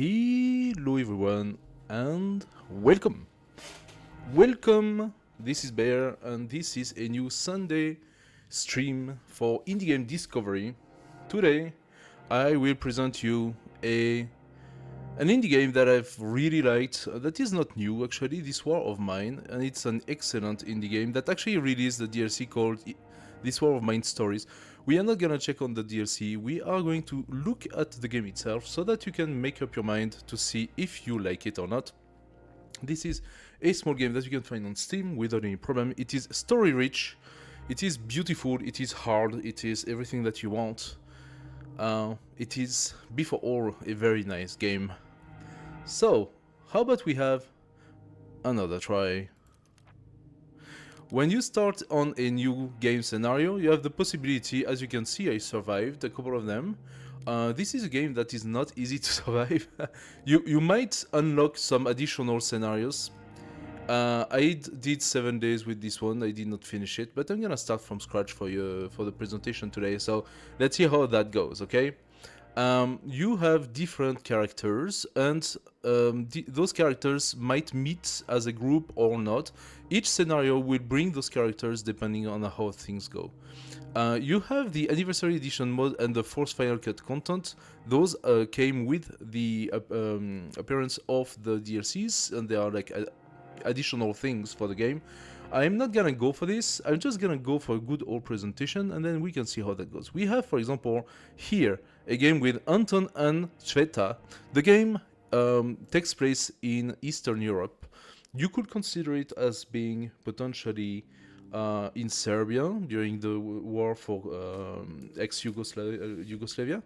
Hello everyone and welcome. Welcome, this is Bear and this is a new Sunday stream for Indie Game Discovery. Today I will present you an indie game that I've really liked, that is not new actually, This War of Mine, and it's an excellent indie game that actually released the DLC called This War of Mine Stories. We are not gonna check on the DLC, we are going to look at the game itself so that you can make up your mind to see if you like it or not. This is a small game that you can find on Steam without any problem. It is story rich, it is beautiful, it is hard, it is everything that you want. It is, before all, a very nice game. So, how about we have another try? When you start on a new game scenario, you have the possibility, as you can see, I survived a couple of them. This is a game that is not easy to survive. You might unlock some additional scenarios. I did 7 days with this one, I did not finish it, but I'm gonna start from scratch for you for the presentation today, so let's see how that goes, okay? You have different characters, and those characters might meet as a group or not. Each scenario will bring those characters depending on how things go. You have the Anniversary Edition mode and the Force Final Cut content. Those came with the appearance of the DLCs, and they are like additional things for the game. I'm not gonna go for this, I'm just gonna go for a good old presentation and then we can see how that goes. We have, for example, here a game with Anton and Sveta. The game takes place in Eastern Europe. You could consider it as being potentially in Serbia during the war for ex-Yugoslavia.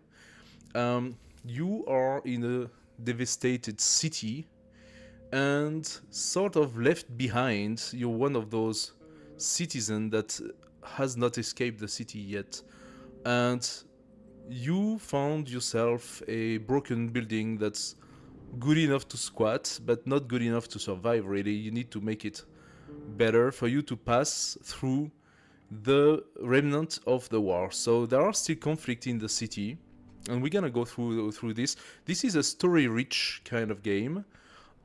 You are in a devastated city and sort of left behind. You're one of those citizens that has not escaped the city yet, and you found yourself a broken building that's good enough to squat but not good enough to survive. Really, you need to make it better for you to pass through the remnant of the war. So there are still conflict in the city, and we're gonna go through this. This is a story rich kind of game.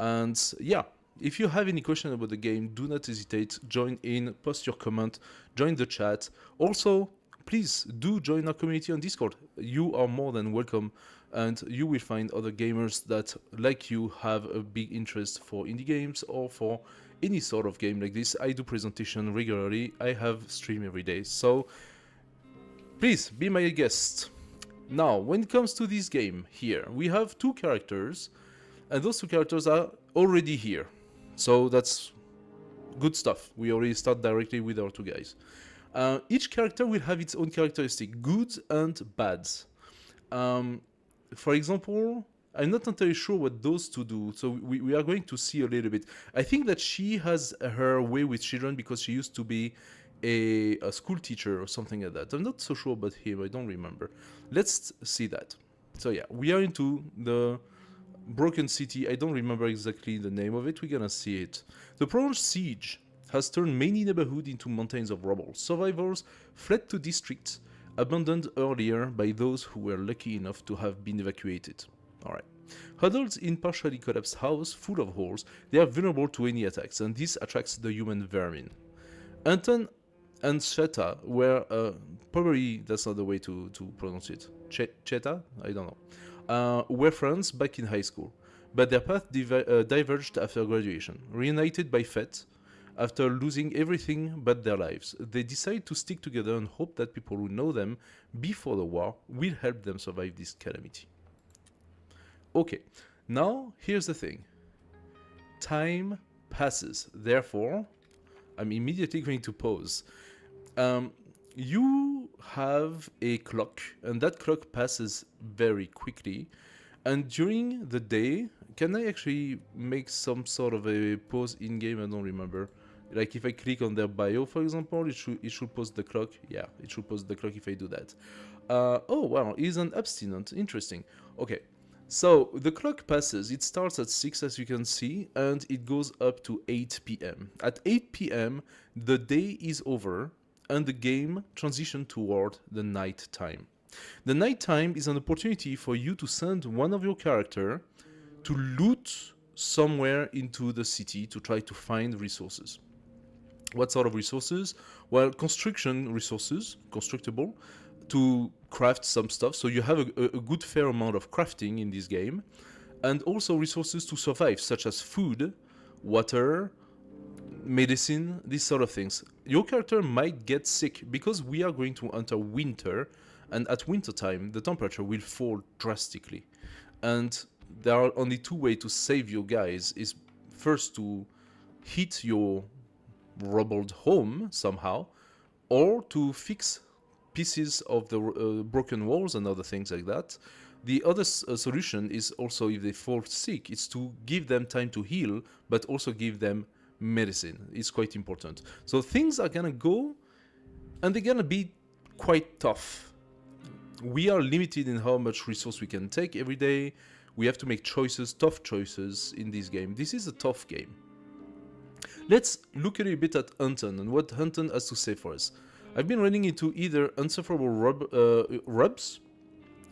And yeah, if you have any question about the game, do not hesitate, join in, post your comment, join the chat. Also, please do join our community on Discord. You are more than welcome, and you will find other gamers that, like you, have a big interest for indie games or for any sort of game like this. I do presentation regularly, I have stream every day, so please be my guest. Now, when it comes to this game here, we have two characters, and those two characters are already here. So that's good stuff. We already start directly with our two guys. Each character will have its own characteristic, good and bad. For example, I'm not entirely sure what those two do, so we are going to see a little bit. I think that she has her way with children because she used to be a school teacher or something like that. I'm not so sure about him, I don't remember. Let's see that. So yeah, we are into the broken city. I don't remember exactly the name of it, we're gonna see it. The prolonged siege has turned many neighborhoods into mountains of rubble. Survivors fled to districts abandoned earlier by those who were lucky enough to have been evacuated. Alright. Huddled in partially collapsed house full of holes, they are vulnerable to any attacks, and this attracts the human vermin. Anton and Sveta were, probably that's not the way to pronounce it. Cheta? I don't know. Were friends back in high school, but their path diverged after graduation. Reunited by fate, after losing everything but their lives, they decide to stick together and hope that people who know them before the war will help them survive this calamity. Okay, now here's the thing. Time passes, therefore, I'm immediately going to pause. You have a clock, and that clock passes very quickly. And during the day, can I actually make some sort of a pause in-game? I don't remember. Like if I click on their bio, for example, it should pause the clock. Yeah, it should pause the clock if I do that. Oh, wow, he's an abstinent. Interesting. Okay, so the clock passes. It starts at 6, as you can see, and it goes up to 8 p.m. At 8 p.m., the day is over, and the game transitions toward the night time. The night time is an opportunity for you to send one of your characters to loot somewhere into the city to try to find resources. What sort of resources? Well, construction resources, constructible, to craft some stuff. So you have a good fair amount of crafting in this game. And also resources to survive, such as food, water, medicine, these sort of things. Your character might get sick because we are going to enter winter, and at winter time the temperature will fall drastically. And there are only two ways to save your guys: is first to heat your rubbled home somehow, or to fix pieces of the broken walls and other things like that. The other solution is also, if they fall sick, is to give them time to heal, but also give them medicine. It's quite important. So things are gonna go, and they're gonna be quite tough. We are limited in how much resource we can take every day. We have to make choices, tough choices in this game. This is a tough game. Let's look a little bit at Hunton and what Hunton has to say for us. I've been running into either unsufferable rubs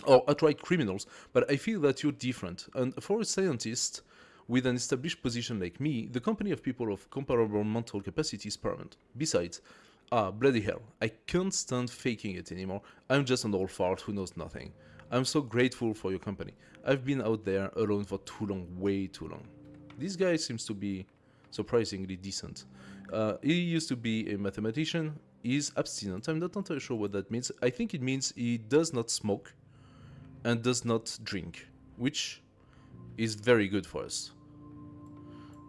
or outright criminals, but I feel that you're different. And for a scientist with an established position like me, the company of people of comparable mental capacity is paramount. Besides, bloody hell, I can't stand faking it anymore. I'm just an old fart who knows nothing. I'm so grateful for your company. I've been out there alone for too long, way too long. This guy seems to be surprisingly decent. He used to be a mathematician. He's abstinent. I'm not entirely sure what that means. I think it means he does not smoke and does not drink, which is very good for us.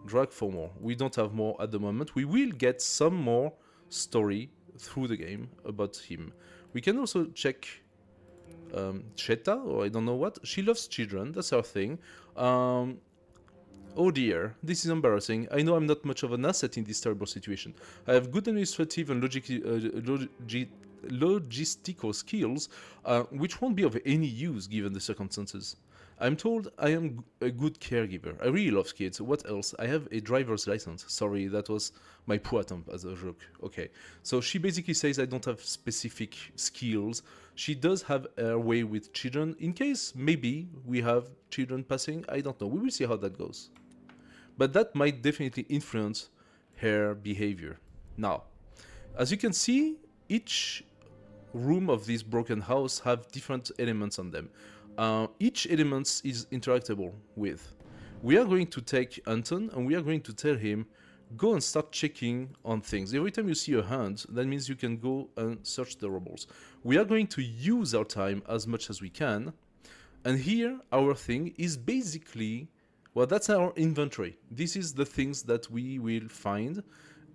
Drag for more. We don't have more at the moment. We will get some more story through the game about him. We can also check Cheta, or I don't know what. She loves children, that's her thing. Oh dear, this is embarrassing. I know I'm not much of an asset in this terrible situation. I have good administrative and logistical skills, which won't be of any use given the circumstances. I'm told I am a good caregiver. I really love kids. What else? I have a driver's license. Sorry, that was my poor attempt as a joke. Okay. So she basically says I don't have specific skills. She does have her way with children. In case maybe we have children passing, I don't know. We will see how that goes. But that might definitely influence her behavior. Now, as you can see, each room of this broken house have different elements on them. Each element is interactable with. We are going to take Anton and we are going to tell him, go and start checking on things. Every time you see a hand, that means you can go and search the rubbles. We are going to use our time as much as we can. And here, our thing is basically, well, that's our inventory. This is the things that we will find.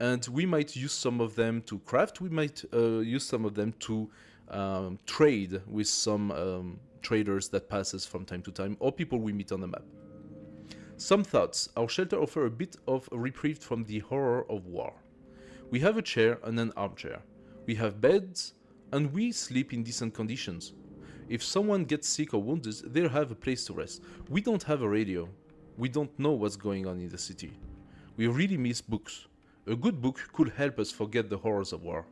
And we might use some of them to craft. We might use some of them to trade with some traders that passes from time to time, or people we meet on the map. Some thoughts. Our shelter offers a bit of a reprieve from the horror of war. We have a chair and an armchair. We have beds, and we sleep in decent conditions. If someone gets sick or wounded, they'll have a place to rest. We don't have a radio. We don't know what's going on in the city. We really miss books. A good book could help us forget the horrors of war.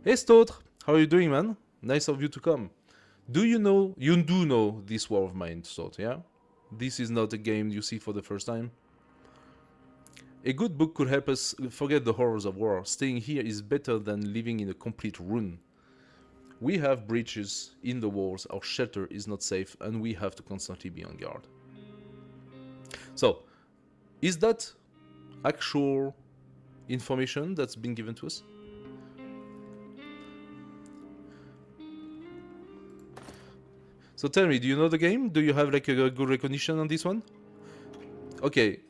Hey Stotre, how are you doing, man? Nice of you to come. You do know this war of mine, Stotre, yeah? This is not a game you see for the first time. A good book could help us forget the horrors of war. Staying here is better than living in a complete ruin. We have breaches in the walls, our shelter is not safe, and we have to constantly be on guard. So, is that actual information that's been given to us? So tell me, do you know the game? Do you have like a good recognition on this one? Okay,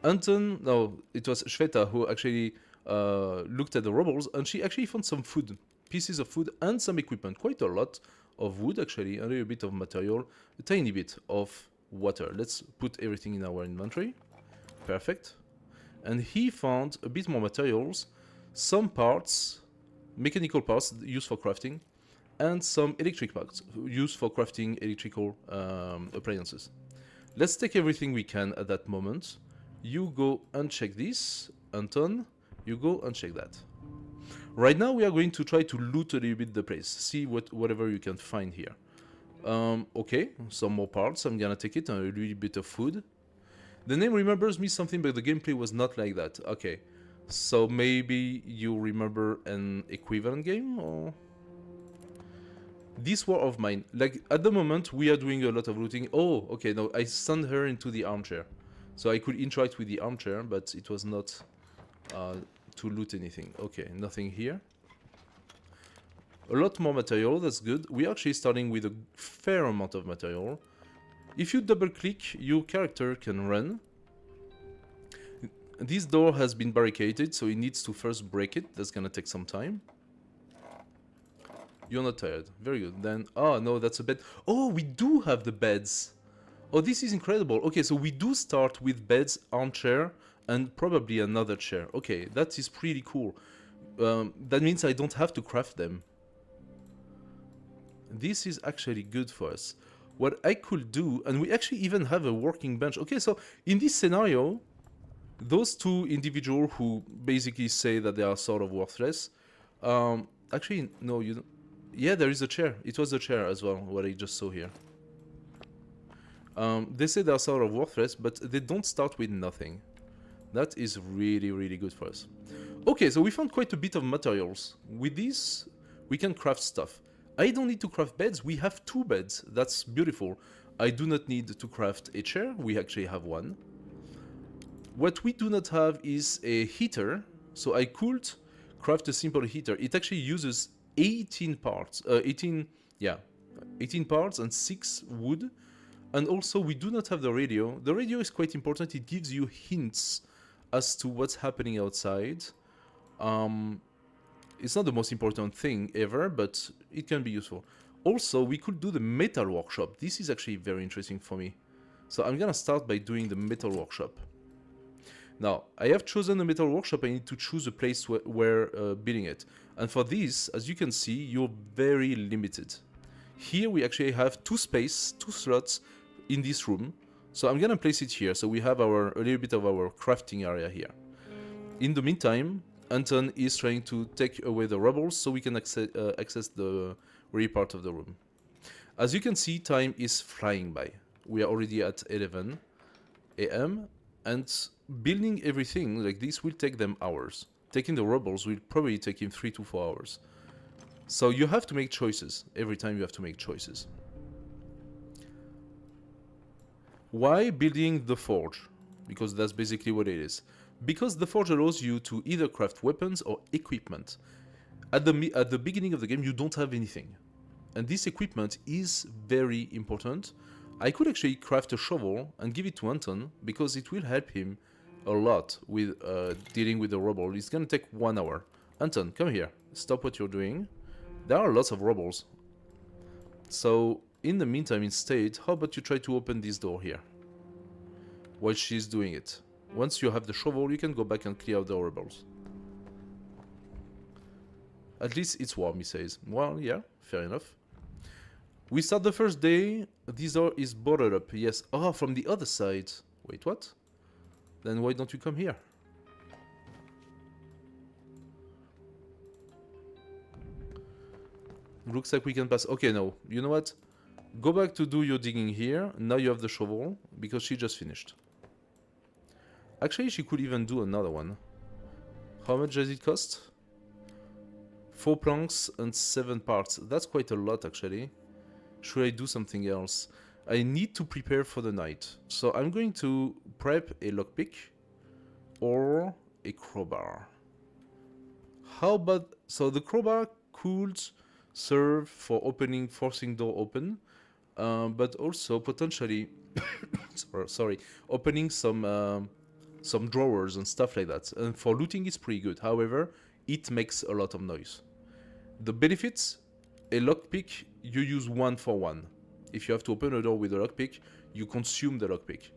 Anton, no, it was Shweta who actually looked at the rubbles, and she actually found some food, pieces of food and some equipment, quite a lot of wood actually, a little bit of material, a tiny bit of water. Let's put everything in our inventory. Perfect. And he found a bit more materials, some parts, mechanical parts used for crafting, and some electric parts used for crafting electrical appliances. Let's take everything we can at that moment. You go and check this, Anton. You go and check that. Right now we are going to try to loot a little bit the place, see whatever you can find here. Okay, some more parts. I'm gonna take it and a little bit of food. The name remembers me something, but the gameplay was not like that. Okay, so maybe you remember an equivalent game, or this war of mine. Like at the moment, we are doing a lot of looting. Oh, okay, no, I sent her into the armchair, so I could interact with the armchair, but it was not to loot anything. Okay, nothing here. A lot more material, that's good. We're actually starting with a fair amount of material. If you double click, your character can run. This door has been barricaded, so it needs to first break it. That's gonna take some time. You're not tired. Very good. Then, oh no, that's a bed. Oh, we do have the beds. Oh, this is incredible. Okay, so we do start with beds, armchair, and probably another chair. Okay, that is pretty cool. That means I don't have to craft them. This is actually good for us. What I could do, and we actually even have a working bench. Okay, so in this scenario, those two individuals who basically say that they are sort of worthless, actually, no, you don't. Yeah, there is a chair. It was a chair as well, what I just saw here. They say they are sort of worthless, but they don't start with nothing. That is really, really good for us. Okay, so we found quite a bit of materials. With this, we can craft stuff. I don't need to craft beds. We have 2 beds. That's beautiful. I do not need to craft a chair. We actually have one. What we do not have is a heater. So I could craft a simple heater. It actually uses 18 parts. 18 parts and 6 wood. And also we do not have the radio. The radio is quite important. It gives you hints as to what's happening outside. It's not the most important thing ever, but it can be useful. Also, we could do the metal workshop. This is actually very interesting for me. So I'm gonna start by doing the metal workshop. Now, I have chosen the metal workshop. I need to choose a place where building it. And for this, as you can see, you're very limited. Here we actually have 2 slots in this room. So I'm gonna place it here. So we have a little bit of our crafting area here. In the meantime, Anton is trying to take away the rubble so we can access the rear part of the room. As you can see, time is flying by. We are already at 11 AM, and building everything like this will take them hours. Taking the rubbles will probably take him 3 to 4 hours. So you have to make choices. Every time you have to make choices. Why building the forge? Because that's basically what it is. Because the forge allows you to either craft weapons or equipment. At the beginning of the game, you don't have anything. And this equipment is very important. I could actually craft a shovel and give it to Anton, because it will help him a lot with dealing with the rubble. It's gonna take 1 hour. Anton, come here. Stop what you're doing. There are lots of rubbles. So, in the meantime, instead, how about you try to open this door here? While she's doing it. Once you have the shovel, you can go back and clear out the rubbles. At least it's warm, he says. Well, yeah, fair enough. We start the first day. This door is boarded up. Yes. Oh, from the other side. Wait, what? Then why don't you come here? Looks like we can pass. Okay, no. You know what? Go back to do your digging here. Now you have the shovel, because she just finished. Actually, she could even do another one. How much does it cost? 4 planks and 7 parts. That's quite a lot, actually. Should I do something else? I need to prepare for the night. So I'm going to prep a lockpick or a crowbar. How about... So the crowbar could serve for opening, forcing door open, but also potentially... sorry, opening some drawers and stuff like that. And for looting, it's pretty good. However, it makes a lot of noise. The benefits, a lockpick, you use 1 for 1. If you have to open a door with a lockpick, you consume the lockpick.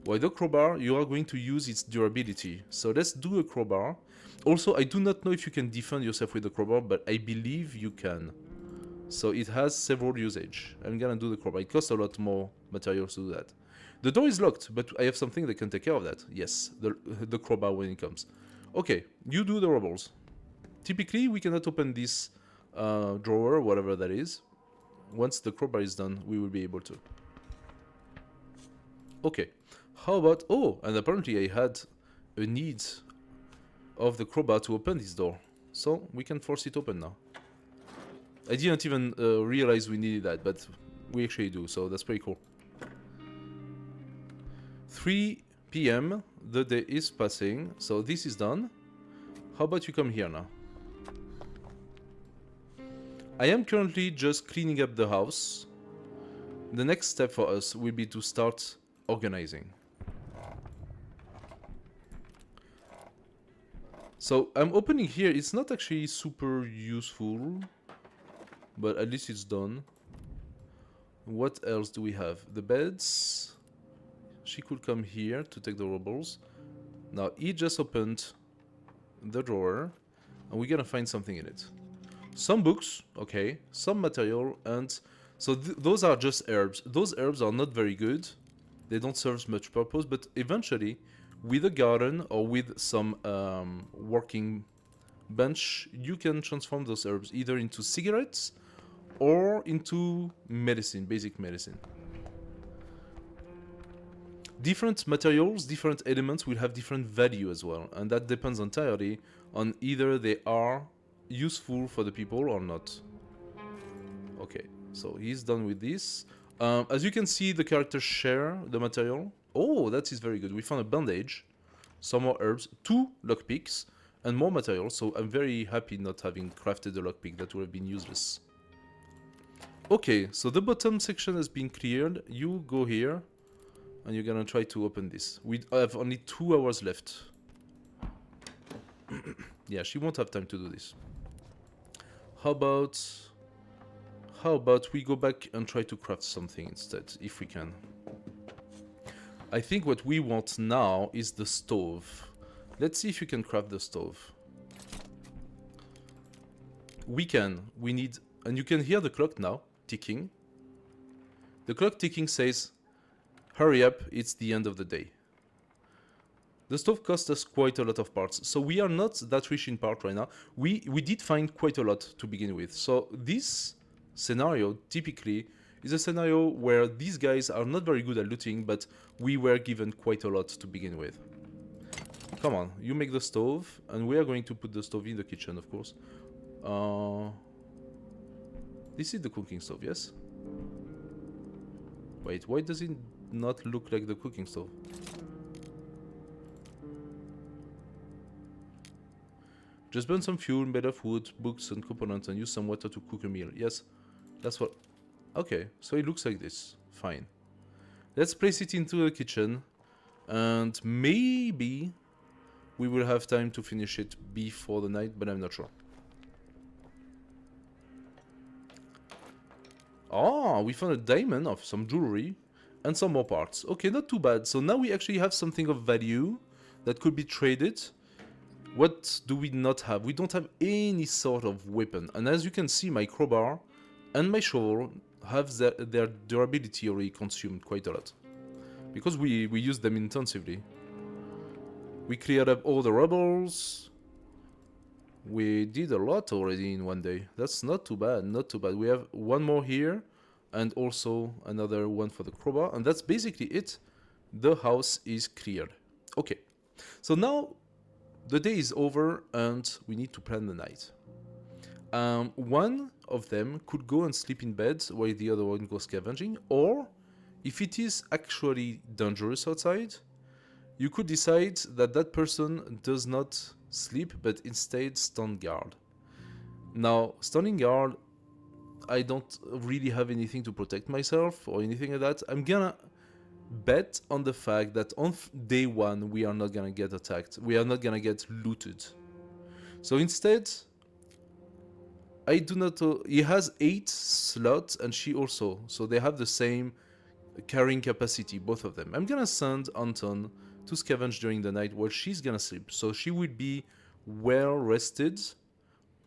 While the crowbar, you are going to use its durability. So let's do a crowbar. Also, I do not know if you can defend yourself with the crowbar, but I believe you can. So it has several usage. I'm gonna do the crowbar. It costs a lot more materials to do that. The door is locked, but I have something that can take care of that. Yes, the crowbar when it comes. Okay, you do the rubbles. Typically, we cannot open this drawer, whatever that is. once the crowbar is done, we will be able to. Okay, how about... Oh, and apparently I had a need of the crowbar to open this door. So, we can force it open now. I didn't even realize we needed that, but we actually do, so that's pretty cool. 3 p.m. The day is passing, so this is done. How about you come here now? I am currently just cleaning up the house. The next step for us will be to start organizing. So I'm opening here. It's not actually super useful, but at least it's done. What else do we have? The beds. She could come here to take the rubbles. Now he just opened the drawer, and we're gonna find something in it. Some books, okay, some material, and so those are just herbs. Those herbs are not very good. They don't serve much purpose, but eventually, with a garden or with some working bench, you can transform those herbs either into cigarettes or into medicine, basic medicine. Different materials, different elements will have different value as well, and that depends entirely on either they are useful for the people or not. Okay, so he's done with this. As you can see, the characters share the material. Oh, that is very good. We found a bandage, some more herbs, 2 lockpicks, and more material, so I'm very happy not having crafted a lockpick. That would have been useless. Okay, so the bottom section has been cleared. You go here, and you're gonna try to open this. We have only 2 hours left. Yeah, she won't have time to do this. How about we go back and try to craft something instead, if we can. I think what we want now is the stove. Let's see if you can craft the stove. We can. We need... And you can hear the clock now, ticking. The clock ticking says, hurry up, it's the end of the day. The stove cost us quite a lot of parts, so we are not that rich in part right now. We did find quite a lot to begin with. So this scenario typically is a scenario where these guys are not very good at looting, but we were given quite a lot to begin with. Come on, you make the stove, and we are going to put the stove in the kitchen, of course. This is the cooking stove, yes? Wait, why does it not look like the cooking stove? Just burn some fuel made of wood, books, and components, and use some water to cook a meal. Yes, that's what... Okay, so it looks like this. Fine. Let's place it into the kitchen, and maybe we will have time to finish it before the night, but I'm not sure. Ah, we found a diamond of some jewelry and some more parts. Okay, not too bad. So now we actually have something of value that could be traded. What do we not have? We don't have any sort of weapon. And as you can see, my crowbar and my shovel have their durability already consumed quite a lot. Because we use them intensively. We cleared up all the rubbles. We did a lot already in one day. That's not too bad, not too bad. We have one more here, and also another one for the crowbar, and that's basically it. The house is cleared. Okay, so now the day is over, and we need to plan the night. One of them could go and sleep in bed, while the other one goes scavenging, or if it is actually dangerous outside, you could decide that that person does not sleep, but instead stand guard. Now, standing guard, I don't really have anything to protect myself or anything like that. I'm gonna bet on the fact that on day one, we are not gonna get attacked. We are not gonna get looted. So instead, I do not... he has 8 slots and she also. So they have the same carrying capacity, both of them. I'm gonna send Anton to scavenge during the night while she's gonna sleep. So she will be well rested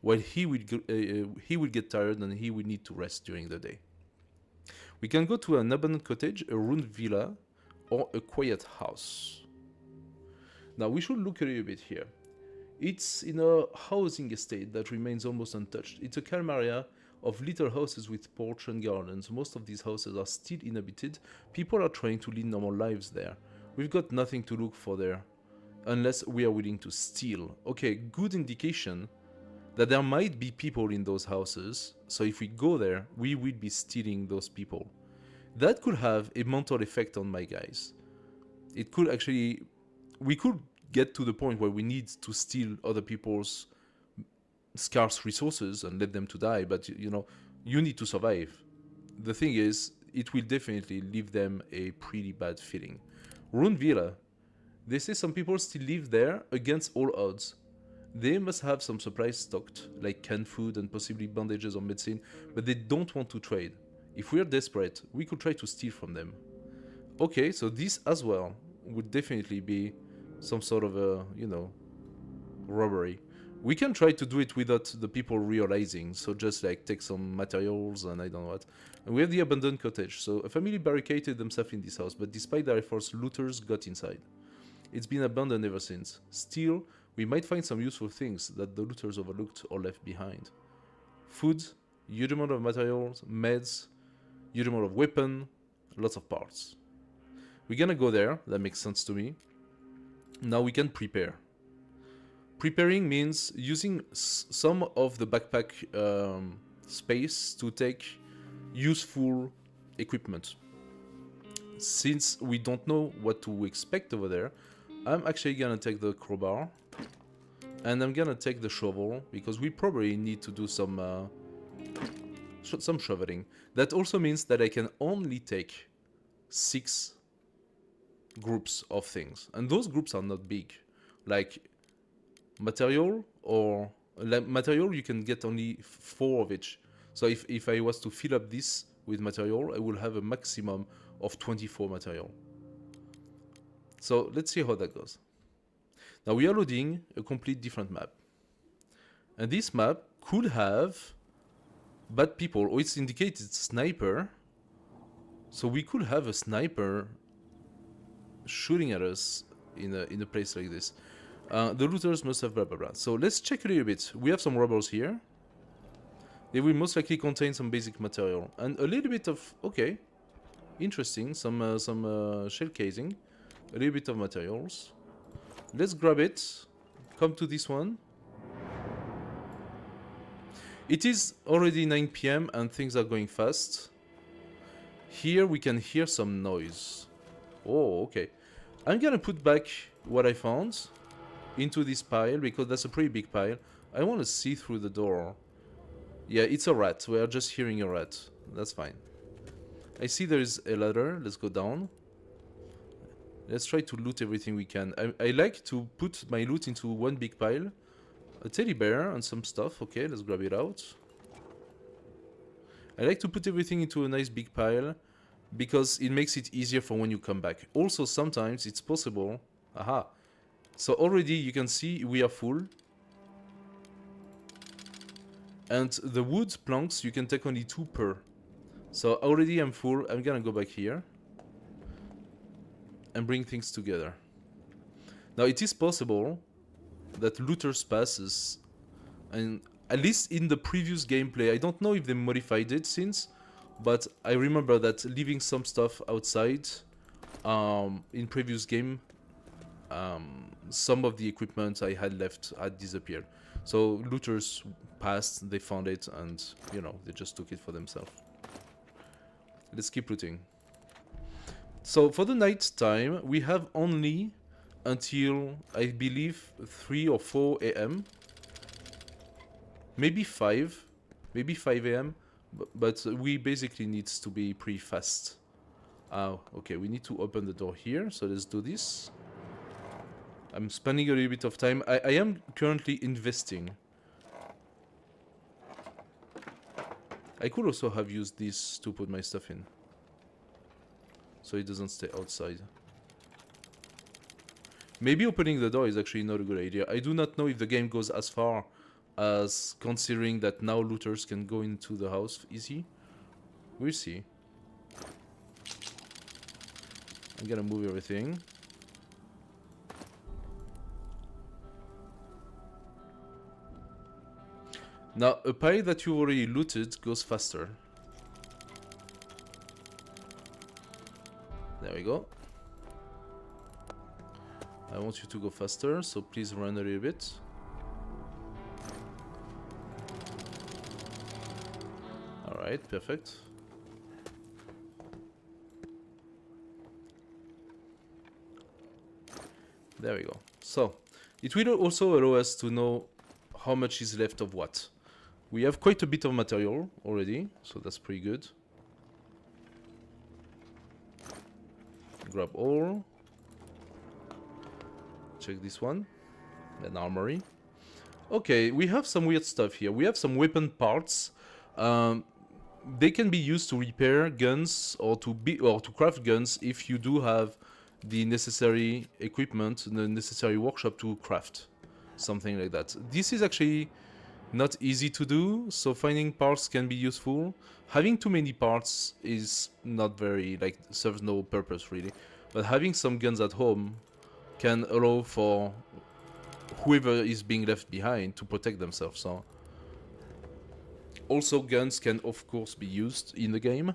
while he will get tired and he will need to rest during the day. We can go to an abandoned cottage, a ruined villa, or a quiet house. Now we should look a little bit here. It's in a housing estate that remains almost untouched. It's a calm area of little houses with porch and gardens. Most of these houses are still inhabited. People are trying to lead normal lives there. We've got nothing to look for there, unless we are willing to steal. Okay, good indication that there might be people in those houses, so if we go there, we will be stealing those people. That could have a mental effect on my guys. It could actually... We could get to the point where we need to steal other people's scarce resources and let them to die, but you know, you need to survive. The thing is, it will definitely leave them a pretty bad feeling. Rune Villa. They say some people still live there against all odds. They must have some supplies stocked, like canned food and possibly bandages or medicine, but they don't want to trade. If we are desperate, we could try to steal from them. Okay, so this as well would definitely be some sort of a, you know, robbery. We can try to do it without the people realizing, so just like take some materials and I don't know what. And we have the abandoned cottage, so a family barricaded themselves in this house, but despite their efforts, looters got inside. It's been abandoned ever since. Still, we might find some useful things that the looters overlooked or left behind. Food, huge amount of materials, meds, huge amount of weapon, lots of parts. We're gonna go there, that makes sense to me. Now we can prepare. Preparing means using some of the backpack space to take useful equipment. Since we don't know what to expect over there, I'm actually gonna take the crowbar and I'm gonna take the shovel because we probably need to do some shoveling. That also means that I can only take 6 groups of things, and those groups are not big. Like material or material, you can get only 4 of each. So if I was to fill up this with material, I will have a maximum of 24 material. So let's see how that goes. Now we are loading a complete different map, and this map could have bad people, or it's indicated sniper, so we could have a sniper shooting at us in a place like this. The looters must have blah blah blah. So let's check a little bit. We have some robbers here. They will most likely contain some basic material and a little bit of, okay, interesting, some shell casing, a little bit of materials. Let's grab it. Come to this one. It is already 9 PM and things are going fast. Here we can hear some noise. Oh, okay. I'm gonna put back what I found into this pile because that's a pretty big pile. I want to see through the door. Yeah, it's a rat. We are just hearing a rat. That's fine. I see there is a ladder. Let's go down. Let's try to loot everything we can. I like to put my loot into one big pile. A teddy bear and some stuff. Okay, let's grab it out. I like to put everything into a nice big pile because it makes it easier for when you come back. Also, sometimes it's possible... Aha. So already you can see we are full. And the wood planks, you can take only 2 per. So already I'm full. I'm gonna go back here and bring things together. Now it is possible that looters passes, and at least in the previous gameplay, I don't know if they modified it since, but I remember that leaving some stuff outside in previous game, some of the equipment I had left had disappeared. So looters passed, they found it, and you know, they just took it for themselves. Let's keep looting. So for the night time, we have only until, I believe, 3 or 4 AM. Maybe 5 AM, but we basically need to be pretty fast. Okay, we need to open the door here, so let's do this. I'm spending a little bit of time. I am currently investing. I could also have used this to put my stuff in, so it doesn't stay outside. Maybe opening the door is actually not a good idea. I do not know if the game goes as far as considering that now looters can go into the house easy. We'll see. I'm gonna move everything. Now, a pile that you already looted goes faster. There we go. I want you to go faster, so please run a little bit. Alright, perfect. There we go. So, it will also allow us to know how much is left of what. We have quite a bit of material already, so that's pretty good. Grab all. Check this one. An armory. Okay, we have some weird stuff here. We have some weapon parts. They can be used to repair guns or to craft guns if you do have the necessary equipment, the necessary workshop to craft something like that. This is actually not easy to do, so finding parts can be useful. Having too many parts is not very, like, serves no purpose really. But having some guns at home can allow for whoever is being left behind to protect themselves. So also guns can of course be used in the game,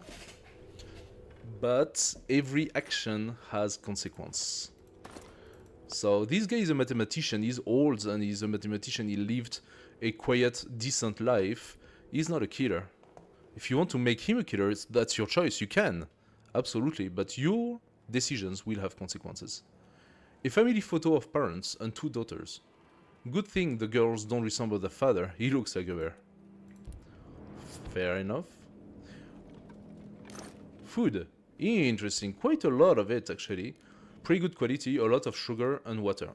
but every action has consequence. So this guy is a mathematician, he's old and he's a mathematician, he lived a quiet, decent life. He's not a killer. If you want to make him a killer, that's your choice, you can. Absolutely, but your decisions will have consequences. A family photo of parents and 2 daughters. Good thing the girls don't resemble the father, he looks like a bear. Fair enough. Food. Interesting, quite a lot of it actually. Pretty good quality, a lot of sugar and water.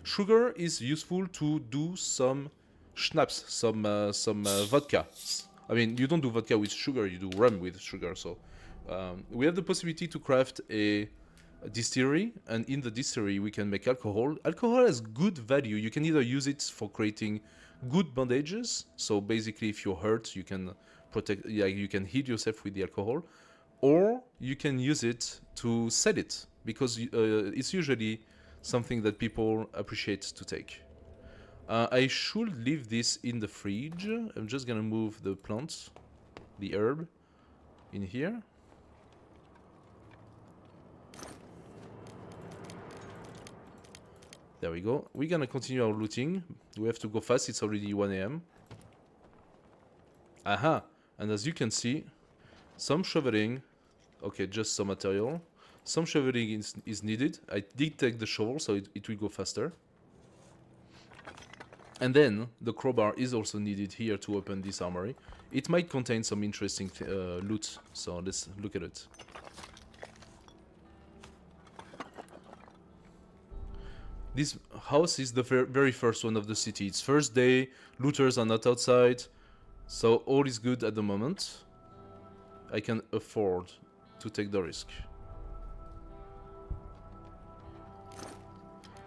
Sugar is useful to do some schnapps, some vodka. I mean, you don't do vodka with sugar, you do rum with sugar. So we have the possibility to craft a distillery, and in the distillery we can make alcohol. Alcohol has good value. You can either use it for creating good bandages. So basically, if you're hurt, you can protect. Yeah, you can heal yourself with the alcohol, or you can use it to sell it because it's usually something that people appreciate to take. I should leave this in the fridge. I'm just gonna move the plants, the herb, in here. There we go. We're gonna continue our looting. We have to go fast, it's already 1 AM. Aha! And as you can see, some shoveling, okay, just some material. Some shoveling is needed. I did take the shovel, so it will go faster. And then the crowbar is also needed here to open this armory. It might contain some interesting loot, so let's look at it. This house is the very first one of the city. It's first day, looters are not outside, so all is good at the moment. I can afford to take the risk.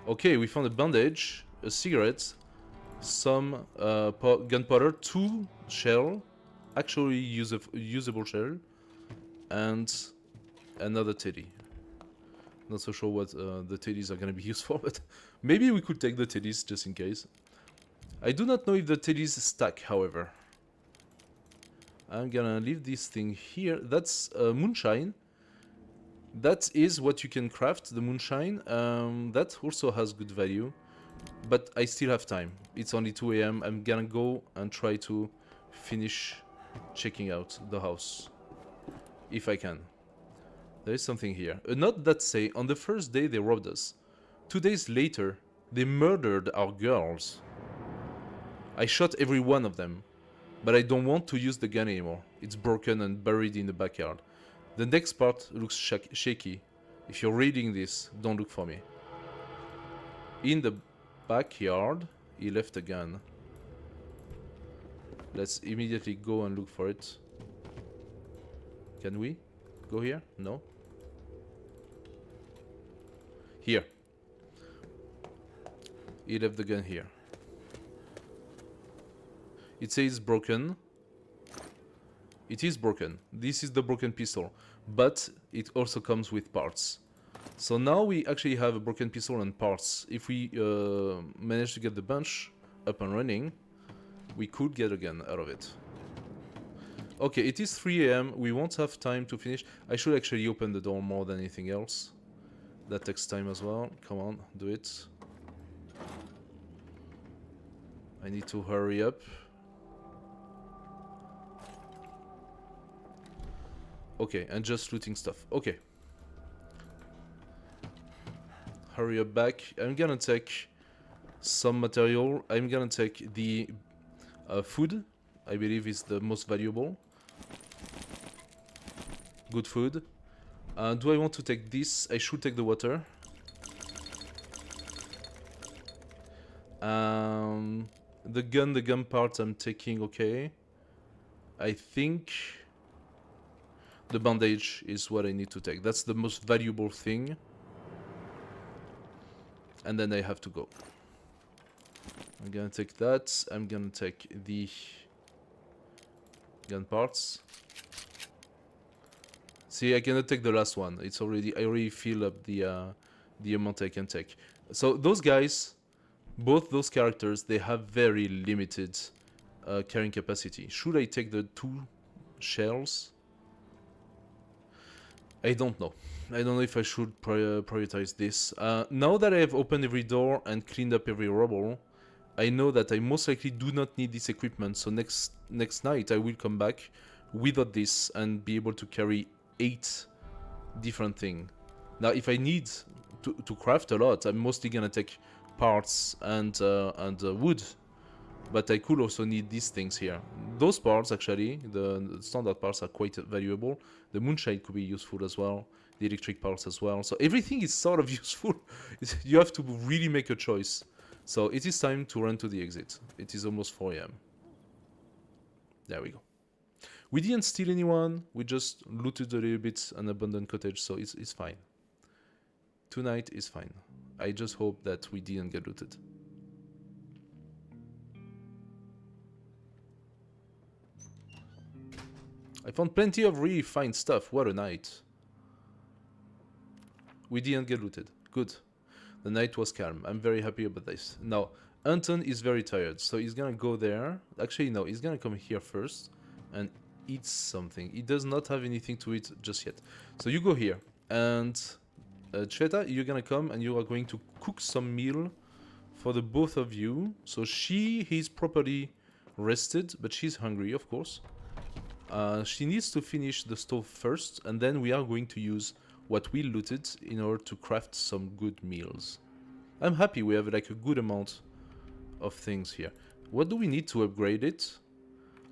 Okay, we found a bandage, a cigarette, some gunpowder, 2 shell, actually usable shell, and another teddy. Not so sure what the teddies are gonna be used for, but maybe we could take the teddies just in case. I do not know if the teddies stack, however. I'm gonna leave this thing here. That's moonshine. That is what you can craft, the moonshine. That also has good value, but I still have time. It's only 2 AM. I'm gonna go and try to finish checking out the house, if I can. There is something here. A note that say, on the first day they robbed us. 2 days later, they murdered our girls. I shot every one of them, but I don't want to use the gun anymore. It's broken and buried in the backyard. The next part looks shaky. If you're reading this, don't look for me. In the backyard, he left a gun. Let's immediately go and look for it. Can we go here? No? Here. He left the gun here. It says broken. It is broken. This is the broken pistol, but it also comes with parts. So now we actually have a broken pistol and parts. If we manage to get the bunch up and running, we could get a gun out of it. Okay, it is 3 AM. We won't have time to finish. I should actually open the door more than anything else. That takes time as well. Come on, do it. I need to hurry up. Okay, and just looting stuff. Okay. Hurry up back. I'm gonna take some material. I'm gonna take the food. I believe is the most valuable. Good food. Do I want to take this? I should take the water. The gun part I'm taking, okay. I think the bandage is what I need to take. That's the most valuable thing. And then I have to go. I'm gonna take that. I'm gonna take the gun parts. See, I cannot take the last one. It's already, I already fill up the amount I can take. So those guys, both those characters, they have very limited carrying capacity. Should I take the 2 shells? I don't know. I don't know if I should prioritize this. Now that I have opened every door and cleaned up every rubble, I know that I most likely do not need this equipment. So next night I will come back without this and be able to carry 8 different things. Now, if I need to craft a lot, I'm mostly gonna take parts and wood. But I could also need these things here. Those parts, actually, the standard parts are quite valuable. The moonshine could be useful as well. The electric parts as well. So everything is sort of useful. You have to really make a choice. So it is time to run to the exit. It is almost 4 AM. There we go. We didn't steal anyone. We just looted a little bit an abandoned cottage, so it's fine. Tonight is fine. I just hope that we didn't get looted. I found plenty of really fine stuff. What a night. We didn't get looted. Good. The night was calm. I'm very happy about this. Now, Anton is very tired, so he's gonna go there. Actually, no, he's gonna come here first and eat something. He does not have anything to eat just yet. So you go here, and Cheta, you're gonna come and you are going to cook some meal for the both of you. So she is properly rested, but she's hungry, of course. She needs to finish the stove first, and then we are going to use what we looted in order to craft some good meals. I'm happy we have like a good amount of things here. What do we need to upgrade it?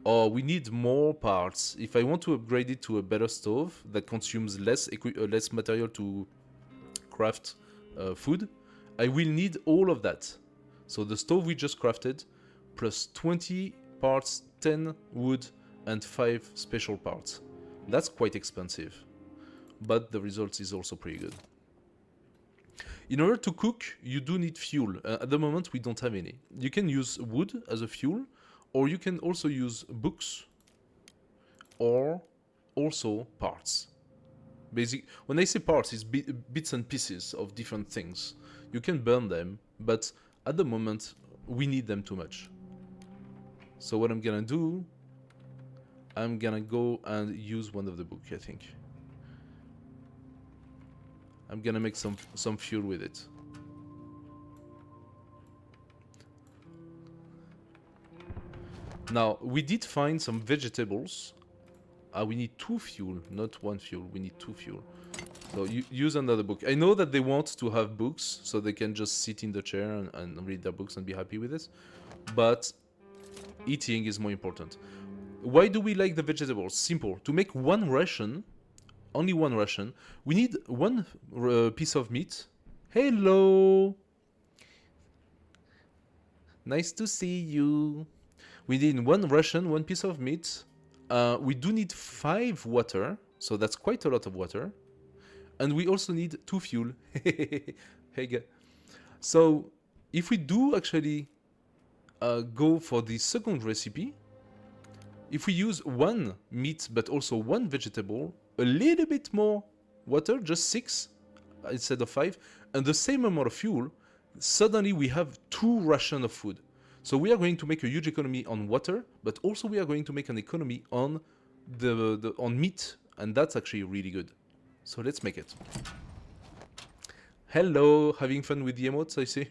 Oh, we need more parts. If I want to upgrade it to a better stove that consumes less material to craft food, I will need all of that. So the stove we just crafted, plus 20 parts, 10 wood, and 5 special parts. That's quite expensive, but the result is also pretty good. In order to cook, you do need fuel. At the moment, we don't have any. You can use wood as a fuel, or you can also use books, or also parts. When I say parts, it's bits and pieces of different things. You can burn them, but at the moment, we need them too much. So what I'm gonna do, I'm gonna go and use one of the books, I think. I'm gonna make some fuel with it. Now, we did find some vegetables. We need 2 fuel, not 1 fuel. We need 2 fuel. So you use another book. I know that they want to have books, so they can just sit in the chair and read their books and be happy with it. But eating is more important. Why do we like the vegetables? Simple. To make one ration, only one ration, we need 1 piece of meat. Hello! Nice to see you. We need 1 ration, 1 piece of meat. We do need 5 water, so that's quite a lot of water. And we also need 2 fuel. Hey, so if we do actually go for the second recipe, if we use 1 meat but also 1 vegetable, a little bit more water, just 6 instead of 5, and the same amount of fuel, suddenly we have 2 rations of food. So we are going to make a huge economy on water, but also we are going to make an economy on on meat, and that's actually really good. So let's make it. Hello, having fun with the emotes, I see.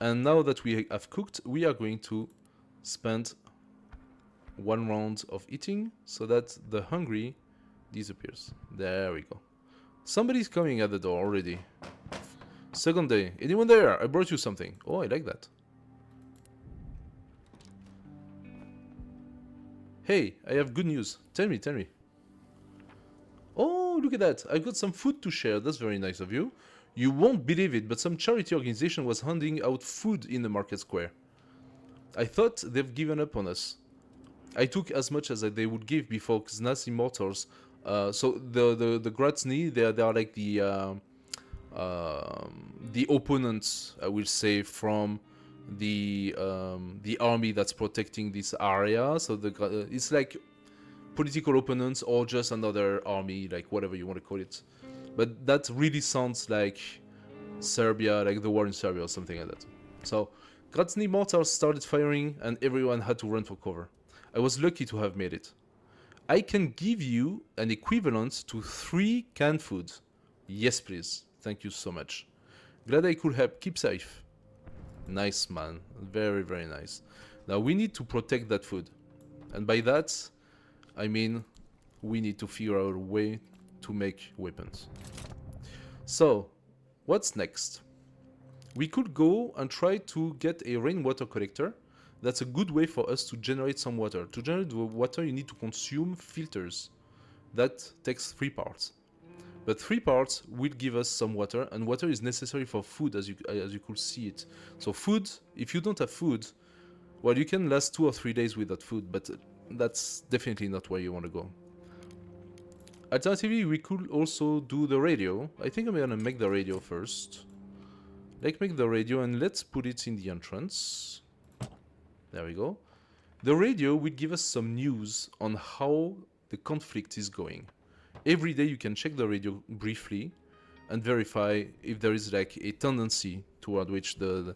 And now that we have cooked, we are going to spend one round of eating so that the hungry disappears. There we go. Somebody's coming at the door already. Second day. Anyone there? I brought you something. Oh, I like that. Hey, I have good news. Tell me, tell me. Oh, look at that. I got some food to share. That's very nice of you. You won't believe it, but some charity organization was handing out food in the market square. I thought they've given up on us. I took as much as they would give before Xnas Immortals. So the Grazni, they are like the opponents, I will say, from the army that's protecting this area. So it's like political opponents or just another army, like whatever you want to call it. But that really sounds like Serbia, like the war in Serbia or something like that. So Grazni mortars started firing and everyone had to run for cover. I was lucky to have made it. I can give you an equivalent to 3 canned food. Yes, please. Thank you so much. Glad I could help. Keep safe. Nice, man. Very, very nice. Now we need to protect that food. And by that, I mean we need to figure out a way to make weapons. So, what's next? We could go and try to get a rainwater collector. That's a good way for us to generate some water. To generate the water, you need to consume filters. That takes 3 parts. But 3 parts will give us some water, and water is necessary for food, as you could see it. So food, if you don't have food, well, you can last 2 or 3 days without food, but that's definitely not where you want to go. Alternatively, we could also do the radio. I think I'm gonna make the radio first. Like, make the radio, and let's put it in the entrance. There we go. The radio will give us some news on how the conflict is going. Every day you can check the radio briefly and verify if there is like a tendency toward which the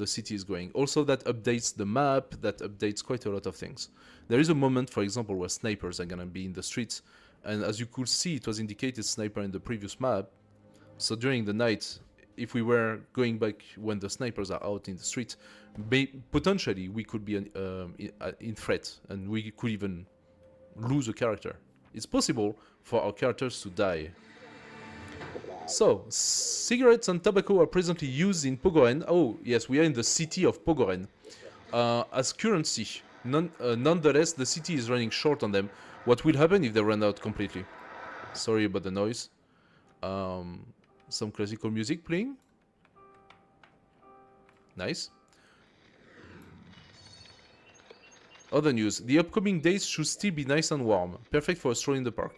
city is going. Also, that updates the map, that updates quite a lot of things. There is a moment, for example, where snipers are gonna be in the streets, and as you could see, it was indicated sniper in the previous map. So during the night, if we were going back when the snipers are out in the street, potentially we could be in threat, and we could even lose a character. It's possible for our characters to die. So, cigarettes and tobacco are presently used in Pogoren. Oh, yes, we are in the city of Pogoren. As currency. Nonetheless, the city is running short on them. What will happen if they run out completely? Sorry about the noise. Some classical music playing. Nice. Other news. The upcoming days should still be nice and warm. Perfect for a stroll in the park.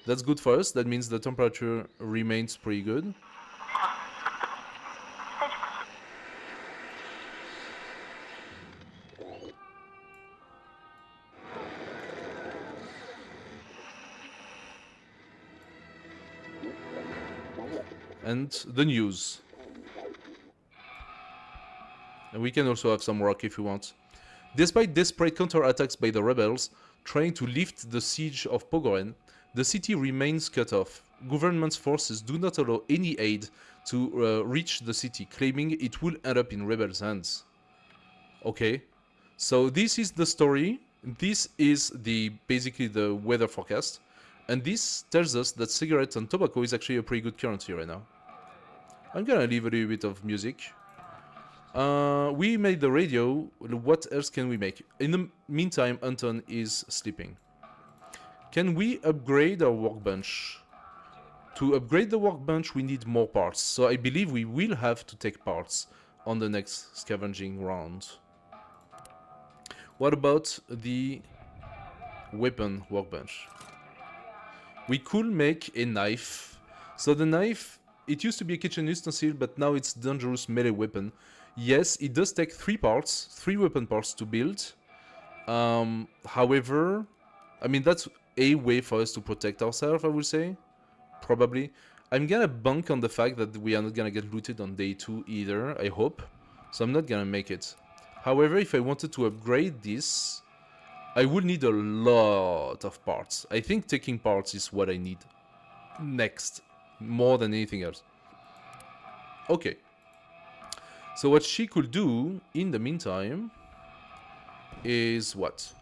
That's good for us. That means the temperature remains pretty good. And the news. And we can also have some rock if we want. Despite desperate counterattacks by the rebels trying to lift the siege of Pogoren, the city remains cut off. Government's forces do not allow any aid to reach the city, claiming it will end up in rebels' hands. Okay, so this is the story. This is basically the weather forecast, and this tells us that cigarettes and tobacco is actually a pretty good currency right now. I'm gonna leave a little bit of music. We made the radio. What else can we make? In the meantime, Anton is sleeping. Can we upgrade our workbench? To upgrade the workbench, we need more parts. So I believe we will have to take parts on the next scavenging round. What about the weapon workbench? We could make a knife. So the knife, it used to be a kitchen utensil, but now it's dangerous melee weapon. Yes, it does take 3 parts, 3 weapon parts to build. However, I mean, that's a way for us to protect ourselves, I would say. Probably. I'm gonna bank on the fact that we are not gonna get looted on day 2 either, I hope. So I'm not gonna make it. However, if I wanted to upgrade this, I would need a lot of parts. I think taking parts is what I need next, more than anything else. Okay. So what she could do in the meantime is what?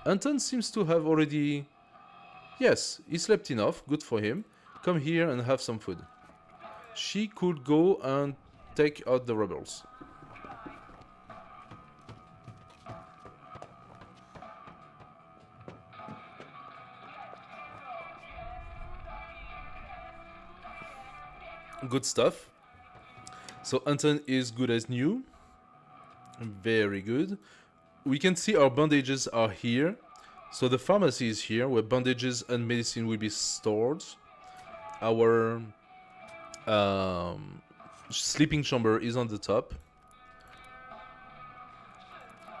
Anton seems to have already... Yes, he slept enough, good for him. Come here and have some food. She could go and take out the rebels. Good stuff. So Anton is good as new. Very good. We can see our bandages are here. So the pharmacy is here, where bandages and medicine will be stored. Our sleeping chamber is on the top.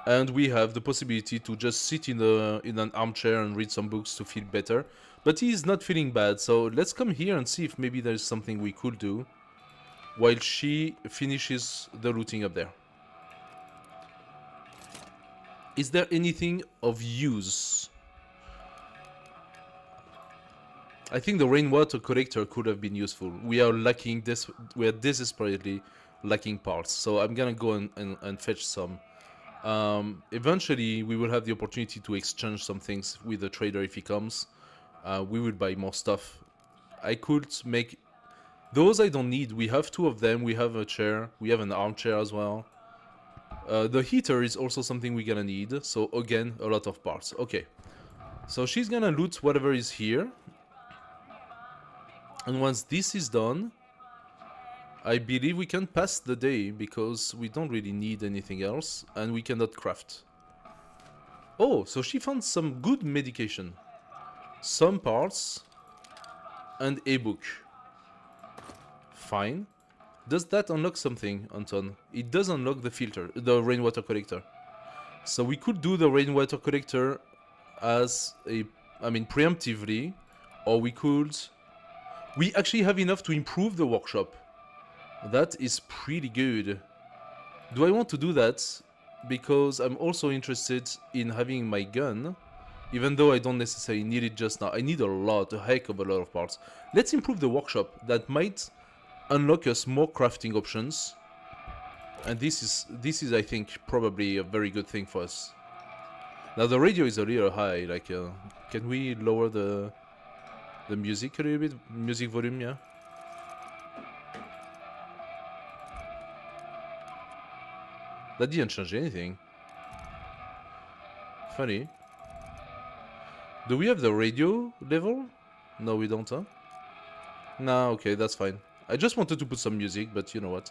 And we have the possibility to just sit in an armchair and read some books to feel better. But he is not feeling bad, so let's come here and see if maybe there's something we could do while she finishes the looting up there. Is there anything of use? I think the rainwater collector could have been useful. We are lacking this. We are desperately lacking parts, so I'm gonna go and fetch some. Eventually, we will have the opportunity to exchange some things with the trader if he comes. We will buy more stuff. I could make... Those I don't need. We have 2 of them. We have a chair. We have an armchair as well. The heater is also something we're gonna need. So again, a lot of parts. Okay. So she's gonna loot whatever is here. And once this is done, I believe we can pass the day because we don't really need anything else and we cannot craft. Oh, so she found some good medication. Some parts and a book. Fine. Does that unlock something, Anton? It does unlock the filter, the rainwater collector. So we could do the rainwater collector as a, preemptively, or we could... We actually have enough to improve the workshop. That is pretty good. Do I want to do that? Because I'm also interested in having my gun, even though I don't necessarily need it just now. I need a heck of a lot of parts. Let's improve the workshop. That might unlock us more crafting options. And this is I think, probably a very good thing for us. Now the radio is a little high, like, can we lower the music a little bit? Music volume, yeah? That didn't change anything. Funny. Do we have the radio level? No, we don't, huh? Nah, okay, that's fine. I just wanted to put some music, but you know what?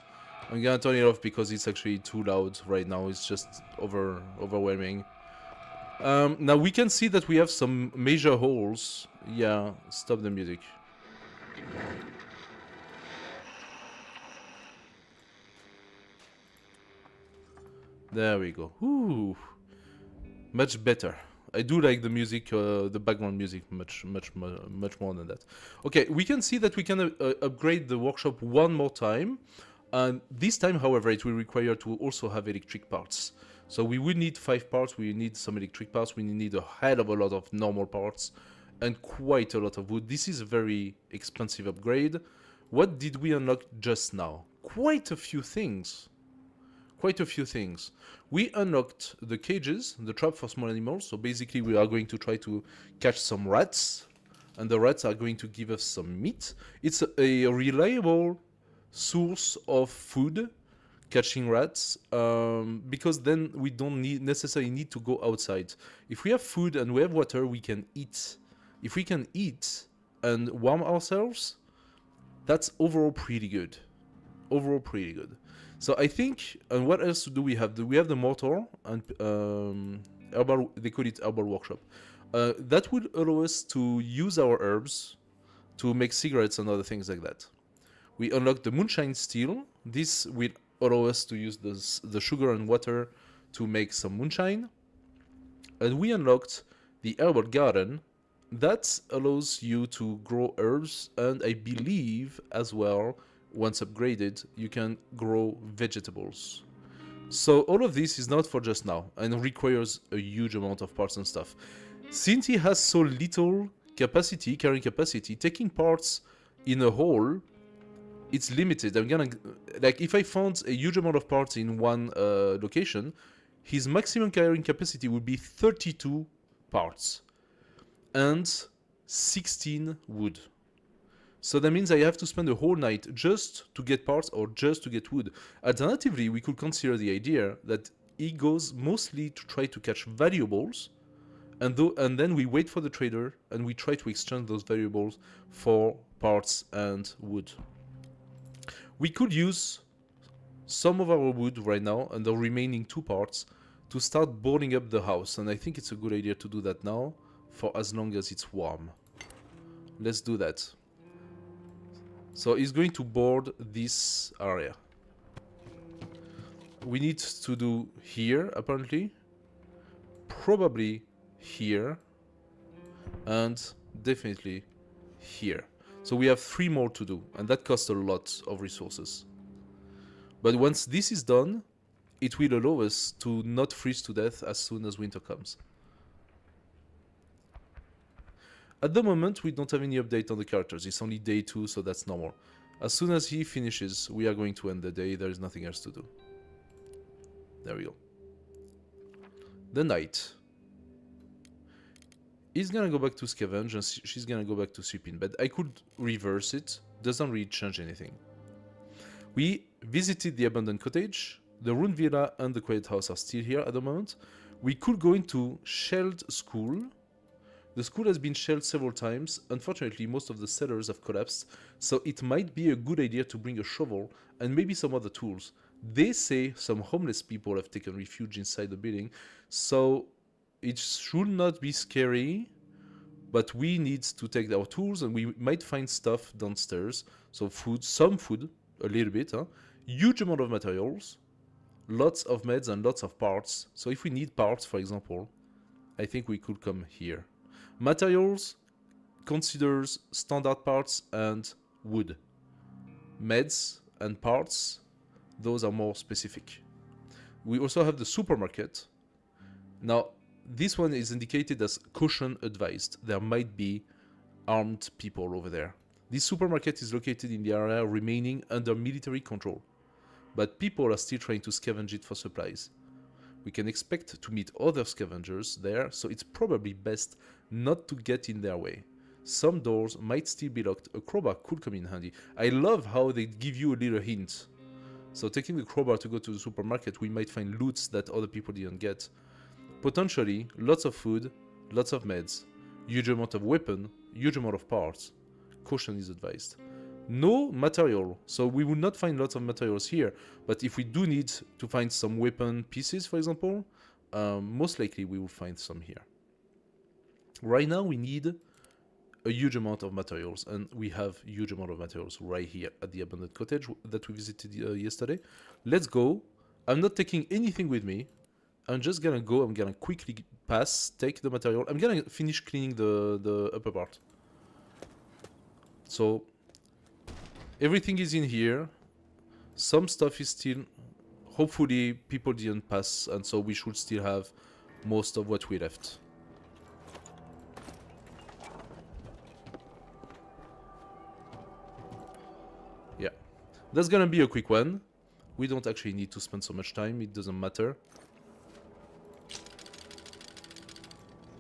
I'm gonna turn it off because it's actually too loud right now. It's just overwhelming. Now we can see that we have some major holes. Yeah, stop the music. There we go. Ooh, much better. I do like the music, the background music, much more than that. Okay, we can see that we can upgrade the workshop one more time. This time, however, it will require to also have electric parts. So we will need 5 parts, we need some electric parts, we need a hell of a lot of normal parts, and quite a lot of wood. This is a very expensive upgrade. What did we unlock just now? Quite a few things. Quite a few things. We unlocked the cages, the trap for small animals. So basically we are going to try to catch some rats, and the rats are going to give us some meat. It's a reliable source of food, catching rats, because then we don't necessarily need to go outside. If we have food and we have water, we can eat. If we can eat and warm ourselves, that's overall pretty good. Overall pretty good. So I think, and what else do we have? We have the mortar and herbal, they call it herbal workshop. That would allow us to use our herbs to make cigarettes and other things like that. We unlock the moonshine steel. This will allow us to use the sugar and water to make some moonshine. And we unlocked the herbal garden, that allows you to grow herbs, and I believe as well, once upgraded, you can grow vegetables. So all of this is not for just now and requires a huge amount of parts and stuff. Since he has so little capacity, carrying capacity, taking parts in a hole, it's limited. I'm gonna, like, if I found a huge amount of parts in one location, his maximum carrying capacity would be 32 parts and 16 wood. So that means I have to spend a whole night just to get parts or just to get wood. Alternatively, we could consider the idea that he goes mostly to try to catch valuables, and then we wait for the trader and we try to exchange those valuables for parts and wood. We could use some of our wood right now and the remaining 2 parts to start boarding up the house, and I think it's a good idea to do that now for as long as it's warm. Let's do that. So he's going to board this area. We need to do here, apparently. Probably here. And definitely here. So we have 3 more to do, and that costs a lot of resources. But once this is done, it will allow us to not freeze to death as soon as winter comes. At the moment, we don't have any update on the characters. It's only day 2, so that's normal. As soon as he finishes, we are going to end the day. There is nothing else to do. There we go. The night. He's gonna go back to scavenge, and she's gonna go back to sleep in bed. I could reverse it. Doesn't really change anything. We visited the abandoned cottage. The ruined villa and the quiet house are still here at the moment. We could go into shelled school. The school has been shelled several times. Unfortunately, most of the cellars have collapsed, so it might be a good idea to bring a shovel and maybe some other tools. They say some homeless people have taken refuge inside the building, so it should not be scary, but we need to take our tools and we might find stuff downstairs. So food, some food, a little bit, huge amount of materials, lots of meds and lots of parts. So if we need parts, for example, I think we could come here. Materials considers standard parts and wood. Meds and parts, those are more specific. We also have the supermarket. Now, this one is indicated as caution advised. There might be armed people over there. This supermarket is located in the area remaining under military control, but people are still trying to scavenge it for supplies. We can expect to meet other scavengers there, so it's probably best not to get in their way. Some doors might still be locked. A crowbar could come in handy. I love how they give you a little hint. So taking the crowbar to go to the supermarket, we might find loots that other people didn't get. Potentially, lots of food, lots of meds, huge amount of weapon, huge amount of parts. Caution is advised. No material, so we will not find lots of materials here, but if we do need to find some weapon pieces, for example, most likely we will find some here. Right now we need a huge amount of materials, and we have huge amount of materials right here at the abandoned cottage that we visited yesterday. Let's go. I'm not taking anything with me. I'm just gonna go, I'm gonna quickly pass, take the material. I'm gonna finish cleaning the upper part. So everything is in here. Some stuff is still... Hopefully people didn't pass, and so we should still have most of what we left. Yeah. That's gonna be a quick one. We don't actually need to spend so much time, it doesn't matter.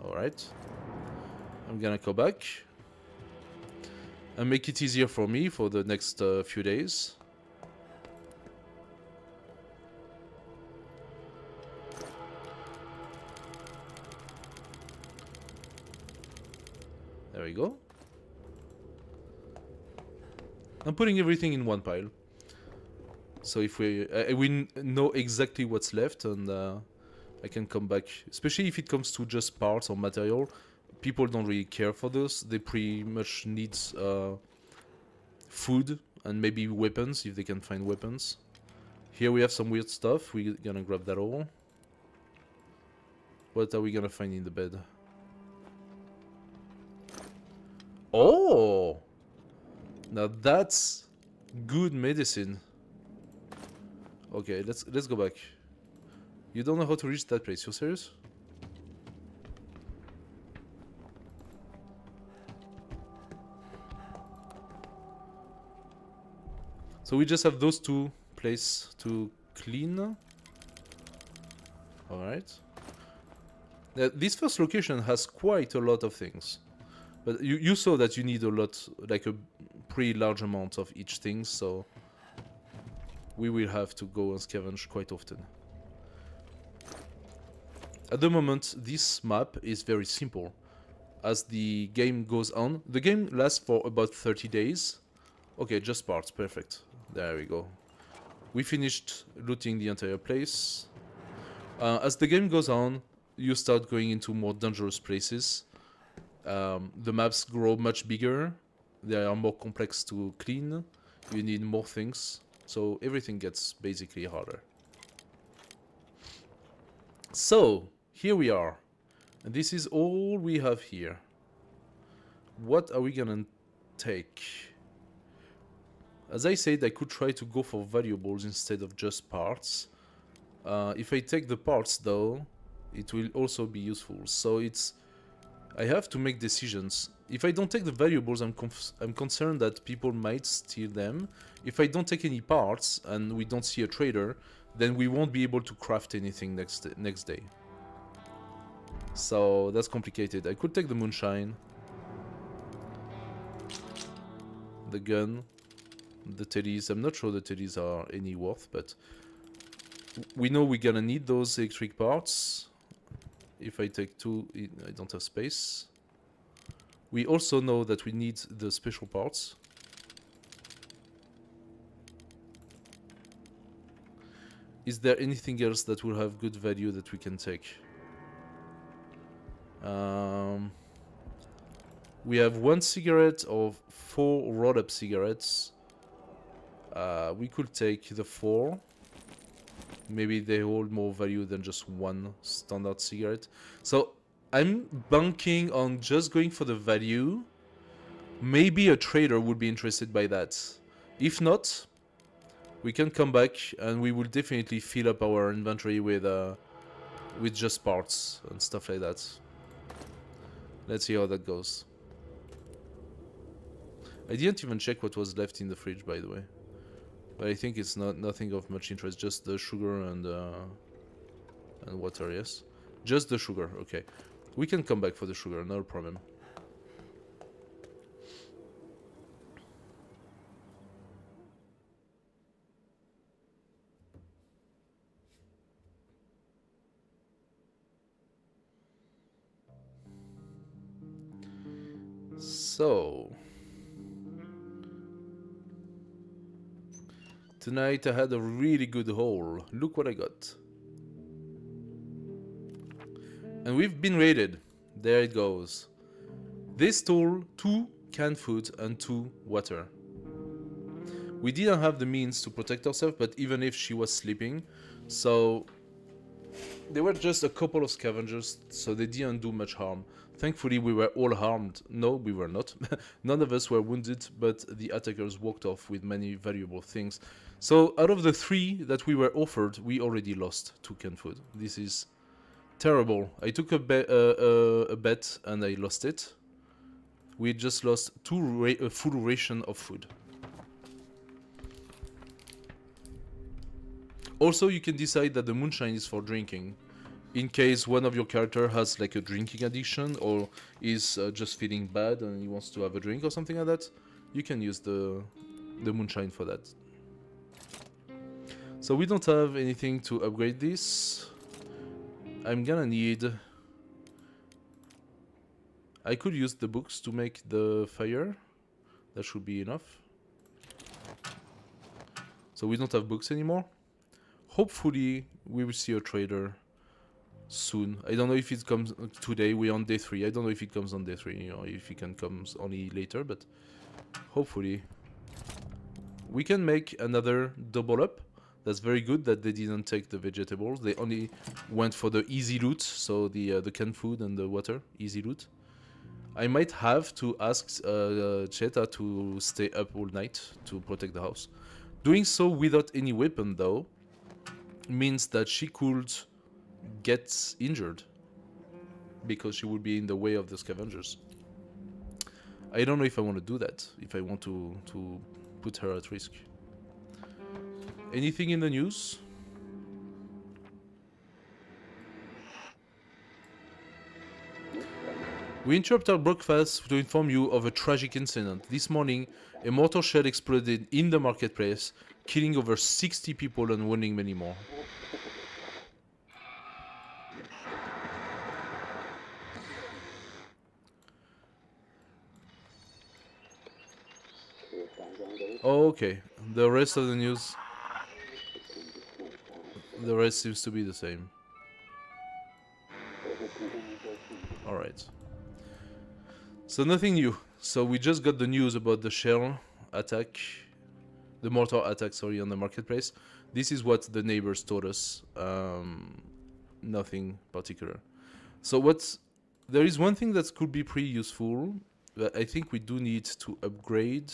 Alright. I'm gonna go back and make it easier for me for the next few days. There we go. I'm putting everything in one pile. So if we know exactly what's left, and I can come back, especially if it comes to just parts or material. People don't really care for those. They pretty much need food and maybe weapons, if they can find weapons. Here we have some weird stuff. We're gonna grab that all. What are we gonna find in the bed? Oh! Now that's good medicine. Okay, let's go back. You don't know how to reach that place, you serious? So we just have those two places to clean. Alright. This first location has quite a lot of things. But you saw that you need a lot, like a pretty large amount of each thing, so we will have to go and scavenge quite often. At the moment, this map is very simple. As the game goes on, the game lasts for about 30 days. Okay, just parts, perfect. There we go. We finished looting the entire place. As the game goes on, you start going into more dangerous places. The maps grow much bigger. They are more complex to clean. You need more things. So everything gets basically harder. So, here we are. And this is all we have here. What are we gonna take? As I said, I could try to go for valuables instead of just parts. If I take the parts though, it will also be useful. So I have to make decisions. If I don't take the valuables, I'm concerned that people might steal them. If I don't take any parts and we don't see a trader, then we won't be able to craft anything next day. So that's complicated. I could take the moonshine, the gun, the teddies. I'm not sure the teddies are any worth, but we know we're gonna need those electric parts. If I take two, I don't have space. We also know that we need the special parts. Is there anything else that will have good value that we can take? We have 1 cigarette or 4 rolled-up cigarettes. We could take the 4. Maybe they hold more value than just 1 standard cigarette. So I'm banking on just going for the value. Maybe a trader would be interested by that. If not, we can come back and we will definitely fill up our inventory with just parts and stuff like that. Let's see how that goes. I didn't even check what was left in the fridge, by the way. But I think it's nothing of much interest, just the sugar and water, yes? Just the sugar, okay. We can come back for the sugar, no problem. So... tonight I had a really good haul. Look what I got. And we've been raided. There it goes. They stole 2 canned food and 2 water. We didn't have the means to protect ourselves, but even if she was sleeping, so they were just a couple of scavengers, so they didn't do much harm. Thankfully, we were all harmed. No, we were not. None of us were wounded, but the attackers walked off with many valuable things. So, out of the 3 that we were offered, we already lost 2 canned food. This is terrible. I took a bet and I lost it. We just lost a full ration of food. Also, you can decide that the moonshine is for drinking. In case one of your character has like a drinking addiction or is just feeling bad and he wants to have a drink or something like that, you can use the moonshine for that. So we don't have anything to upgrade this. I'm gonna need... I could use the books to make the fire. That should be enough. So we don't have books anymore. Hopefully we will see a trader soon. I don't know if it comes today. We're on day 3. I don't know if it comes on day 3, or if it can come only later, but hopefully. We can make another double up. That's very good that they didn't take the vegetables. They only went for the easy loot, so the canned food and the water, easy loot. I might have to ask Cheta to stay up all night to protect the house. Doing so without any weapon, though, means that she could get injured because she would be in the way of the scavengers. I don't know if I want to do that, if I want to put her at risk. Anything in the news? We interrupt our broadcast to inform you of a tragic incident. This morning, a mortar shell exploded in the marketplace, killing over 60 people and wounding many more. Okay, the rest of the news... The rest seems to be the same. Alright. So nothing new. So we just got the news about the shell attack, the mortar attack, sorry, on the marketplace. This is what the neighbors told us. Nothing particular. So there is one thing that could be pretty useful, but I think we do need to upgrade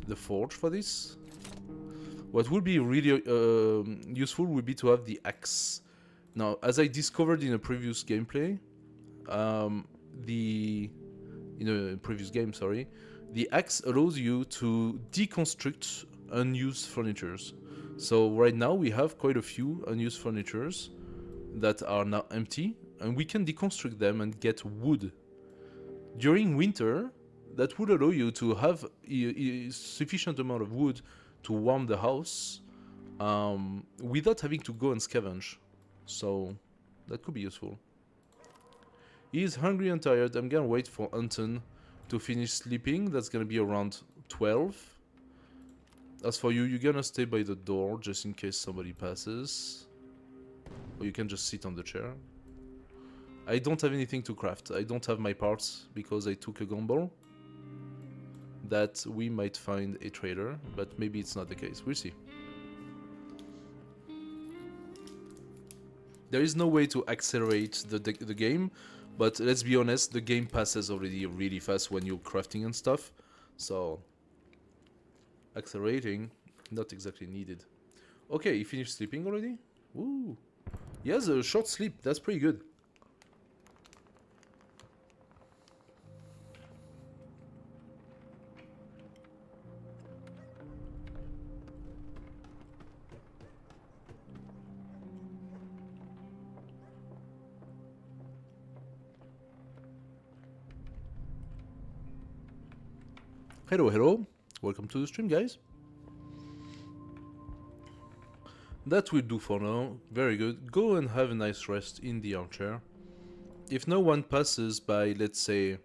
the forge for this. What would be really useful would be to have the axe. Now, as I discovered in a previous gameplay, the axe allows you to deconstruct unused furnitures. So right now we have quite a few unused furnitures that are now empty, and we can deconstruct them and get wood. During winter, that would allow you to have a sufficient amount of wood to warm the house without having to go and scavenge. So that could be useful. He is hungry and tired. I'm gonna wait for Anton to finish sleeping. That's gonna be around 12. As for you, you're gonna stay by the door just in case somebody passes. Or you can just sit on the chair. I don't have anything to craft. I don't have my parts because I took a gamble that we might find a trader, but maybe it's not the case. We'll see. There is no way to accelerate the game, but let's be honest, the game passes already really fast when you're crafting and stuff, so accelerating, not exactly needed. Okay, you finished sleeping already? Woo! He has a short sleep, that's pretty good. Hello, hello. Welcome to the stream, guys. That will do for now. Very good. Go and have a nice rest in the armchair. If no one passes by, let's say,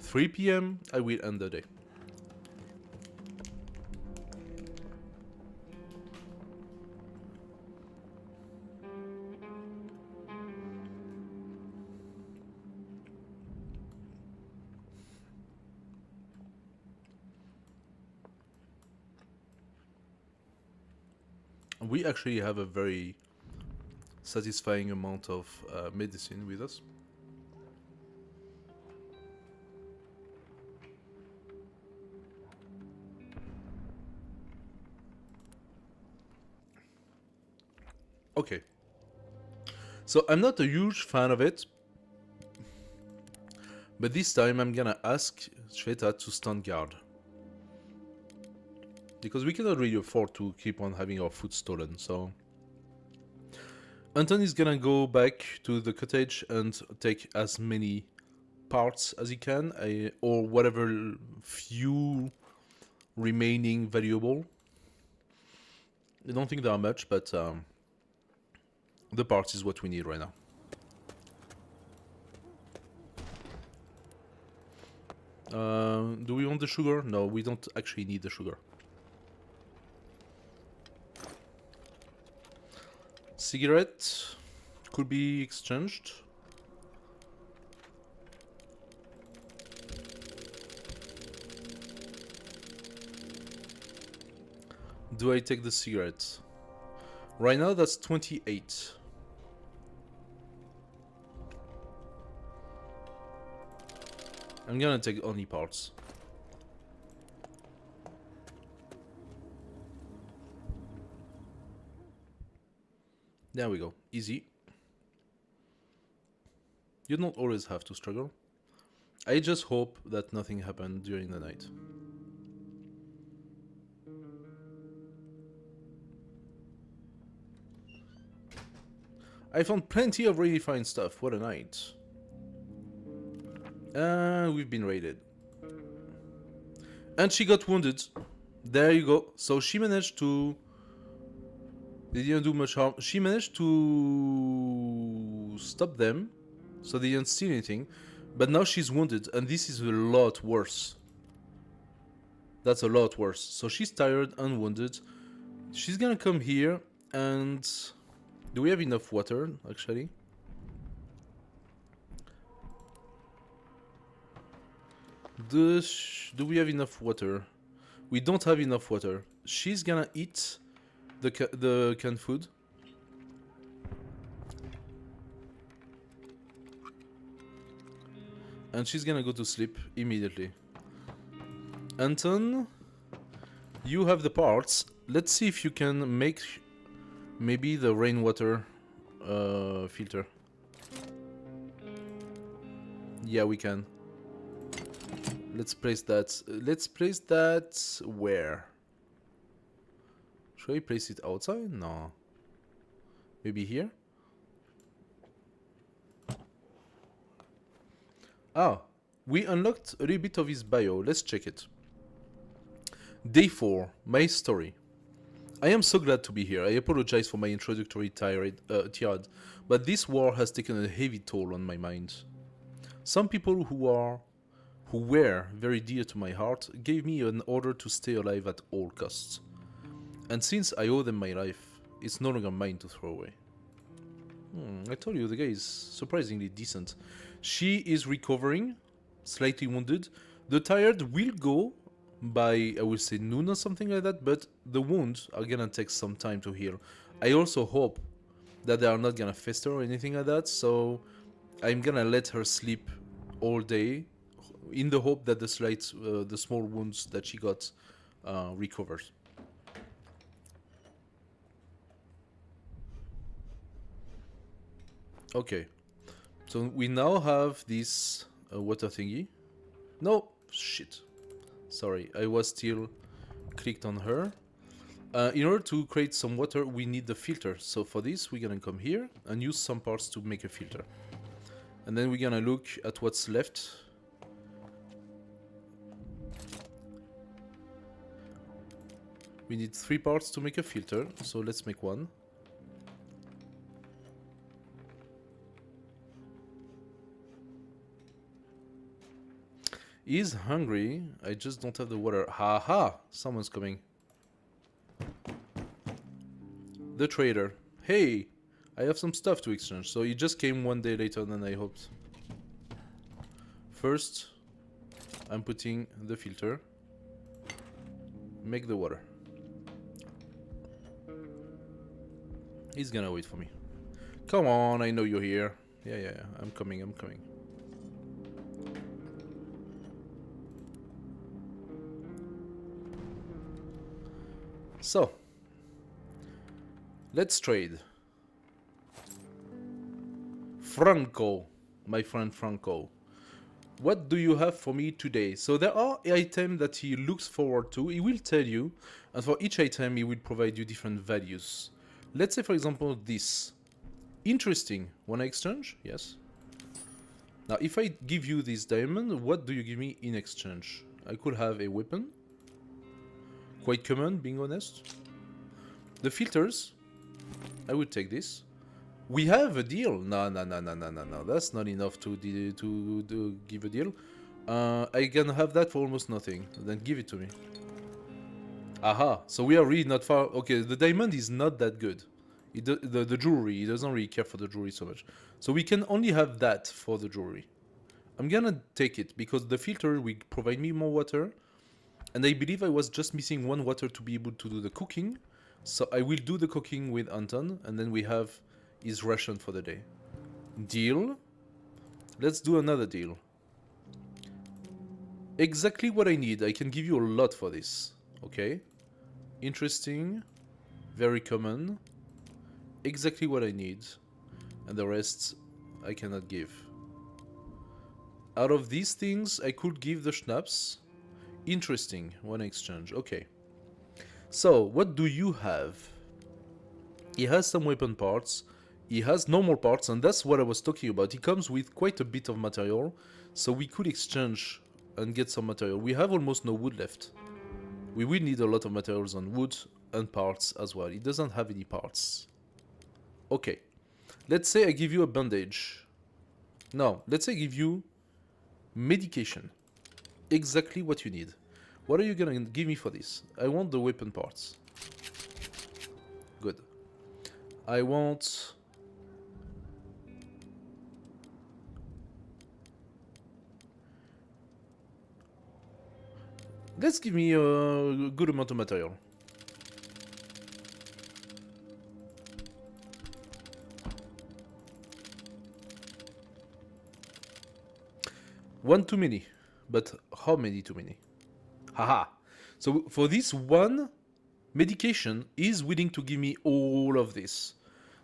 3 PM, I will end the day. We actually have a very satisfying amount of medicine with us. Okay. So I'm not a huge fan of it, but this time I'm gonna ask Shweta to stand guard. Because we cannot really afford to keep on having our food stolen, so... Anton is gonna go back to the cottage and take as many parts as he can, or whatever few remaining valuable. I don't think there are much, but the parts is what we need right now. Do we want the sugar? No, we don't actually need the sugar. Cigarette could be exchanged. Do I take the cigarette? Right now that's 28. I'm gonna take only parts. There we go. Easy. You don't always have to struggle. I just hope that nothing happened during the night. I found plenty of really fine stuff. What a night. We've been raided. And she got wounded. There you go. So she managed to... They didn't do much harm. She managed to stop them. So they didn't steal anything. But now she's wounded. And this is a lot worse. That's a lot worse. So she's tired and wounded. She's gonna come here and... Do we have enough water, actually? Do we have enough water? We don't have enough water. She's gonna eat the canned food. And she's gonna go to sleep immediately. Anton, you have the parts. Let's see if you can make maybe the rainwater filter. Yeah, we can. Let's place that. Let's place that where? Should I place it outside? No. Maybe here? Ah, we unlocked a little bit of his bio. Let's check it. Day 4, my story. I am so glad to be here. I apologize for my introductory tirade, but this war has taken a heavy toll on my mind. Some people who were very dear to my heart gave me an order to stay alive at all costs. And since I owe them my life, it's no longer mine to throw away. I told you, the guy is surprisingly decent. She is recovering, slightly wounded. The tired will go by, I will say, noon or something like that, but the wounds are gonna take some time to heal. I also hope that they are not gonna fester or anything like that, so I'm gonna let her sleep all day in the hope that the small wounds that she got recovers. Okay, so we now have this water thingy. No, shit. Sorry, I was still clicked on her. In order to create some water, we need the filter. So for this, we're gonna come here and use some parts to make a filter. And then we're gonna look at what's left. We need 3 parts to make a filter, so let's make one. He's hungry. I just don't have the water. Haha! Someone's coming. The trader. Hey! I have some stuff to exchange. So he just came one day later than I hoped. First, I'm putting the filter. Make the water. He's gonna wait for me. Come on, I know you're here. Yeah. I'm coming. So, let's trade. Franco, my friend Franco. What do you have for me today? So there are items that he looks forward to. He will tell you, and for each item he will provide you different values. Let's say, for example, this. Interesting. Wanna exchange? Yes. Now, if I give you this diamond, what do you give me in exchange? I could have a weapon. Quite common, being honest. The filters, I would take this. We have a deal. No. That's not enough to give a deal. I can have that for almost nothing. Then give it to me. Aha. So we are really not far. Okay, the diamond is not that good. The jewelry, he doesn't really care for the jewelry so much. So we can only have that for the jewelry. I'm gonna take it because the filter will provide me more water. And I believe I was just missing 1 water to be able to do the cooking. So I will do the cooking with Anton, and then we have his ration for the day. Deal. Let's do another deal. Exactly what I need. I can give you a lot for this. Okay. Interesting. Very common. Exactly what I need. And the rest I cannot give. Out of these things, I could give the schnapps. Interesting. One exchange. Okay. So, what do you have? He has some weapon parts. He has normal parts, and that's what I was talking about. He comes with quite a bit of material, so we could exchange and get some material. We have almost no wood left. We will need a lot of materials on wood and parts as well. He doesn't have any parts. Okay. Let's say I give you a bandage. No, let's say I give you medication. Exactly what you need. What are you gonna give me for this? I want the weapon parts. Good. I want... Let's give me a good amount of material. One too many. But how many too many? Haha. So for this one, medication is willing to give me all of this.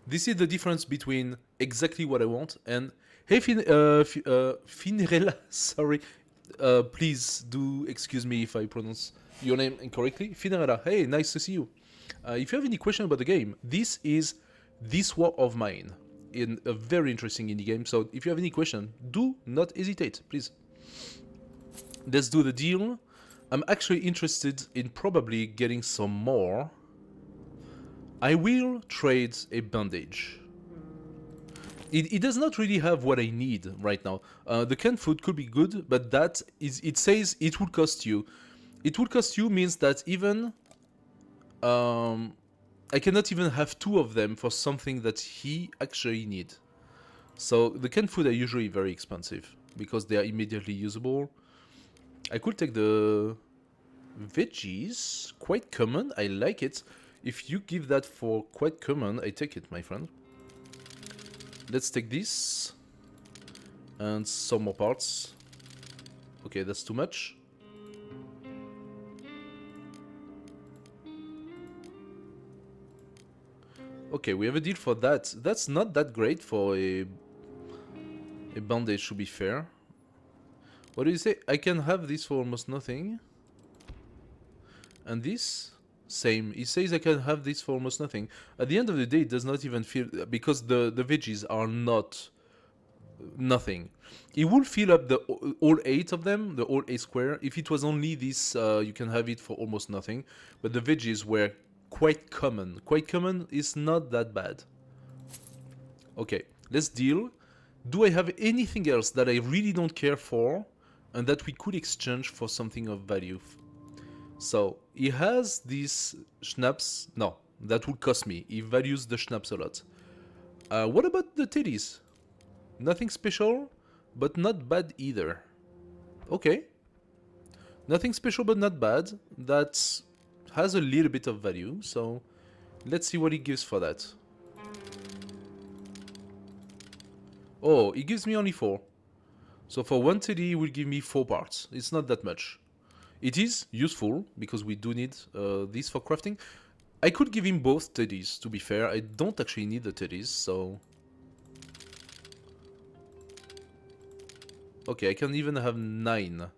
This is the difference between exactly what I want and... Hey, Finrella, sorry. Please do excuse me if I pronounce your name incorrectly. Finrella, hey, nice to see you. If you have any question about the game, this is This War of Mine, in a very interesting indie game. So if you have any question, do not hesitate, please. Let's do the deal. I'm actually interested in probably getting some more. I will trade a bandage. It does not really have what I need right now. The canned food could be good, but that is, it says it would cost you. It would cost you means that even I cannot even have two of them for something that he actually need. So the canned food are usually very expensive because they are immediately usable. I could take the veggies, quite common. I like it. If you give that for quite common, I take it, my friend. Let's take this and some more parts. Okay, that's too much. Okay, we have a deal for that. That's not that great for a bandage, to be fair. What do you say? I can have this for almost nothing. And this? Same. He says I can have this for almost nothing. At the end of the day, it does not even feel... Because the veggies are not... nothing. It will fill up the all 8 of them, the all 8 square. If it was only this, you can have it for almost nothing. But the veggies were quite common. Quite common is not that bad. Okay, let's deal. Do I have anything else that I really don't care for and that we could exchange for something of value? So, he has these schnapps. No, that would cost me. He values the schnapps a lot. What about the titties? Nothing special, but not bad either. Okay. Nothing special, but not bad. That has a little bit of value, so let's see what he gives for that. Oh, he gives me only 4. So for 1 teddy, he will give me 4 parts. It's not that much. It is useful, because we do need this for crafting. I could give him both teddies, to be fair. I don't actually need the teddies, so... Okay, I can even have 9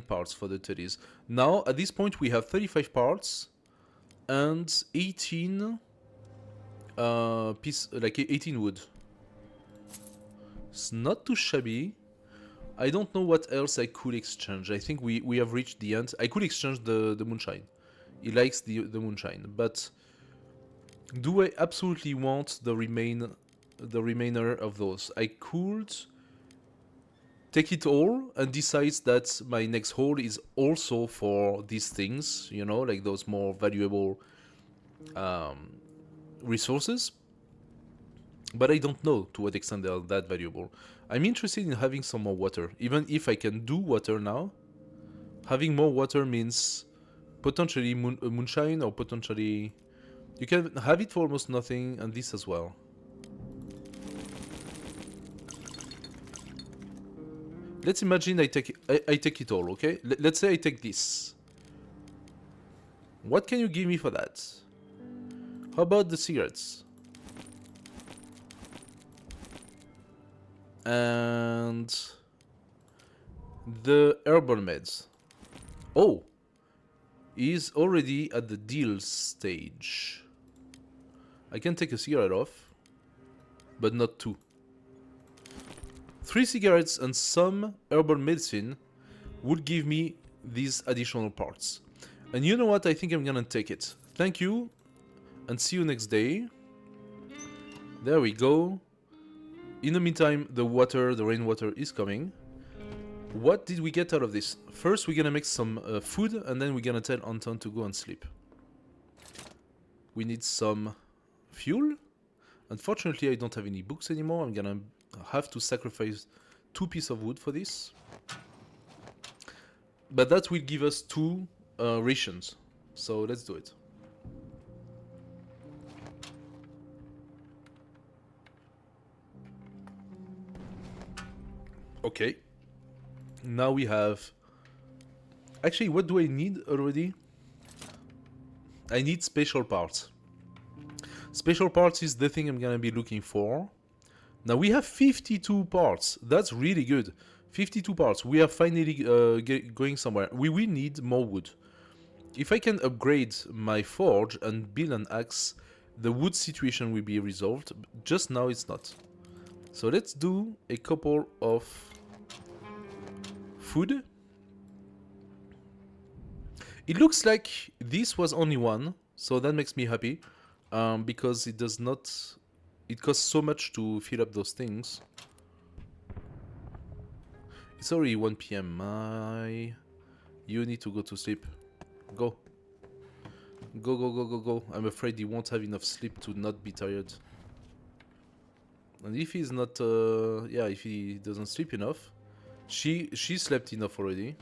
parts for the teddies. Now, at this point, we have 35 parts and 18 18 wood. It's not too shabby. I don't know what else I could exchange. I think we have reached the end. I could exchange the moonshine. He likes the moonshine, but do I absolutely want the remainder of those? I could take it all and decide that my next haul is also for these things, you know, like those more valuable resources. But I don't know to what extent they are that valuable. I'm interested in having some more water. Even if I can do water now, having more water means potentially moonshine, or potentially... You can have it for almost nothing, and this as well. Let's imagine I take it all, okay? Let's say I take this. What can you give me for that? How about the cigarettes? And the herbal meds. Oh, he's already at the deal stage. I can take a cigarette off, but not 2. 3 cigarettes and some herbal medicine would give me these additional parts. And you know what? I think I'm gonna take it. Thank you, and see you next day. There we go. In the meantime, the rainwater is coming. What did we get out of this? First, we're gonna make some food, and then we're gonna tell Anton to go and sleep. We need some fuel. Unfortunately, I don't have any books anymore. I'm gonna have to sacrifice 2 pieces of wood for this. But that will give us 2 rations. So let's do it. Okay. Now we have... Actually, what do I need already? I need special parts. Special parts is the thing I'm gonna be looking for. Now we have 52 parts. That's really good. 52 parts. We are finally going somewhere. We will need more wood. If I can upgrade my forge and build an axe, the wood situation will be resolved. Just now it's not. So let's do a couple of food. It looks like this was only one, so that makes me happy. Because it does not... It costs so much to fill up those things. It's already 1 PM. You need to go to sleep. Go. Go, go, go, go, go. I'm afraid he won't have enough sleep to not be tired. And if he's not... yeah, if he doesn't sleep enough... She slept enough already.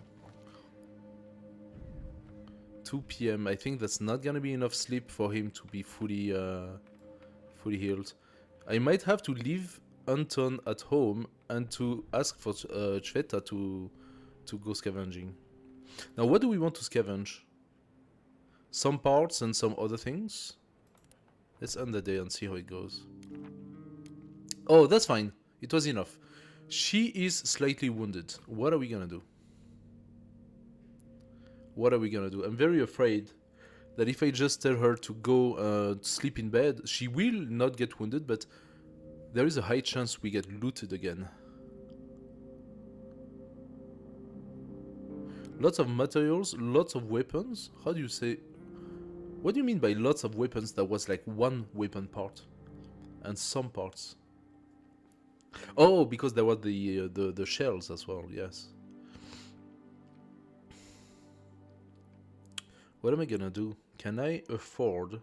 2 PM. I think that's not gonna be enough sleep for him to be fully healed. I might have to leave Anton at home and to ask for Chveta to go scavenging. Now, what do we want to scavenge? Some parts and some other things? Let's end the day and see how it goes. Oh, that's fine. It was enough. She is slightly wounded. What are we gonna do? What are we gonna do? I'm very afraid that if I just tell her to go sleep in bed, she will not get wounded, but there is a high chance we get looted again. Lots of materials, lots of weapons. How do you say... What do you mean by lots of weapons? That was like 1 weapon part. And some parts. Oh, because there were the shells as well, yes. What am I gonna do? Can I afford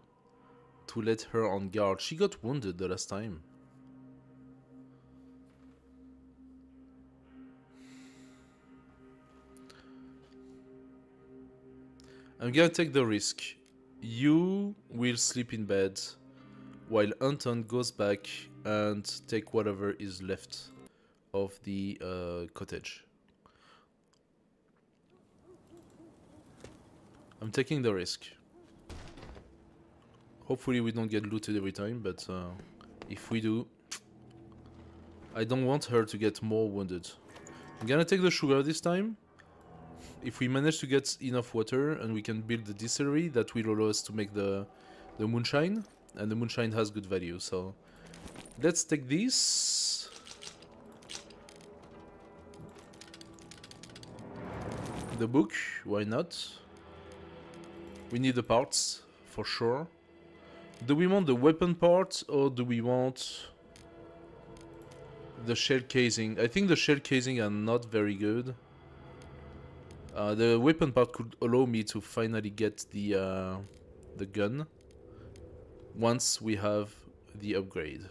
to let her on guard? She got wounded the last time. I'm gonna take the risk. You will sleep in bed while Anton goes back and take whatever is left of the cottage. I'm taking the risk. Hopefully we don't get looted every time, but if we do, I don't want her to get more wounded. I'm gonna take the sugar this time. If we manage to get enough water and we can build the distillery, that will allow us to make the moonshine, and the moonshine has good value, so let's take this. The book, why not? We need the parts, for sure. Do we want the weapon part, or do we want the shell casing? I think the shell casing are not very good. The weapon part could allow me to finally get the gun once we have the upgrade.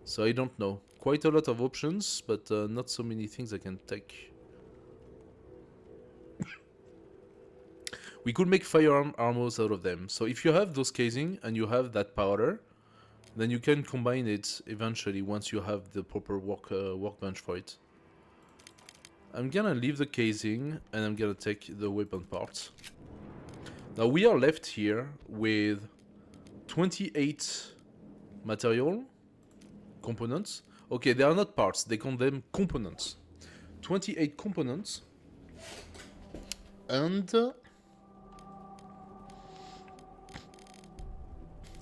So I don't know. Quite a lot of options, but not so many things I can take. We could make firearm armors out of them. So if you have those casing and you have that powder, then you can combine it eventually once you have the proper workbench for it. I'm gonna leave the casing and I'm gonna take the weapon parts. Now we are left here with 28 material components. Okay, they are not parts, they call them components. 28 components and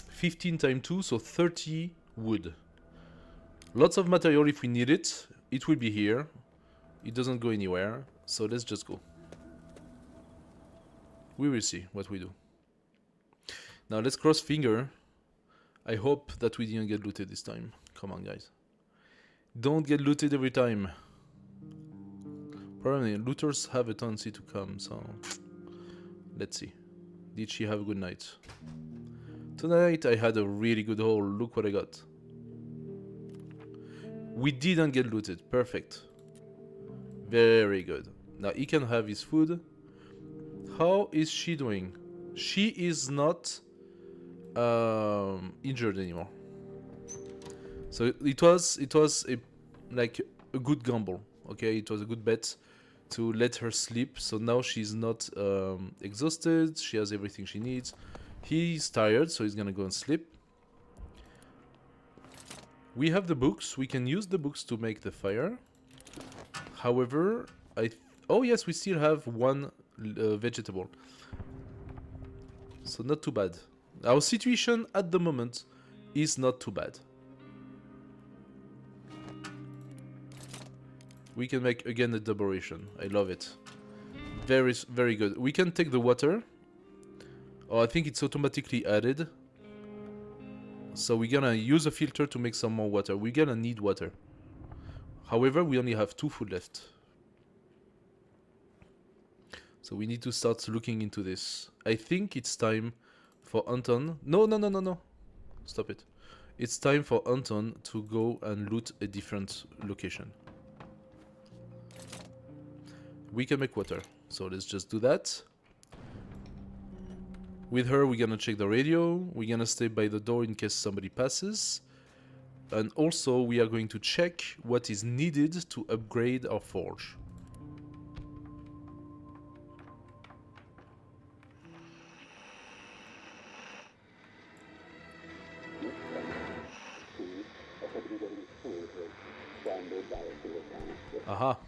15 times 2, so 30 wood. Lots of material if we need it. It will be here. It doesn't go anywhere, so let's just go. We will see what we do. Now let's cross finger. I hope that we didn't get looted this time. Come on, guys. Don't get looted every time. Probably looters have a tendency to come, so let's see. Did she have a good night? Tonight I had a really good haul. Look what I got. We didn't get looted. Perfect. Very good. Now he can have his food. How is she doing? She is not injured anymore. So it was like a good gamble. Okay, it was a good bet to let her sleep. So now she's not exhausted. She has everything she needs. He's tired, so he's gonna go and sleep. We have the books. We can use the books to make the fire. However, oh yes, we still have one vegetable. So not too bad. Our situation at the moment is not too bad. We can make again a double ration. I love it. Very, very good. We can take the water. Oh, I think it's automatically added. So we're gonna use a filter to make some more water. We're gonna need water. However, we only have 2 food left. So we need to start looking into this. I think it's time for Anton. No. Stop it. It's time for Anton to go and loot a different location. We can make water. So let's just do that. With her, we're gonna check the radio. We're gonna stay by the door in case somebody passes. And also, we are going to check what is needed to upgrade our forge. Aha.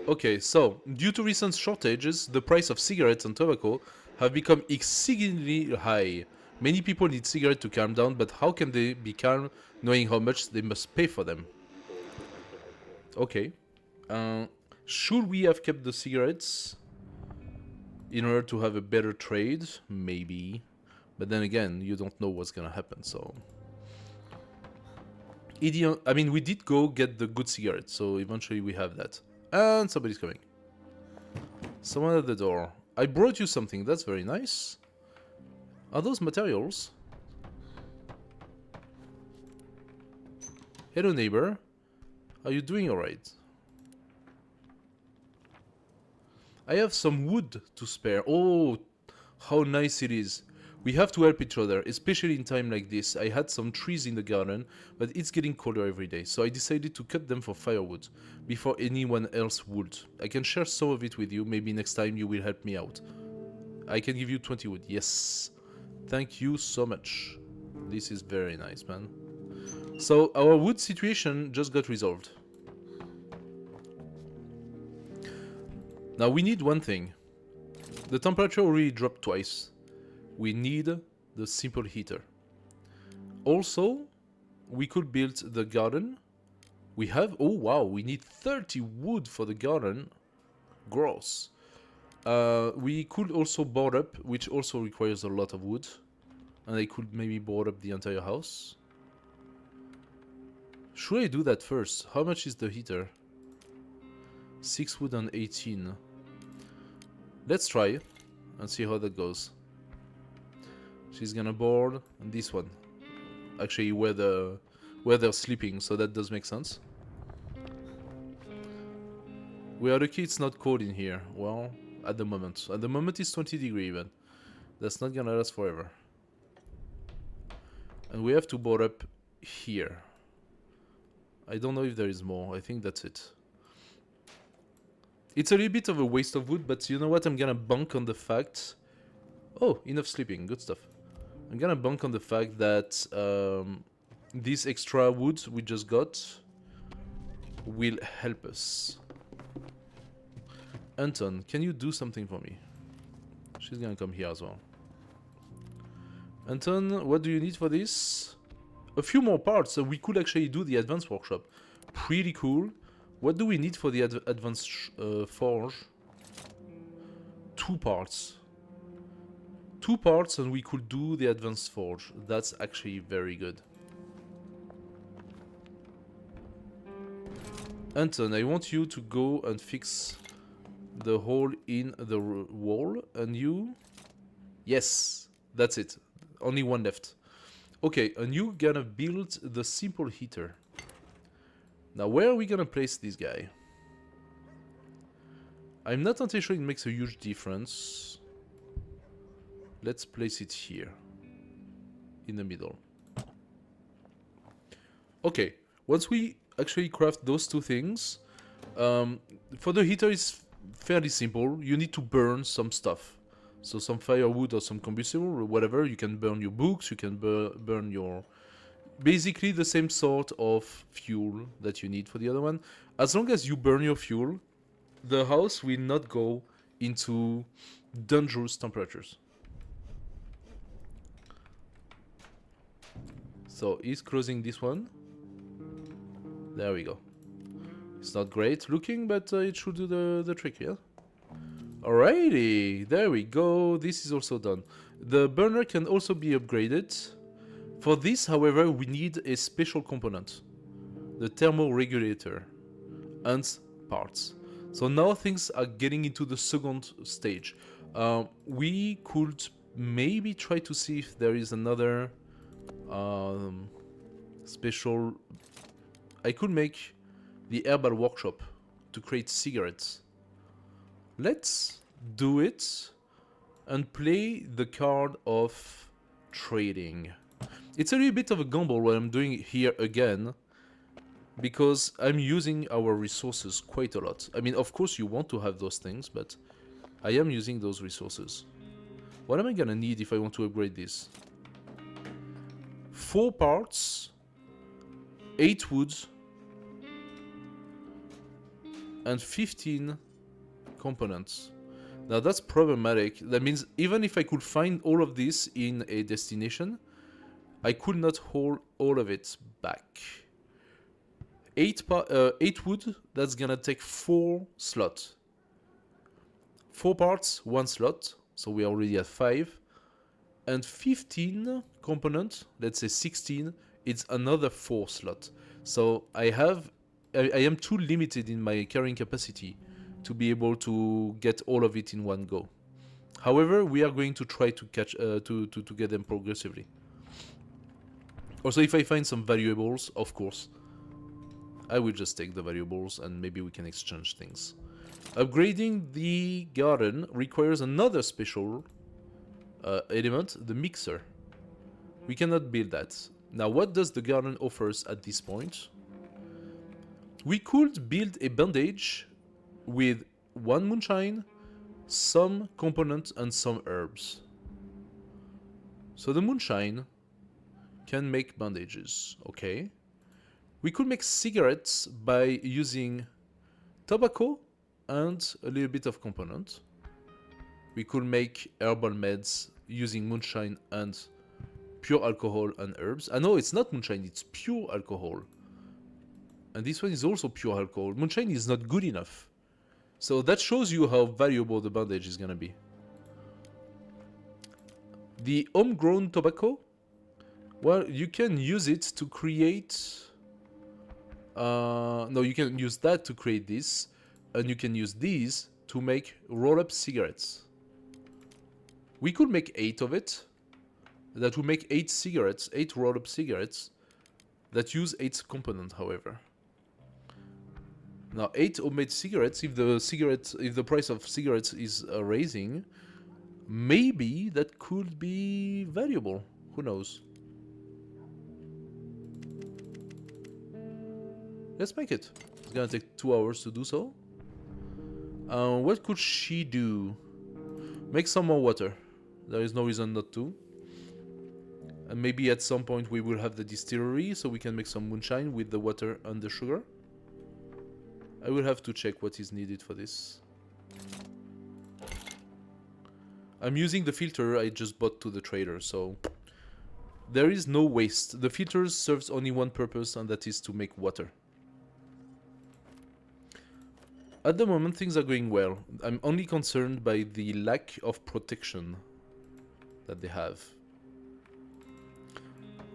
Okay, so, due to recent shortages, the price of cigarettes and tobacco have become exceedingly high. Many people need cigarettes to calm down, but how can they be calm knowing how much they must pay for them? Okay. Should we have kept the cigarettes in order to have a better trade? Maybe. But then again, you don't know what's gonna happen, so... I mean, we did go get the good cigarettes, so eventually we have that. And somebody's coming. Someone at the door. I brought you something, that's very nice. Are those materials? Hello, neighbor. Are you doing alright? I have some wood to spare. Oh, how nice it is. We have to help each other, especially in time like this. I had some trees in the garden, but it's getting colder every day, so I decided to cut them for firewood before anyone else would. I can share some of it with you. Maybe next time you will help me out. I can give you 20 wood. Yes. Thank you so much. This is very nice, man. So our wood situation just got resolved. Now we need one thing. The temperature already dropped twice. We need the simple heater. Also, we could build the garden. We have... Oh, wow. We need 30 wood for the garden. Gross. We could also board up, which also requires a lot of wood. And I could maybe board up the entire house. Should I do that first? How much is the heater? 6 wood and 18. Let's try and see how that goes. She's gonna board this one. Actually, where they're sleeping, so that does make sense. We are lucky it's not cold in here. Well, at the moment. At the moment it's 20 degrees even. That's not gonna last forever. And we have to board up here. I don't know if there is more. I think that's it. It's a little bit of a waste of wood, but you know what? I'm gonna bank on the fact... Oh, enough sleeping. Good stuff. I'm gonna bank on the fact that this extra wood we just got will help us. Anton, can you do something for me? She's gonna come here as well. Anton, what do you need for this? A few more parts, so we could actually do the advanced workshop. Pretty cool. What do we need for the advanced forge? 2 parts. 2 parts and we could do the advanced forge. That's actually very good. Anton, I want you to go and fix the hole in the wall. And you... Yes, that's it. Only 1 left. Okay, and you're gonna build the simple heater. Now, where are we gonna place this guy? I'm not entirely sure it makes a huge difference. Let's place it here. In the middle. Okay, once we actually craft those 2 things, for the heater it's fairly simple. You need to burn some stuff. So some firewood or some combustible or whatever. You can burn your books, you can burn your... Basically the same sort of fuel that you need for the other one. As long as you burn your fuel, the house will not go into dangerous temperatures. So he's closing this one. There we go. It's not great looking, but it should do the trick, yeah? Alrighty, there we go. This is also done. The burner can also be upgraded. For this, however, we need a special component. The thermoregulator and parts. So now things are getting into the second stage. We could maybe try to see if there is another special... I could make the herbal workshop to create cigarettes. Let's do it and play the card of trading. It's a little bit of a gamble what I'm doing here again, because I'm using our resources quite a lot. I mean, of course you want to have those things, but I am using those resources. What am I gonna need if I want to upgrade this? 4 parts, 8 woods, and 15 components. Now that's problematic. That means even if I could find all of this in a destination, I could not hold all of it back. 8 wood, that's gonna take 4 slots. 4 parts, 1 slot, so we are already at 5. And 15 components, let's say 16, it's another 4 slots. So I am too limited in my carrying capacity to be able to get all of it in one go. However, we are going to try to catch to get them progressively. Also, if I find some valuables, of course, I will just take the valuables and maybe we can exchange things. Upgrading the garden requires another special element, the mixer. We cannot build that. Now, what does the garden offers at this point? We could build a bandage with 1 moonshine, some components, and some herbs. So the moonshine can make bandages, okay? We could make cigarettes by using tobacco and a little bit of component. We could make herbal meds using moonshine and pure alcohol and herbs. I know it's not moonshine, it's pure alcohol. And this one is also pure alcohol. Moonshine is not good enough. So that shows you how valuable the bandage is gonna be. The homegrown tobacco, well, you can use it to create... no, you can use that to create this. And you can use these to make roll-up cigarettes. We could make 8 of it. That would make 8 cigarettes, 8 roll-up cigarettes that use 8 components, however. Now 8 homemade cigarettes. If the price of cigarettes is raising, maybe that could be valuable. Who knows? Let's make it. It's gonna take 2 hours to do so. What could she do? Make some more water. There is no reason not to. And maybe at some point we will have the distillery, so we can make some moonshine with the water and the sugar. I will have to check what is needed for this. I'm using the filter I just bought to the trader, so there is no waste. The filter serves only one purpose, and that is to make water. At the moment, things are going well. I'm only concerned by the lack of protection that they have.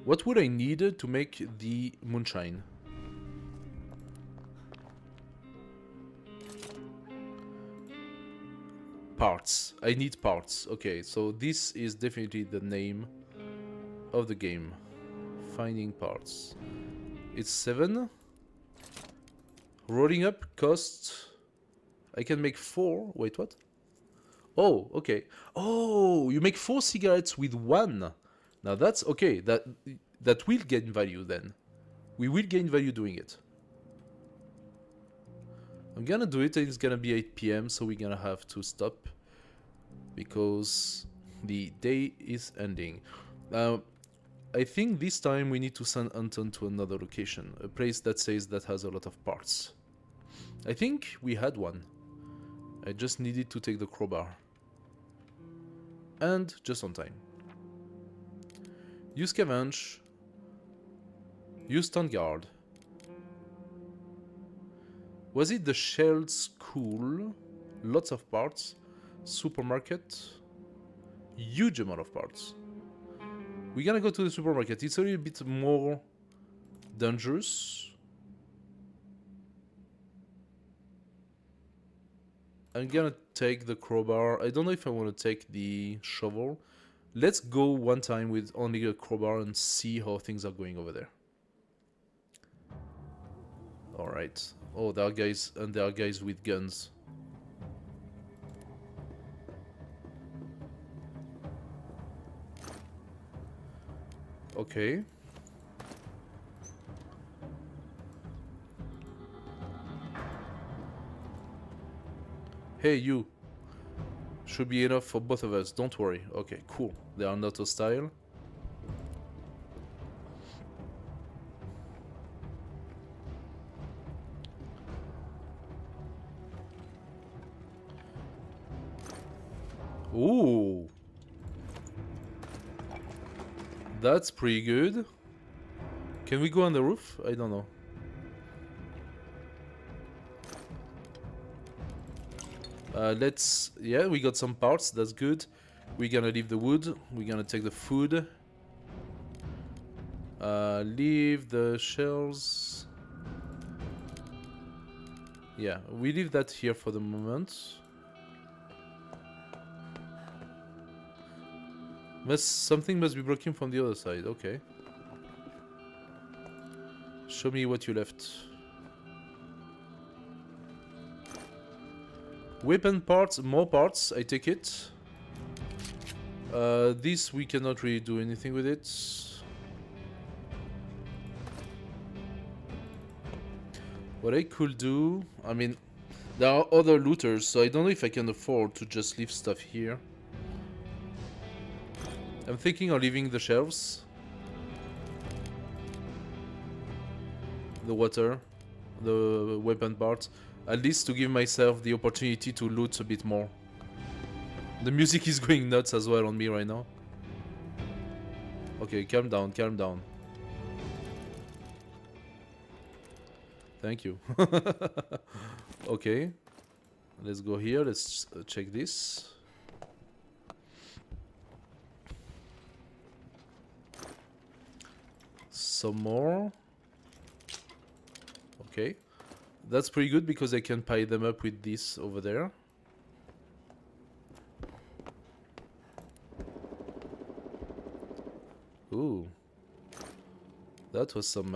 What would I need to make the moonshine? Parts. I need parts. Okay, so this is definitely the name of the game. Finding parts. It's 7. Rolling up costs... I can make 4. Wait, what? Oh, okay. Oh, you make 4 cigarettes with 1. Now that's okay. That will gain value then. We will gain value doing it. I'm gonna do it, and it's gonna be 8 PM, so we're gonna have to stop because the day is ending. I think this time we need to send Anton to another location, a place that says that has a lot of parts. I think we had one. I just needed to take the crowbar. And just on time. Use scavenge. Use stand guard. Was it the Shell School? Lots of parts. Supermarket. Huge amount of parts. We're gonna go to the supermarket. It's a little bit more dangerous. I'm gonna take the crowbar. I don't know if I want to take the shovel. Let's go one time with only a crowbar and see how things are going over there. Alright. Oh, there are guys, and there are guys with guns. Okay. Hey, you. Should be enough for both of us, don't worry. Okay, cool. They are not hostile. Ooh. That's pretty good. Can we go on the roof? I don't know. Yeah, we got some parts, that's good. We're gonna leave the wood, we're gonna take the food. Leave the shells. Yeah, we leave that here for the moment. Something must be broken from the other side, okay. Show me what you left. Weapon parts, more parts, I take it. This we cannot really do anything with it. What I could do, I mean, there are other looters, so I don't know if I can afford to just leave stuff here. I'm thinking of leaving the shelves. The water, the weapon parts. At least to give myself the opportunity to loot a bit more. The music is going nuts as well on me right now. Okay, calm down, calm down. Thank you. Okay. Let's go here, let's check this. Some more. Okay. That's pretty good because I can pile them up with this over there. Ooh. That was some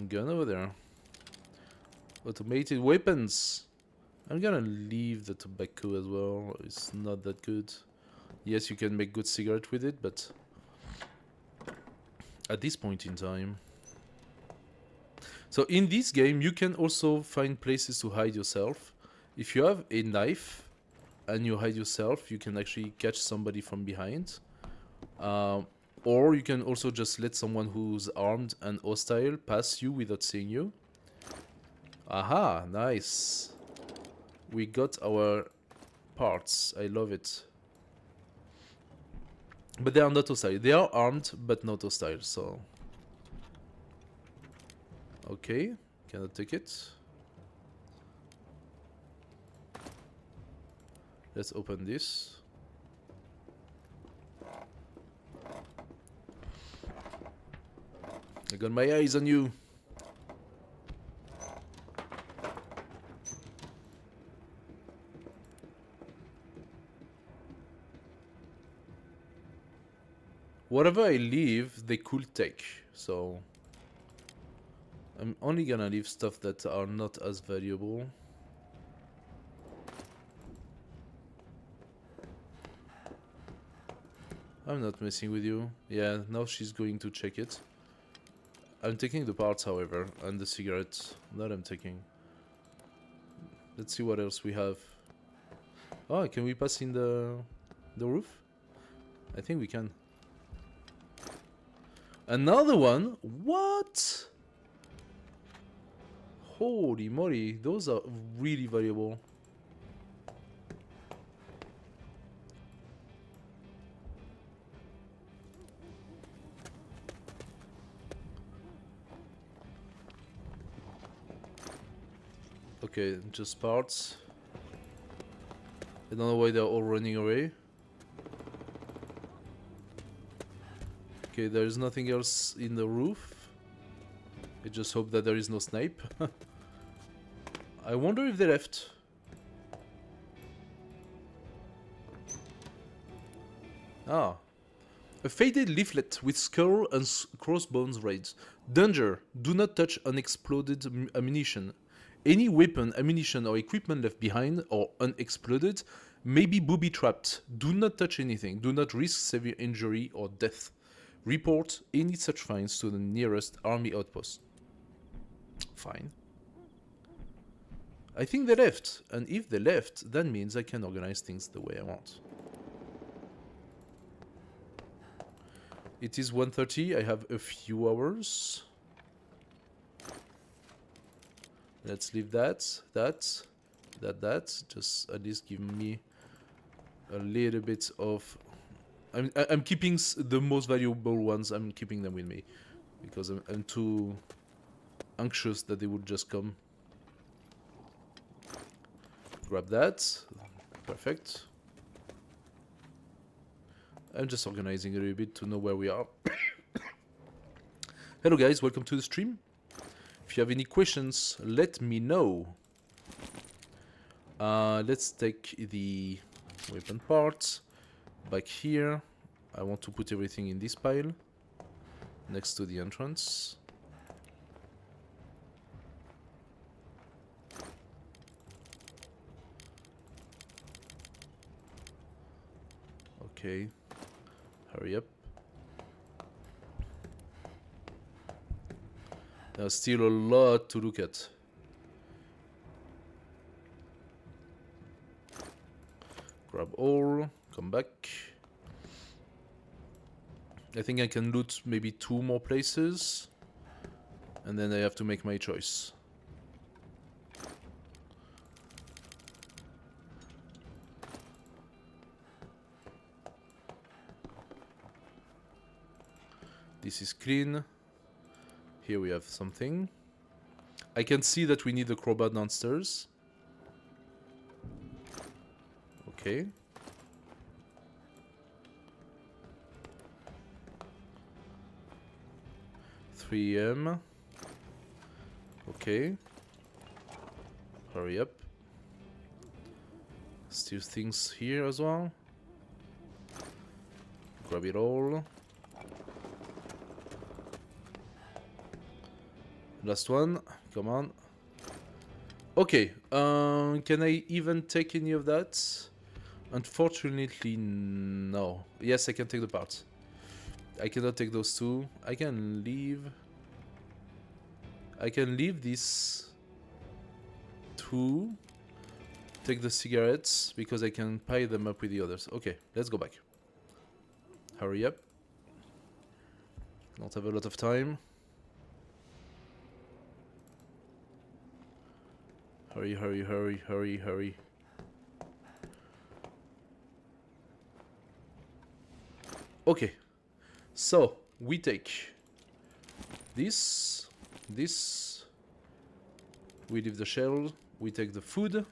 gun over there. Automated weapons. I'm gonna leave the tobacco as well. It's not that good. Yes, you can make good cigarette with it, but at this point in time. So in this game, you can also find places to hide yourself. If you have a knife and you hide yourself, you can actually catch somebody from behind. Or you can also just let someone who's armed and hostile pass you without seeing you. Aha, nice. We got our parts. I love it. But they are not hostile. They are armed, but not hostile, so... Okay, cannot take it. Let's open this. I got my eyes on you. Whatever I leave, they could take, so... I'm only gonna leave stuff that are not as valuable. I'm not messing with you. Yeah, now she's going to check it. I'm taking the parts, however, and the cigarette. That I'm taking. Let's see what else we have. Oh, can we pass in the roof? I think we can. Another one? What? Holy moly, those are really valuable. Okay, just parts. I don't know why they're all running away. Okay, there is nothing else in the roof. I just hope that there is no snipe. I wonder if they left. Ah. A faded leaflet with skull and crossbones reads: Danger! Do not touch unexploded ammunition. Any weapon, ammunition or equipment left behind or unexploded may be booby-trapped. Do not touch anything. Do not risk severe injury or death. Report any such finds to the nearest army outpost. Fine. I think they left, and if they left, that means I can organize things the way I want. It is 1:30, I have a few hours. Let's leave that. Just at least give me a little bit of... I'm keeping the most valuable ones, I'm keeping them with me. Because I'm too anxious that they would just come. Grab that. Perfect. I'm just organizing a little bit to know where we are. Hello guys, welcome to the stream. If you have any questions, let me know. Let's take the weapon parts back here. I want to put everything in this pile next to the entrance. Okay, hurry up. There's still a lot to look at. Grab all, come back. I think I can loot maybe 2 more places. And then I have to make my choice. This is clean. Here we have something. I can see that we need a crowbar downstairs. Okay. .3M. Okay. Hurry up. Still things here as well. Grab it all. Last one, come on. Okay, can I even take any of that? Unfortunately, no. Yes, I can take the parts. I cannot take those two. I can leave these two. Take the cigarettes, because I can pile them up with the others. Okay, let's go back. Hurry up. Don't have a lot of time. Hurry, hurry, hurry, hurry, hurry. Okay, so we take this, we leave the shell, we take the food.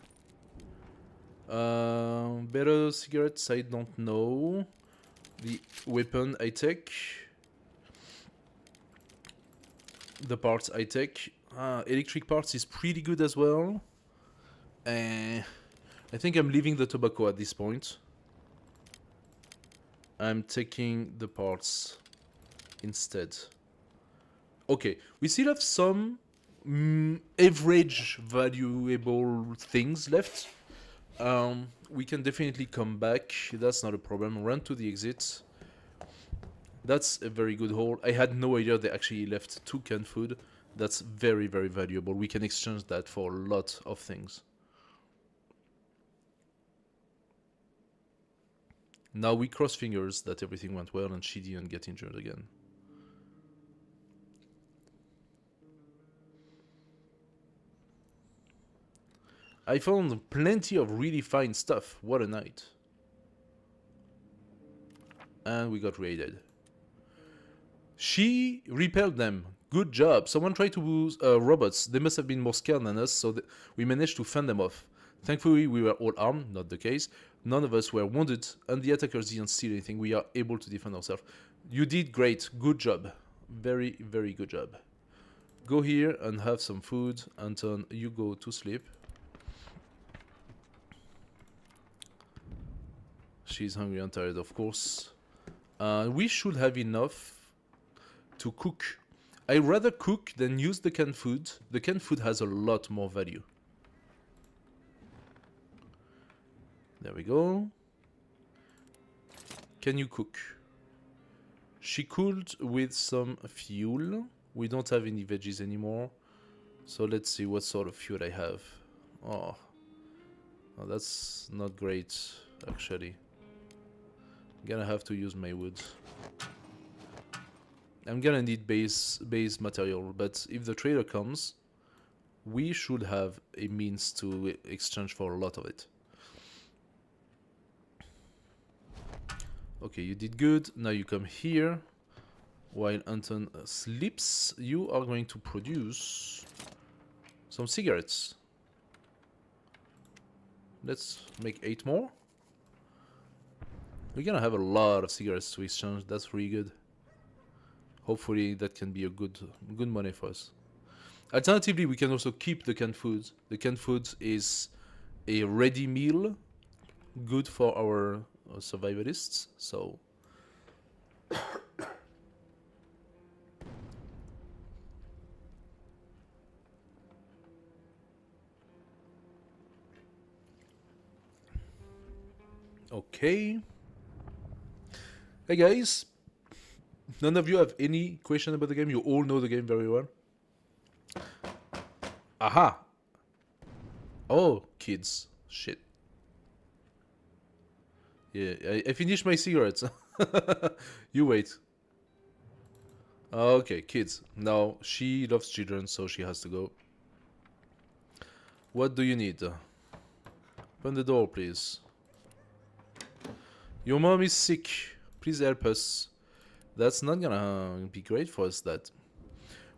Better cigarettes, I don't know. The weapon I take. The parts I take. Electric parts is pretty good as well. I think I'm leaving the tobacco at this point. I'm taking the parts instead. Okay, we still have some average valuable things left. We can definitely come back. That's not a problem. Run to the exit. That's a very good haul. I had no idea they actually left 2 canned food. That's very, very valuable. We can exchange that for a lot of things. Now we cross fingers that everything went well and she didn't get injured again. I found plenty of really fine stuff. What a night. And we got raided. She repelled them. Good job. Someone tried to use robots. They must have been more scared than us, so we managed to fend them off. Thankfully, we were all armed, not the case. None of us were wounded, and the attackers didn't steal anything. We are able to defend ourselves. You did great. Good job. Very, very good job. Go here and have some food. Anton, you go to sleep. She's hungry and tired, of course. We should have enough to cook. I'd rather cook than use the canned food. The canned food has a lot more value. There we go. Can you cook? She cooled with some fuel. We don't have any veggies anymore. So let's see what sort of fuel I have. Oh, that's not great, actually. I'm gonna have to use my wood. I'm gonna need base material, but if the trader comes, we should have a means to exchange for a lot of it. Okay, you did good. Now you come here. While Anton sleeps, you are going to produce some cigarettes. Let's make 8 more. We're gonna have a lot of cigarettes to exchange. That's really good. Hopefully that can be a good money for us. Alternatively, we can also keep the canned food. The canned food is a ready meal, good for our survivalists. So okay. Hey guys, none of you have any question about the game? You all know the game very well. Aha! Oh, kids. Shit. Yeah, I finished my cigarettes. You wait. Okay, kids. Now, she loves children, so she has to go. What do you need? Open the door, please. Your mom is sick. Please help us. That's not gonna be great for us, that.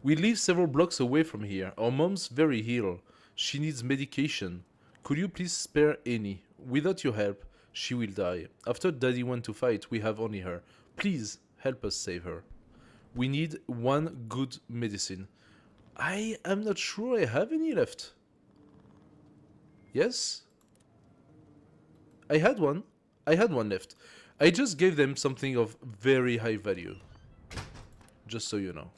We live several blocks away from here. Our mom's very ill. She needs medication. Could you please spare any? Without your help, she will die. After Daddy went to fight, we have only her. Please help us save her. We need 1 good medicine. I am not sure I have any left. Yes? I had one. I had one left. I just gave them something of very high value. Just so you know.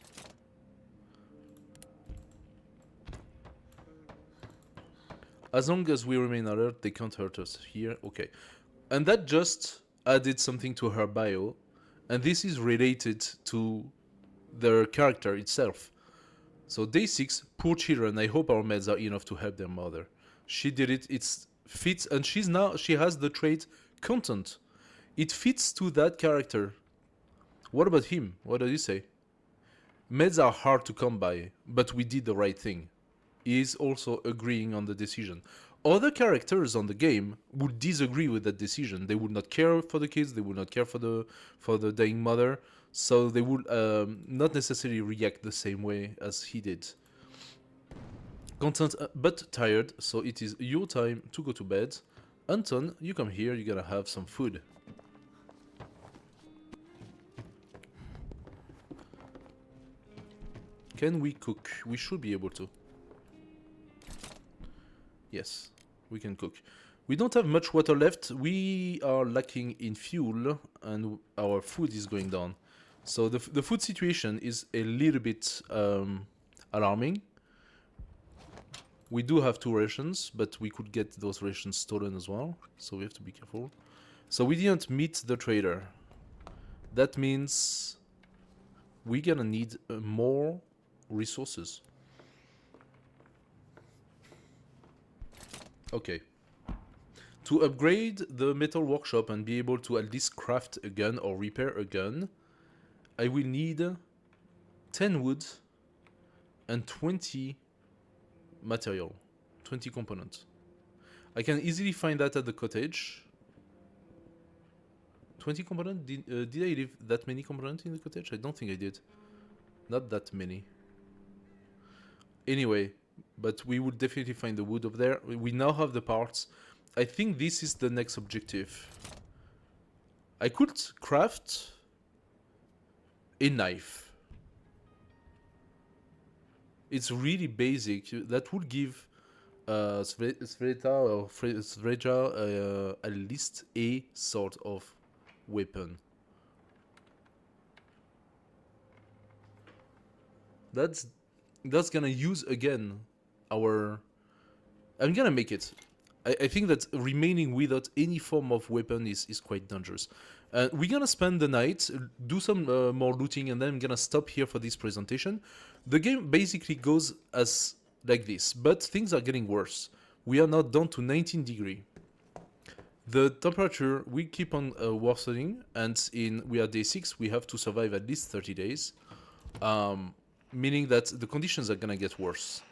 As long as we remain alert, they can't hurt us here. Okay. And that just added something to her bio. And this is related to their character itself. So day 6, poor children, I hope our meds are enough to help their mother. She did it, it fits, and she has the trait content. It fits to that character. What about him? What does he say? Meds are hard to come by, but we did the right thing. He is also agreeing on the decision. Other characters on the game would disagree with that decision. They would not care for the kids, they would not care for the dying mother, so they would not necessarily react the same way as he did. Content but tired, so it is your time to go to bed. Anton, you come here, you're gonna have some food. Can we cook? We should be able to. Yes, we can cook. We don't have much water left. We are lacking in fuel and our food is going down. So the food situation is a little bit alarming. We do have 2 rations, but we could get those rations stolen as well. So we have to be careful. So we didn't meet the trader. That means we're gonna need more resources. Okay. To upgrade the metal workshop and be able to at least craft a gun or repair a gun, I will need 10 wood and 20 material, 20 components. I can easily find that at the cottage. 20 components? Did I leave that many components in the cottage? I don't think I did. Not that many. Anyway, but we would definitely find the wood over there. We now have the parts. I think this is the next objective. I could craft a knife. It's really basic. That would give Sveta or Sreja at least a sort of weapon. That's gonna use again our... I'm gonna make it. I think that remaining without any form of weapon is quite dangerous. We're gonna spend the night, do some more looting, and then I'm gonna stop here for this presentation. The game basically goes as like this, but things are getting worse. We are now down to 19 degrees. The temperature will keep on worsening, and we are day 6, we have to survive at least 30 days. Meaning that the conditions are gonna get worse.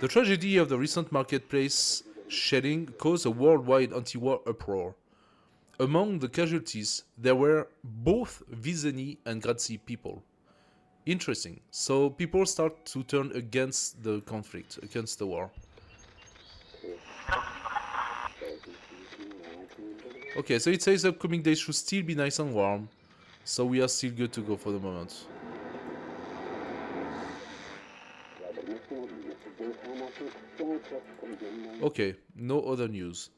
The tragedy of the recent marketplace shedding caused a worldwide anti-war uproar. Among the casualties, there were both Vizeni and Grazi people. Interesting. So people start to turn against the conflict, against the war. Okay, so it says upcoming days should still be nice and warm. So we are still good to go for the moment. Okay, no other news.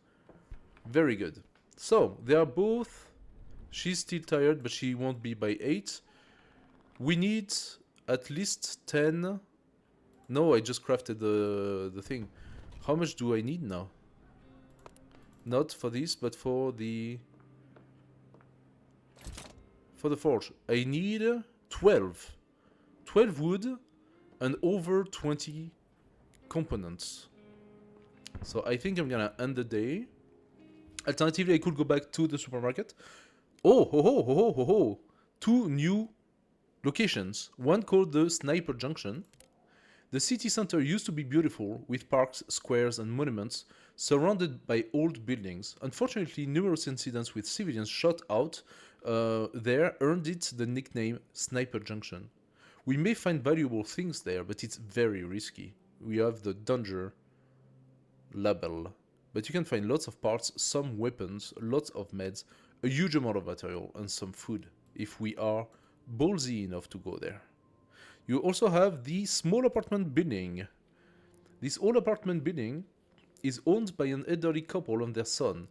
Very good. So, they are both... She's still tired, but she won't be by 8. We need at least 10... No, I just crafted the thing. How much do I need now? Not for this, but for the... For the forge. I need 12. 12 wood and over 20 components. So I think I'm gonna end the day. Alternatively, I could go back to the supermarket. Oh, ho, ho, ho, ho, ho, ho. 2 new locations. One called the Sniper Junction. The city center used to be beautiful, with parks, squares, and monuments surrounded by old buildings. Unfortunately, numerous incidents with civilians shot out there earned it the nickname Sniper Junction. We may find valuable things there, but it's very risky. We have the danger label. But you can find lots of parts, some weapons, lots of meds, a huge amount of material, and some food, if we are ballsy enough to go there. You also have the small apartment building. This old apartment building is owned by an elderly couple and their son.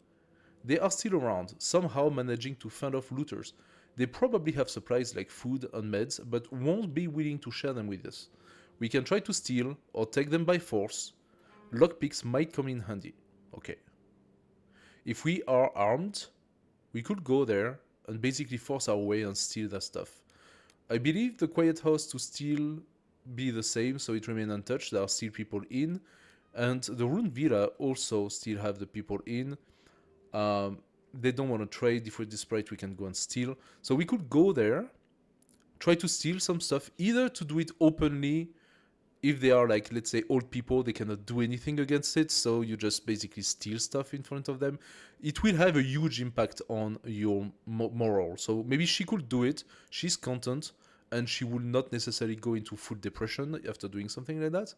They are still around, somehow managing to fend off looters. They probably have supplies like food and meds, but won't be willing to share them with us. We can try to steal or take them by force. Lockpicks might come in handy. Okay. If we are armed, we could go there and basically force our way and steal that stuff. I believe the quiet house to still be the same, so it remains untouched. There are still people in, and the ruined villa also still have the people in. They don't want to trade. If we're desperate, we can go and steal. So we could go there, try to steal some stuff, either to do it openly. If they are like, let's say, old people, they cannot do anything against it, so you just basically steal stuff in front of them. It will have a huge impact on your moral. So maybe she could do it. She's content, and she will not necessarily go into full depression after doing something like that.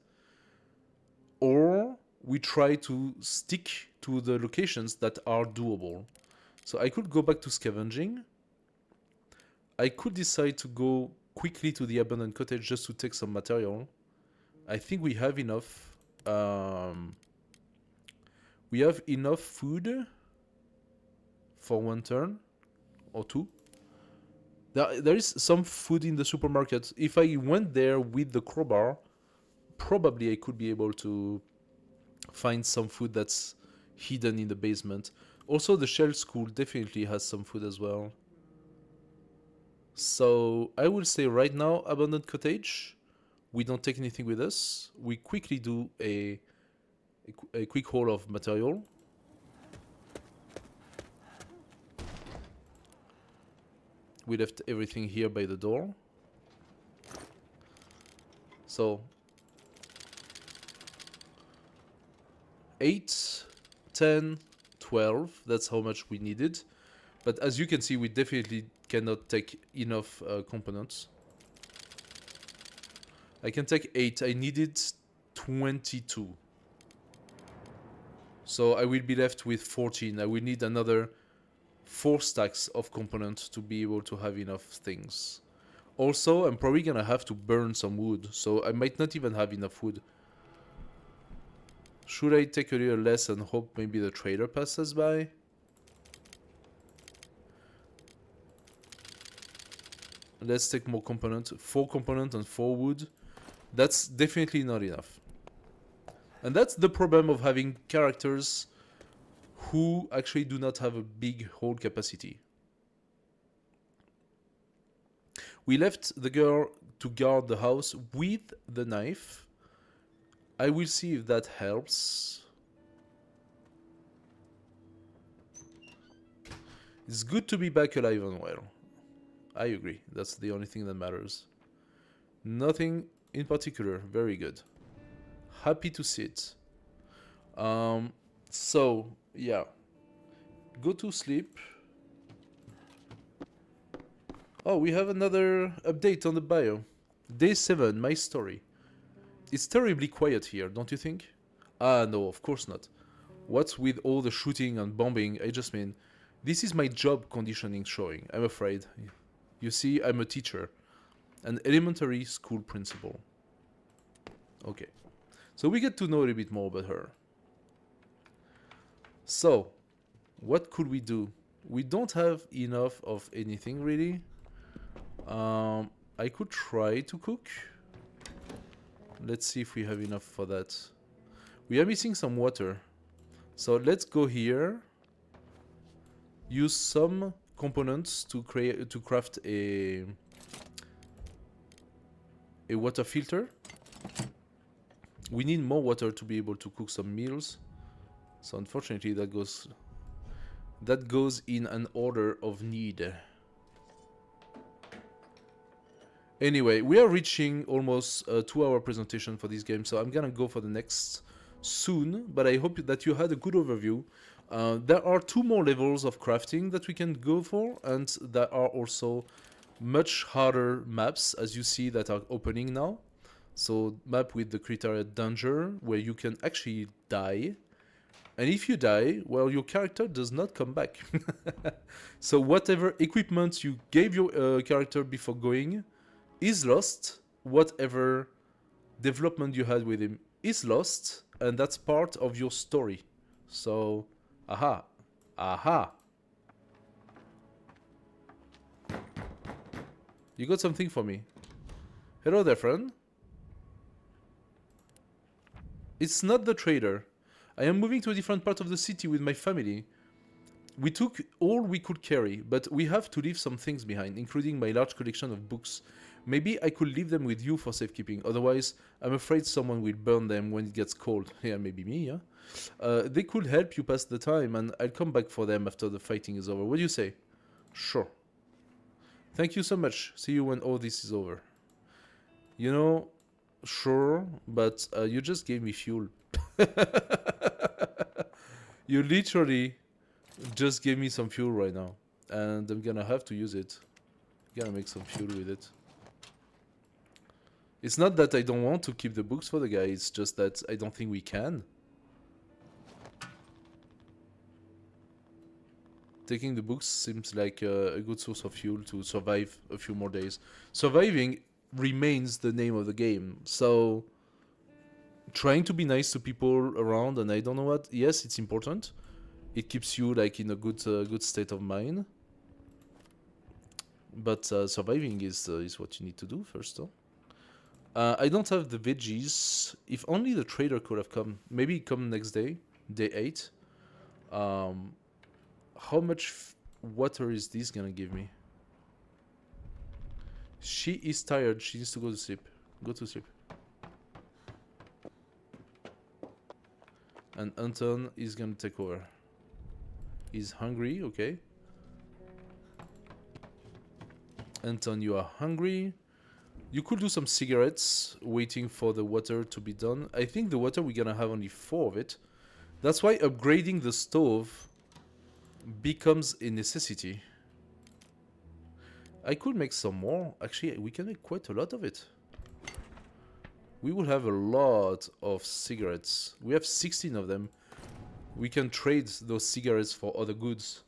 Or we try to stick to the locations that are doable. So I could go back to scavenging. I could decide to go quickly to the abandoned cottage just to take some material. I think we have enough. We have enough food for one turn or two. There is some food in the supermarket. If I went there with the crowbar, probably I could be able to find some food that's hidden in the basement. Also, the Shell School definitely has some food as well. So I will say right now, abandoned cottage. We don't take anything with us. We quickly do a quick haul of material. We left everything here by the door. So 8, 10, 12, that's how much we needed. But as you can see, we definitely cannot take enough components. I can take 8. I needed 22. So I will be left with 14. I will need another 4 stacks of components to be able to have enough things. Also, I'm probably gonna have to burn some wood, so I might not even have enough wood. Should I take a little less and hope maybe the trader passes by? Let's take more components. 4 components and 4 wood. That's definitely not enough. And that's the problem of having characters who actually do not have a big hold capacity. We left the girl to guard the house with the knife. I will see if that helps. It's good to be back alive and well. I agree. That's the only thing that matters. Nothing in particular. Very good. Happy to see it. So, yeah. Go to sleep. Oh, we have another update on the bio. Day 7, my story. It's terribly quiet here, don't you think? Ah, no, of course not. What's with all the shooting and bombing? I just mean, this is my job conditioning showing, I'm afraid. You see, I'm a teacher. An elementary school principal. Okay. So we get to know a little bit more about her. So, what could we do? We don't have enough of anything, really. I could try to cook. Let's see if we have enough for that. We are missing some water. So let's go here. Use some components to craft a water filter. We need more water to be able to cook some meals. So unfortunately that goes in an order of need. Anyway, we are reaching almost a 2-hour presentation for this game, so I'm gonna go for the next soon, but I hope that you had a good overview. There are 2 more levels of crafting that we can go for, and there are also much harder maps, as you see, that are opening now. So, map with the criteria danger, where you can actually die. And if you die, well, your character does not come back. So whatever equipment you gave your character before going is lost. Whatever development you had with him is lost, and that's part of your story. So, aha. You got something for me. Hello there, friend. It's not the trader. I am moving to a different part of the city with my family. We took all we could carry, but we have to leave some things behind, including my large collection of books. Maybe I could leave them with you for safekeeping, otherwise I'm afraid someone will burn them when it gets cold. Yeah, maybe me, yeah? They could help you pass the time, and I'll come back for them after the fighting is over. What do you say? Sure. Thank you so much. See you when all this is over. You know, sure, but you just gave me fuel. You literally just gave me some fuel right now, and I'm gonna have to use it. Gonna make some fuel with it. It's not that I don't want to keep the books for the guy, it's just that I don't think we can. Taking the books seems like a good source of fuel to survive a few more days. Surviving remains the name of the game, so trying to be nice to people around, and I don't know what, yes, it's important. It keeps you like in a good state of mind. But surviving is what you need to do first, though. I don't have the veggies. If only the trader could have come. Maybe come next day, day 8. How much water is this gonna give me? She is tired. She needs to go to sleep. Go to sleep. And Anton is gonna take over. He's hungry, okay. Anton, you are hungry. You could do some cigarettes, waiting for the water to be done. I think the water, we're gonna have only 4 of it. That's why upgrading the stove becomes a necessity. I could make some more. Actually, we can make quite a lot of it. We will have a lot of cigarettes. We have 16 of them. We can trade those cigarettes for other goods.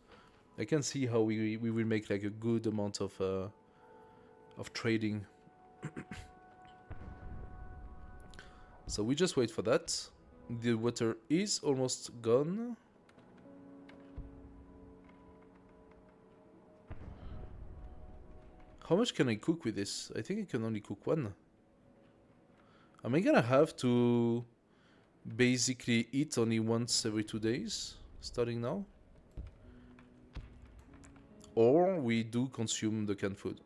I can see how we will make like a good amount of trading. So we just wait for that. The water is almost gone. How much can I cook with this? I think I can only cook 1. Am I gonna have to basically eat only once every 2 days, starting now? Or we do consume the canned food?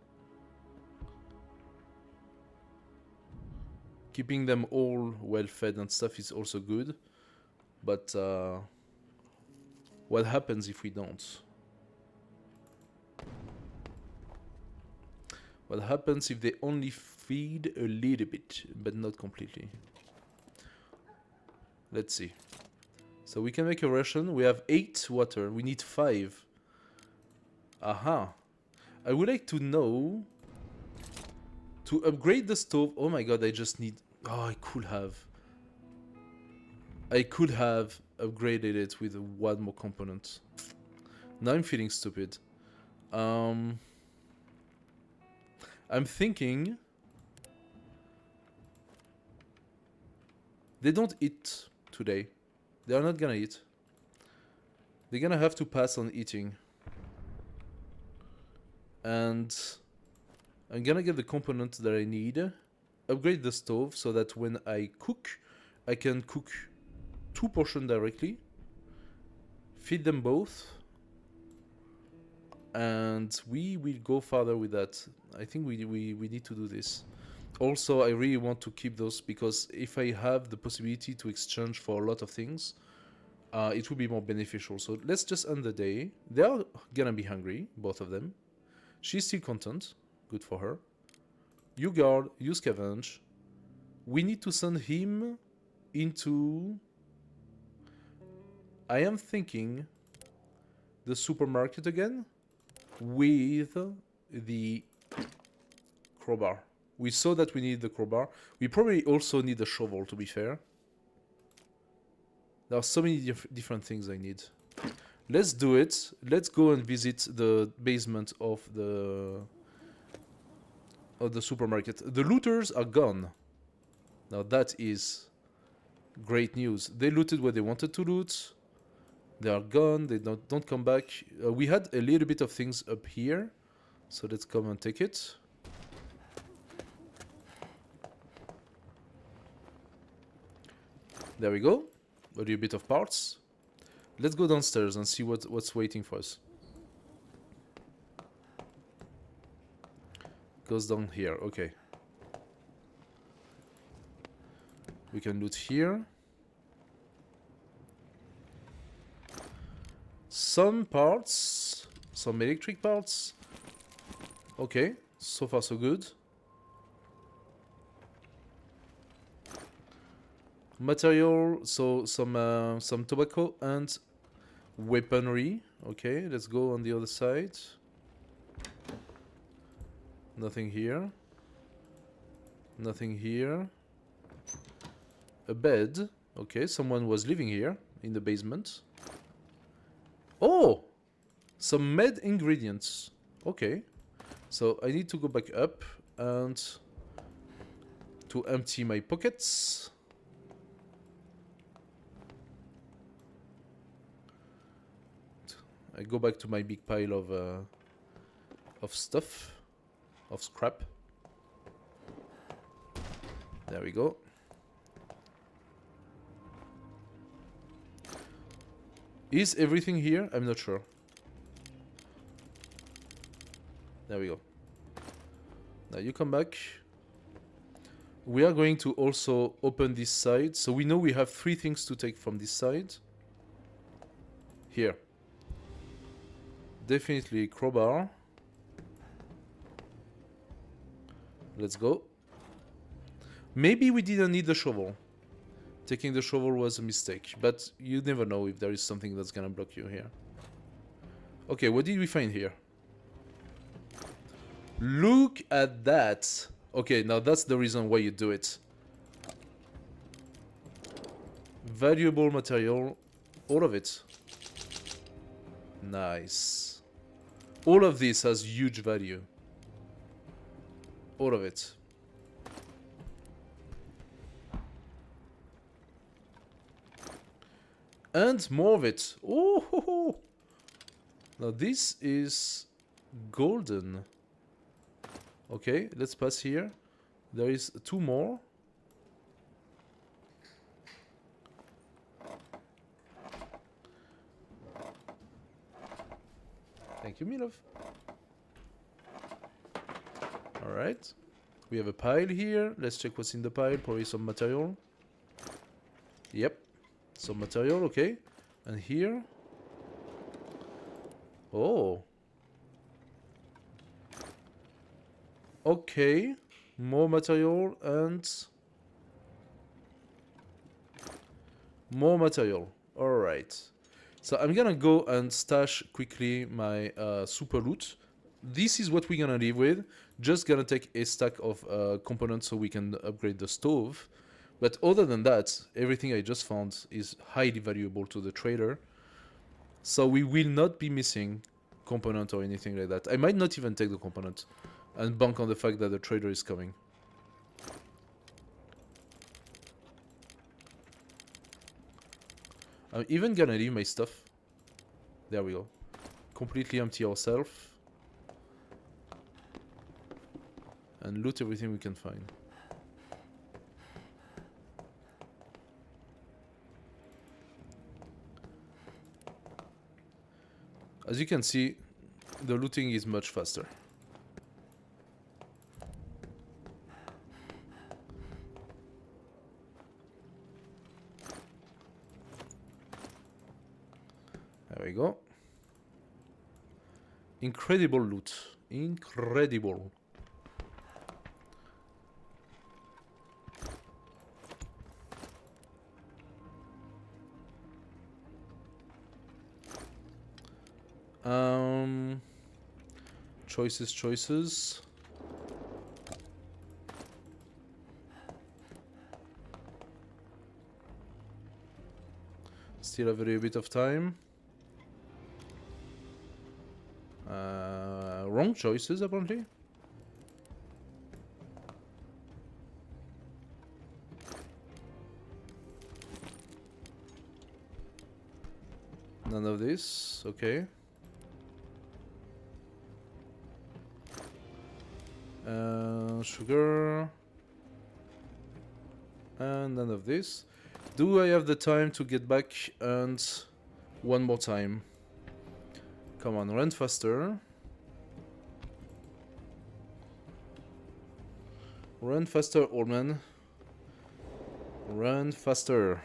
Keeping them all well fed and stuff is also good, but what happens if we don't? What happens if they only feed a little bit, but not completely? Let's see. So we can make a ration. We have 8 water. We need 5. Aha. I would like to know... To upgrade the stove... Oh my god, I just need... Oh, I could have upgraded it with 1 more component. Now I'm feeling stupid. I'm thinking... They don't eat today. They are not gonna eat. They're gonna have to pass on eating. And I'm gonna get the components that I need. Upgrade the stove so that when I cook, I can cook 2 portions directly. Feed them both. And we will go further with that. I think we need to do this. Also, I really want to keep those because if I have the possibility to exchange for a lot of things, it will be more beneficial. So let's just end the day. They are gonna be hungry, both of them. She's still content. Good for her. You guard, you scavenge. We need to send him into... I am thinking the supermarket again with the crowbar. We saw that we need the crowbar. We probably also need a shovel, to be fair. There are so many different things I need. Let's do it. Let's go and visit the basement of the supermarket. The looters are gone. Now that is great news. They looted what they wanted to loot. They are gone. They don't come back. We had a little bit of things up here. So let's come and take it. There we go. A little bit of parts. Let's go downstairs and see what's waiting for us. Goes down here, okay. We can loot here. Some parts, some electric parts. Okay, so far so good. Material, so some tobacco and weaponry. Okay, let's go on the other side. Nothing here. Nothing here. A bed. Okay, someone was living here in the basement. Oh! Some med ingredients. Okay. So I need to go back up and to empty my pockets. I go back to my big pile of stuff, of scrap. There we go. Is everything here? I'm not sure. There we go. Now you come back. We are going to also open this side. So we know we have 3 things to take from this side. Here. Definitely crowbar. Let's go. Maybe we didn't need the shovel. Taking the shovel was a mistake, but you never know if there is something that's gonna block you here. Okay, what did we find here? Look at that! Okay, now that's the reason why you do it. Valuable material, all of it. Nice. All of this has huge value. All of it. And more of it. Oh, ho, ho. Now this is golden. Okay, let's pass here. There is 2 more. Thank you, Milov. Alright. We have a pile here. Let's check what's in the pile. Probably some material. Yep. Some material, okay. And here. Oh. Okay. More material and more material. Alright. So I'm gonna go and stash quickly my super loot. This is what we're gonna leave with. Just gonna take a stack of components so we can upgrade the stove. But other than that, everything I just found is highly valuable to the trader. So we will not be missing component or anything like that. I might not even take the component and bank on the fact that the trader is coming. I'm even gonna leave my stuff. There we go. Completely empty ourselves. And loot everything we can find. As you can see, the looting is much faster. There we go. Incredible loot. Incredible. Choices. Still have a little bit of time. Wrong choices, apparently. None of this, okay. Sugar. And none of this. Do I have the time to get back and one more time? Come on, run faster. Run faster, old man. Run faster.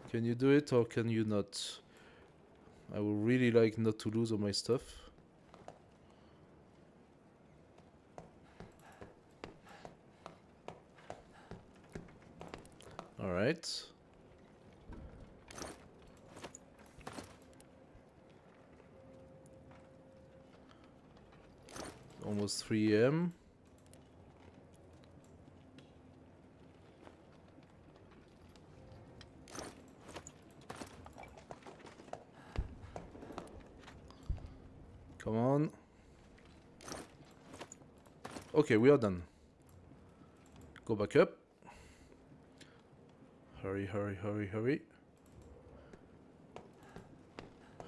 Can you do it or can you not? I would really like not to lose all my stuff. Alright. Almost 3 AM. Come on. Okay, we are done. Go back up. Hurry, hurry, hurry, hurry.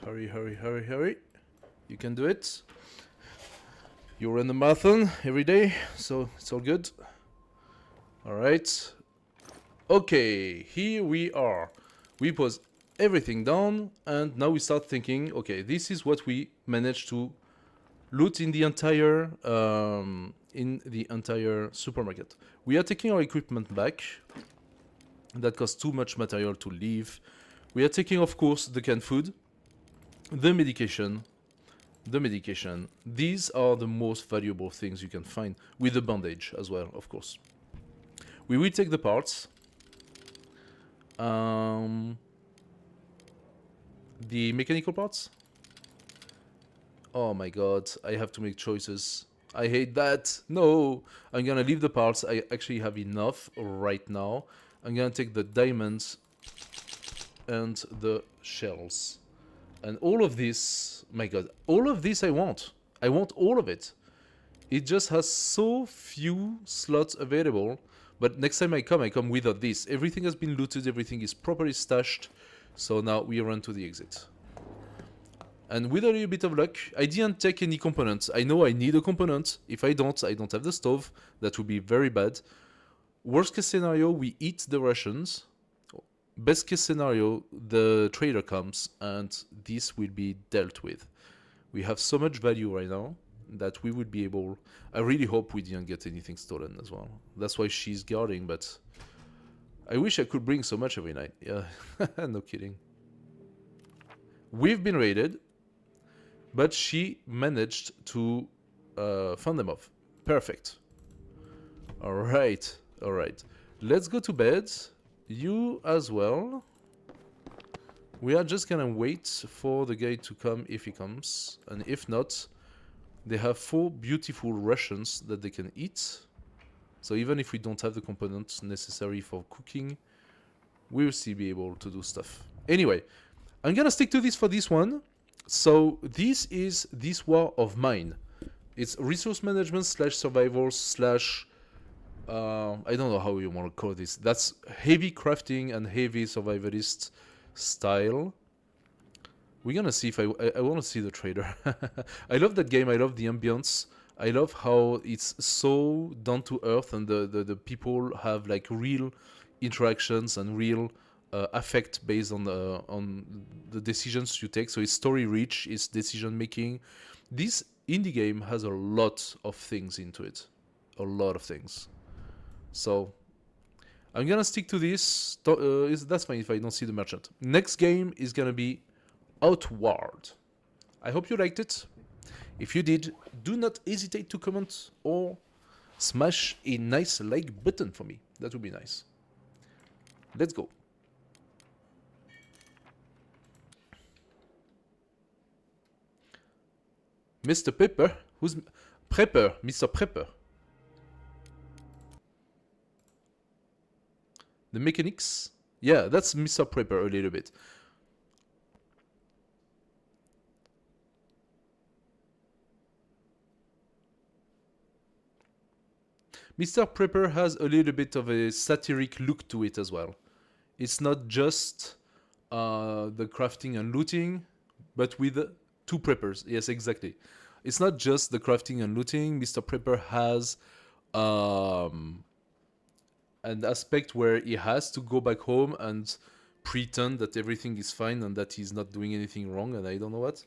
Hurry, hurry, hurry, hurry. You can do it. You run the marathon every day, so it's all good. Alright. Okay, here we are. We pause everything down, and now we start thinking, okay, this is what we managed to loot in the entire supermarket. We are taking our equipment back. That costs too much material to leave. We are taking, of course, the canned food, the medication. These are the most valuable things you can find, with the bandage as well, of course. We will take the parts. The mechanical parts. Oh my god, I have to make choices. I hate that. No, I'm gonna leave the parts. I actually have enough right now. I'm gonna take the diamonds and the shells. And all of this, my god, all of this I want. I want all of it. It just has so few slots available. But next time I come without this. Everything has been looted, everything is properly stashed. So now we run to the exit. And with a little bit of luck, I didn't take any components. I know I need a component. If I don't have the stove. That would be very bad. Worst case scenario, we eat the rations. Best case scenario, the trader comes and this will be dealt with. We have so much value right now that we would be able... I really hope we didn't get anything stolen as well. That's why she's guarding, but... I wish I could bring so much every night. Yeah, no kidding. We've been raided, but she managed to fend them off. Perfect. Alright, alright. Let's go to bed. You as well. We are just gonna wait for the guy to come if he comes. And if not, they have 4 beautiful rations that they can eat. So even if we don't have the components necessary for cooking, we'll still be able to do stuff. Anyway, I'm gonna stick to this for this one. So this is This War of Mine. It's resource management slash survival slash... I don't know how you want to call this. That's heavy crafting and heavy survivalist style. We're gonna see if I want to see the trader. I love that game. I love the ambience. I love how it's so down to earth and the people have like real interactions and real affect based on the decisions you take. So it's story rich, it's decision making. This indie game has a lot of things into it. A lot of things. So I'm gonna stick to this. That's fine if I don't see the merchant. Next game is gonna be Outward. I hope you liked it. If you did, do not hesitate to comment or smash a nice like button for me. That would be nice. Let's go. Mr. Pepper? Who's... Prepper, Mr. Prepper. The mechanics? Yeah, that's Mr. Prepper a little bit. Mr. Prepper has a little bit of a satiric look to it as well. It's not just the crafting and looting, but with two preppers. Yes, exactly. It's not just the crafting and looting. Mr. Prepper has um, an aspect where he has to go back home and pretend that everything is fine and that he's not doing anything wrong, and I don't know what.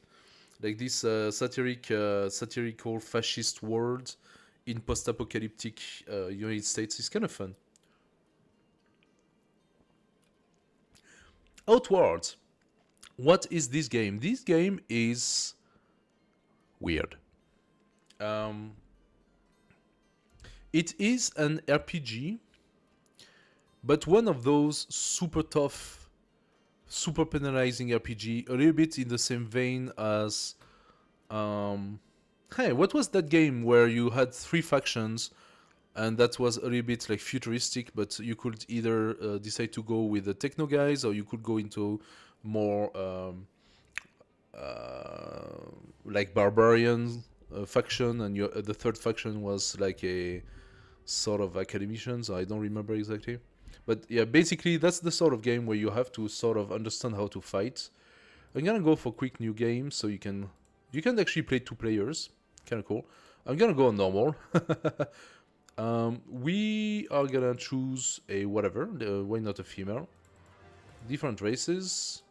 Like this satirical fascist world in post-apocalyptic United States is kind of fun. Outwards. What is this game? This game is weird. Um, it is an RPG, but one of those super tough, super penalizing RPG, a little bit in the same vein as hey, what was that game where you had three factions and that was a little bit like futuristic, but you could either decide to go with the techno guys or you could go into more like barbarian faction, and the third faction was like a sort of academicians. I don't remember exactly, but yeah, basically that's the sort of game where you have to sort of understand how to fight. I'm gonna go for quick new game so you can actually play two players, kind of cool. I'm gonna go on normal. We are gonna choose a whatever. Why not a female? Different races.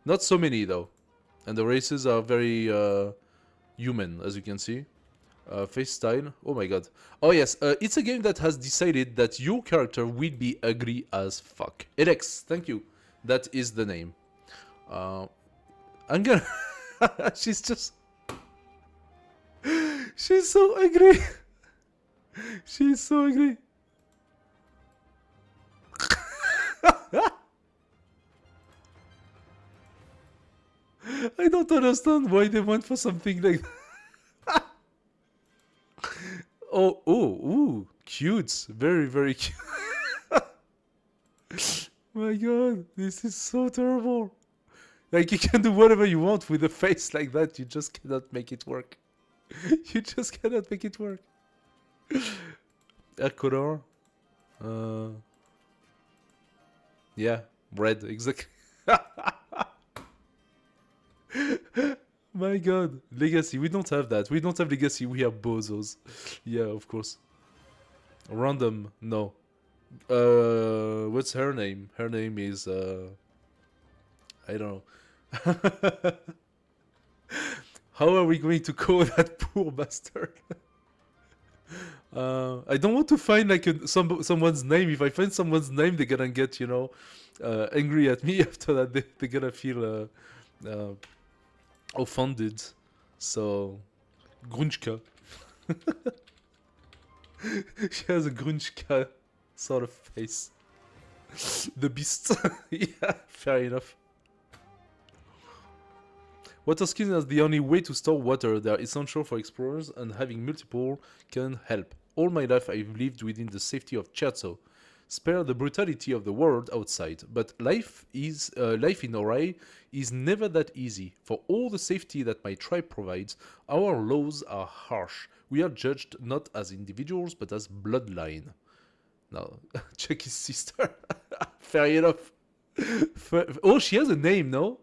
Not so many though, and the races are very human, as you can see. Face style. Oh my god. Oh yes, it's a game that has decided that your character will be ugly as fuck. Alex, thank you. That is the name. I'm gonna. She's just. She's so ugly. She's so ugly. I don't understand why they went for something like that. Ooh, cute. Very, very cute. My god, this is so terrible. Like, you can do whatever you want with a face like that, you just cannot make it work. You just cannot make it work. Hair color. Yeah, red, exactly. My god. Legacy, we don't have that. We don't have Legacy, we have bozos. Yeah, of course. Random, no. What's her name? Her name is, I don't know. How are we going to call that poor bastard? I don't want to find like someone's name. If I find someone's name, they're gonna get, angry at me after that. They're gonna feel offended. So, Grunchka. She has a Grunchka sort of face. The beast. Yeah, fair enough. Water skins are the only way to store water. They are essential for explorers, and having multiple can help. All my life I've lived within the safety of Cherso. Spare the brutality of the world outside, but life in Orai is never that easy. For all the safety that my tribe provides, our laws are harsh. We are judged not as individuals, but as bloodline. Now, check his sister. Fair enough. Oh, she has a name, no?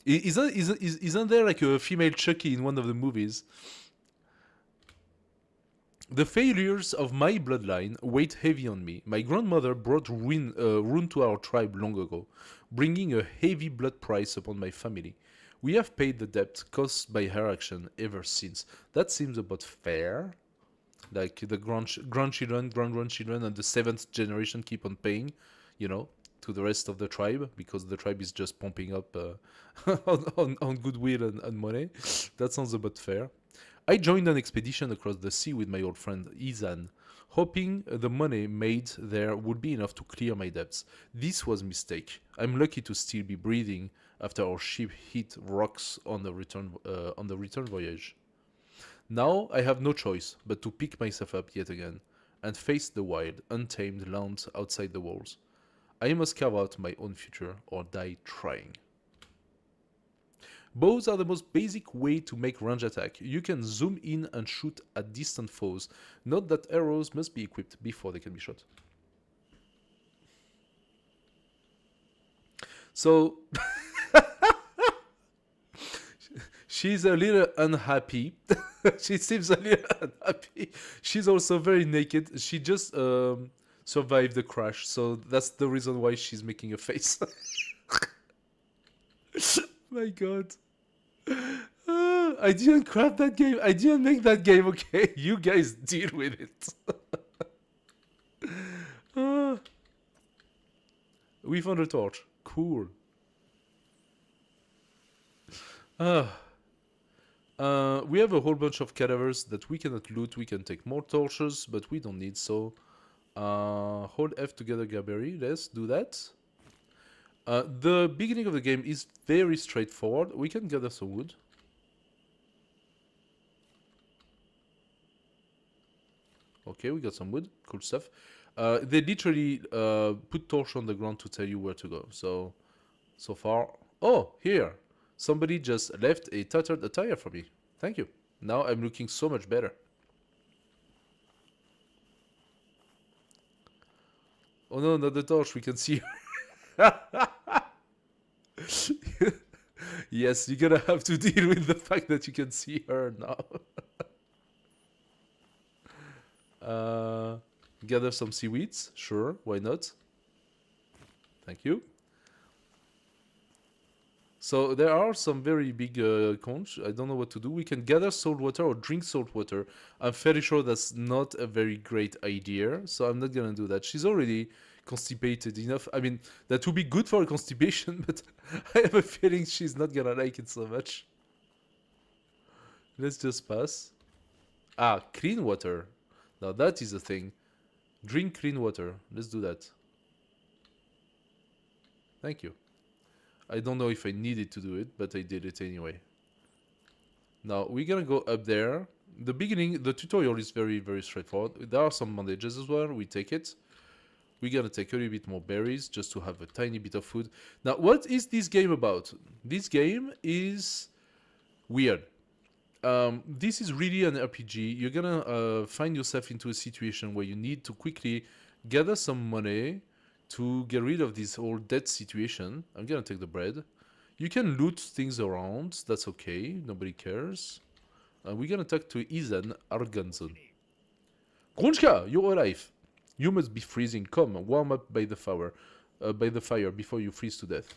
Isn't there like a female Chucky in one of the movies? The failures of my bloodline weighed heavy on me. My grandmother brought ruin to our tribe long ago, bringing a heavy blood price upon my family. We have paid the debt caused by her action ever since. That seems about fair. Like the grandchildren, grand-grandchildren, and the seventh generation keep on paying, to the rest of the tribe, because the tribe is just pumping up on goodwill and money. That sounds about fair. I joined an expedition across the sea with my old friend Izan, hoping the money made there would be enough to clear my debts. This was a mistake. I'm lucky to still be breathing after our ship hit rocks on the return voyage. Now I have no choice but to pick myself up yet again and face the wild, untamed land outside the walls. I must carve out my own future or die trying. Bows are the most basic way to make range attack. You can zoom in and shoot at distant foes. Note that arrows must be equipped before they can be shot. So she's a little unhappy. She seems a little unhappy. She's also very naked. She just survived the crash, so that's the reason why she's making a face. My God. I didn't craft that game. I didn't make that game, okay? You guys deal with it. We found a torch. Cool. We have a whole bunch of cadavers that we cannot loot. We can take more torches, but we don't need so. Hold F together, Gaberry. Let's do that. The beginning of the game is very straightforward. We can gather some wood. Okay, we got some wood. Cool stuff. They literally put torch on the ground to tell you where to go. So far... Oh, here! Somebody just left a tattered attire for me. Thank you. Now I'm looking so much better. Oh no, not the torch. We can see her. Yes, you're gonna have to deal with the fact that you can see her now. Gather some seaweeds. Sure, why not? Thank you. So there are some very big conch. I don't know what to do. We can gather salt water or drink salt water. I'm fairly sure that's not a very great idea, so I'm not gonna do that. She's already constipated enough. I mean, that would be good for her constipation, but I have a feeling she's not gonna like it so much. Let's just pass. Ah, clean water. Now that is a thing. Drink clean water. Let's do that. Thank you. I don't know if I needed to do it, but I did it anyway. Now, we're gonna go up there. The beginning, the tutorial is very, very straightforward. There are some bandages as well. We take it. We're gonna take a little bit more berries just to have a tiny bit of food. Now, what is this game about? This game is weird. This is really an RPG. You're gonna find yourself into a situation where you need to quickly gather some money to get rid of this whole debt situation. I'm gonna take the bread. You can loot things around. That's okay. Nobody cares. We're gonna talk to Izan Arganson. Grunchka, you're alive. You must be freezing. Come, warm up by the fire before you freeze to death.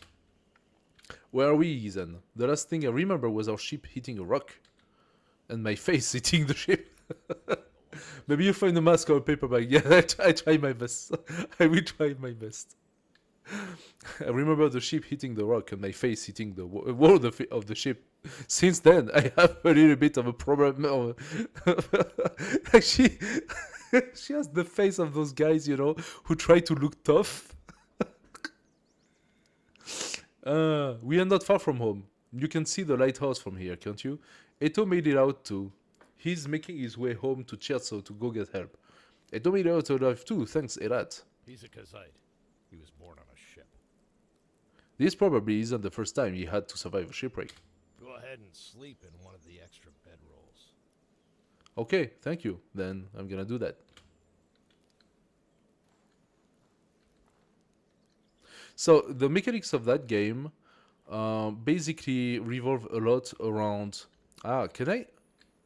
Where are we, Izan? The last thing I remember was our ship hitting a rock. And my face hitting the ship. Maybe you find a mask or a paper bag. Yeah, I try my best. I will try my best. I remember the ship hitting the rock and my face hitting the wall of the ship. Since then, I have a little bit of a problem. She has the face of those guys, you know, who try to look tough. We are not far from home. You can see the lighthouse from here, can't you? Eto made it out too. He's making his way home to Cherso to go get help. Eto made it out alive too, thanks Erat. He's a Kazite. He was born on a ship. This probably isn't the first time he had to survive a shipwreck. Go ahead and sleep in one of the extra bedrolls. Okay, thank you. Then I'm gonna do that. So the mechanics of that game basically revolve a lot around... can I...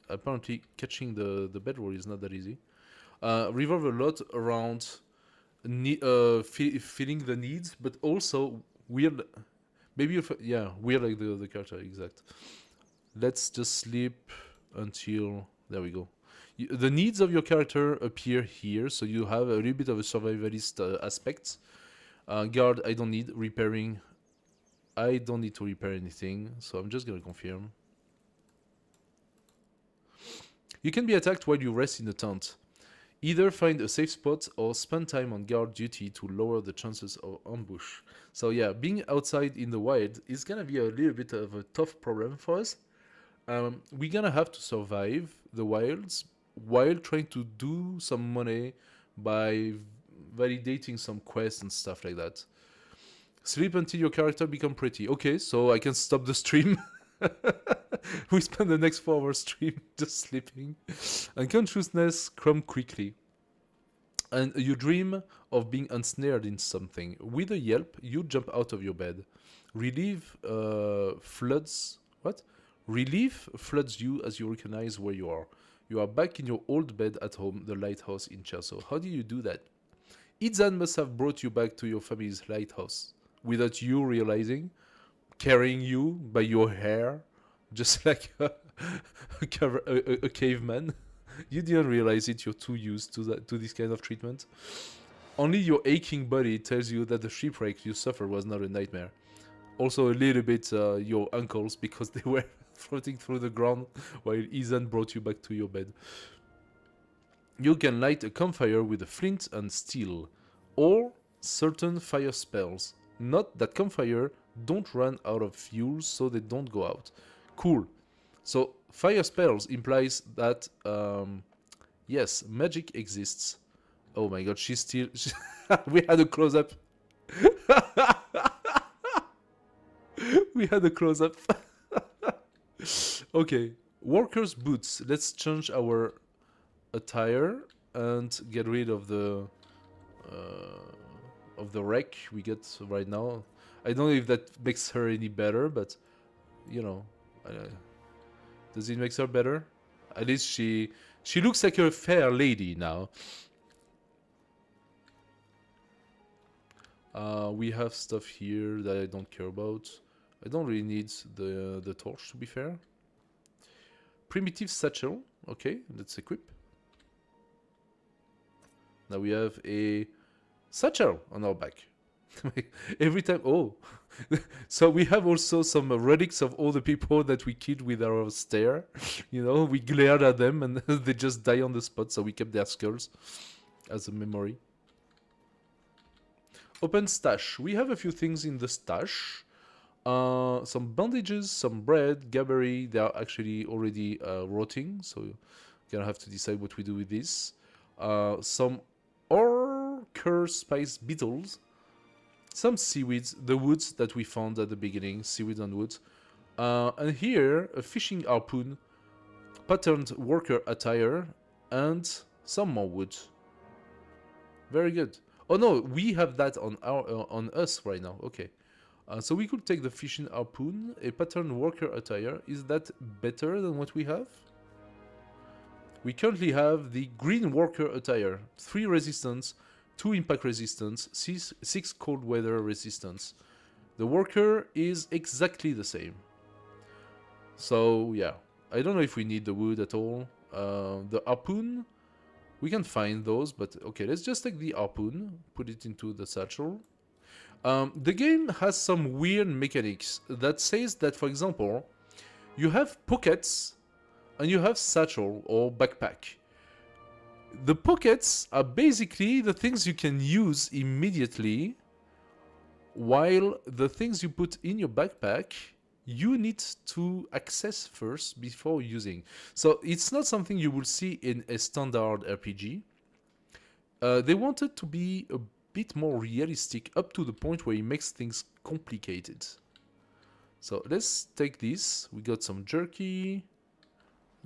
Apparently catching the bedroll is not that easy. Revolve a lot around feeling the needs, but also weird... Maybe yeah, weird like the character, exact. Let's just sleep until... There we go. The needs of your character appear here, so you have a little bit of a survivalist aspect. Guard, I don't need repairing. I don't need to repair anything, so I'm just gonna confirm. You can be attacked while you rest in the tent. Either find a safe spot or spend time on guard duty to lower the chances of ambush. So yeah, being outside in the wild is gonna be a little bit of a tough problem for us. We're gonna have to survive the wilds while trying to do some money by validating some quests and stuff like that. Sleep until your character become pretty. Okay, so I can stop the stream. We spend the next 4 hours stream just sleeping. Unconsciousness crumb quickly. and you dream of being ensnared in something. With a yelp, you jump out of your bed. Relief floods. What? Relief floods you as you recognize where you are. You are back in your old bed at home, the lighthouse in Cherso. How did you do that? Itzan must have brought you back to your family's lighthouse without you realizing, carrying you by your hair, just like a caveman. You didn't realize it. You're too used to this kind of treatment. Only your aching body tells you that the shipwreck you suffered was not a nightmare. Also, a little bit your ankles because they were floating through the ground while Ethan brought you back to your bed. You can light a campfire with a flint and steel, or certain fire spells. Note that campfire don't run out of fuel, so they don't go out. Cool. So fire spells implies that yes, magic exists. Oh my god, she's still. We had a close up. We had a close up. Okay, workers' boots. Let's change our attire and get rid of the wreck we get right now. I don't know if that makes her any better, but you know, does it make her better? At least she looks like a fair lady now. We have stuff here that I don't care about. I don't really need the torch, to be fair. Primitive satchel. Okay, let's equip. Now we have a satchel on our back. Every time, oh. So we have also some relics of all the people that we killed with our stare. You know, we glared at them and they just die on the spot, so we kept their skulls as a memory. Open stash. We have a few things in the stash. Some bandages, some bread, gabbery. They are actually already rotting, so you're gonna have to decide what we do with this. Some ochre spice beetles, some seaweeds, the woods that we found at the beginning, seaweed and woods. And here, a fishing harpoon, patterned worker attire, and some more wood. Very good. Oh no, we have that on on us right now. Okay. So we could take the fishing harpoon, a patterned worker attire. Is that better than what we have? We currently have the green worker attire. 3 resistance, 2 impact resistance, 6 cold weather resistance. The worker is exactly the same. So yeah, I don't know if we need the wood at all. The harpoon, we can find those, but okay, let's just take the harpoon, put it into the satchel. The game has some weird mechanics that says that, for example, you have pockets and you have satchel or backpack. The pockets are basically the things you can use immediately, while the things you put in your backpack you need to access first before using. So it's not something you will see in a standard RPG. They wanted to be a bit more realistic up to the point where it makes things complicated. So let's take this. We got some jerky.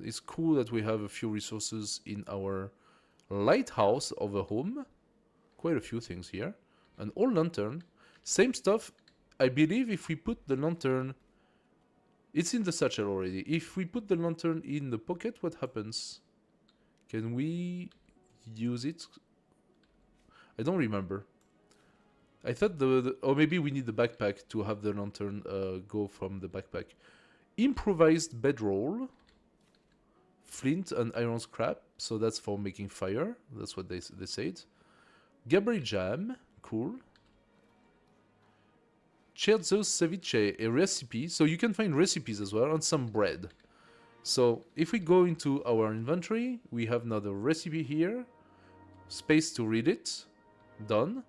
It's cool that we have a few resources in our lighthouse of a home. Quite a few things here. An old lantern. Same stuff. I believe if we put the lantern... It's in the satchel already. If we put the lantern in the pocket, what happens? Can we use it? I don't remember. I thought or maybe we need the backpack to have the lantern go from the backpack. Improvised bedroll. Flint and iron scrap. So that's for making fire. That's what they said. Gabbery jam. Cool. Cherzo ceviche, a recipe. So you can find recipes as well, and some bread. So if we go into our inventory, we have another recipe here. Space to read it. Done.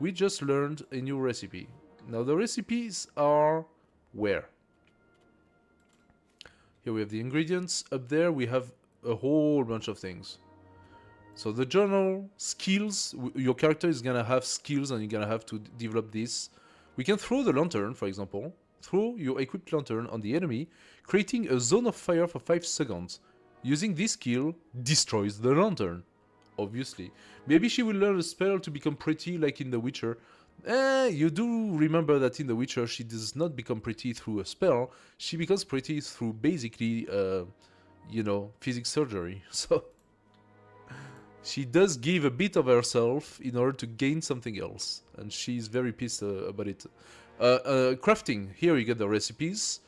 We just learned a new recipe. Now the recipes are where? Here we have the ingredients. Up there we have a whole bunch of things. So the journal, skills. Your character is gonna have skills and you're gonna have to develop this. We can throw the lantern, for example. Throw your equipped lantern on the enemy, creating a zone of fire for 5 seconds. Using this skill, destroys the lantern. obviously. Maybe she will learn a spell to become pretty like in The Witcher. You do remember that in The Witcher she does not become pretty through a spell, she becomes pretty through basically, you know, physics surgery. So she does give a bit of herself in order to gain something else, and she's very pissed about it. Crafting, here you get the recipes,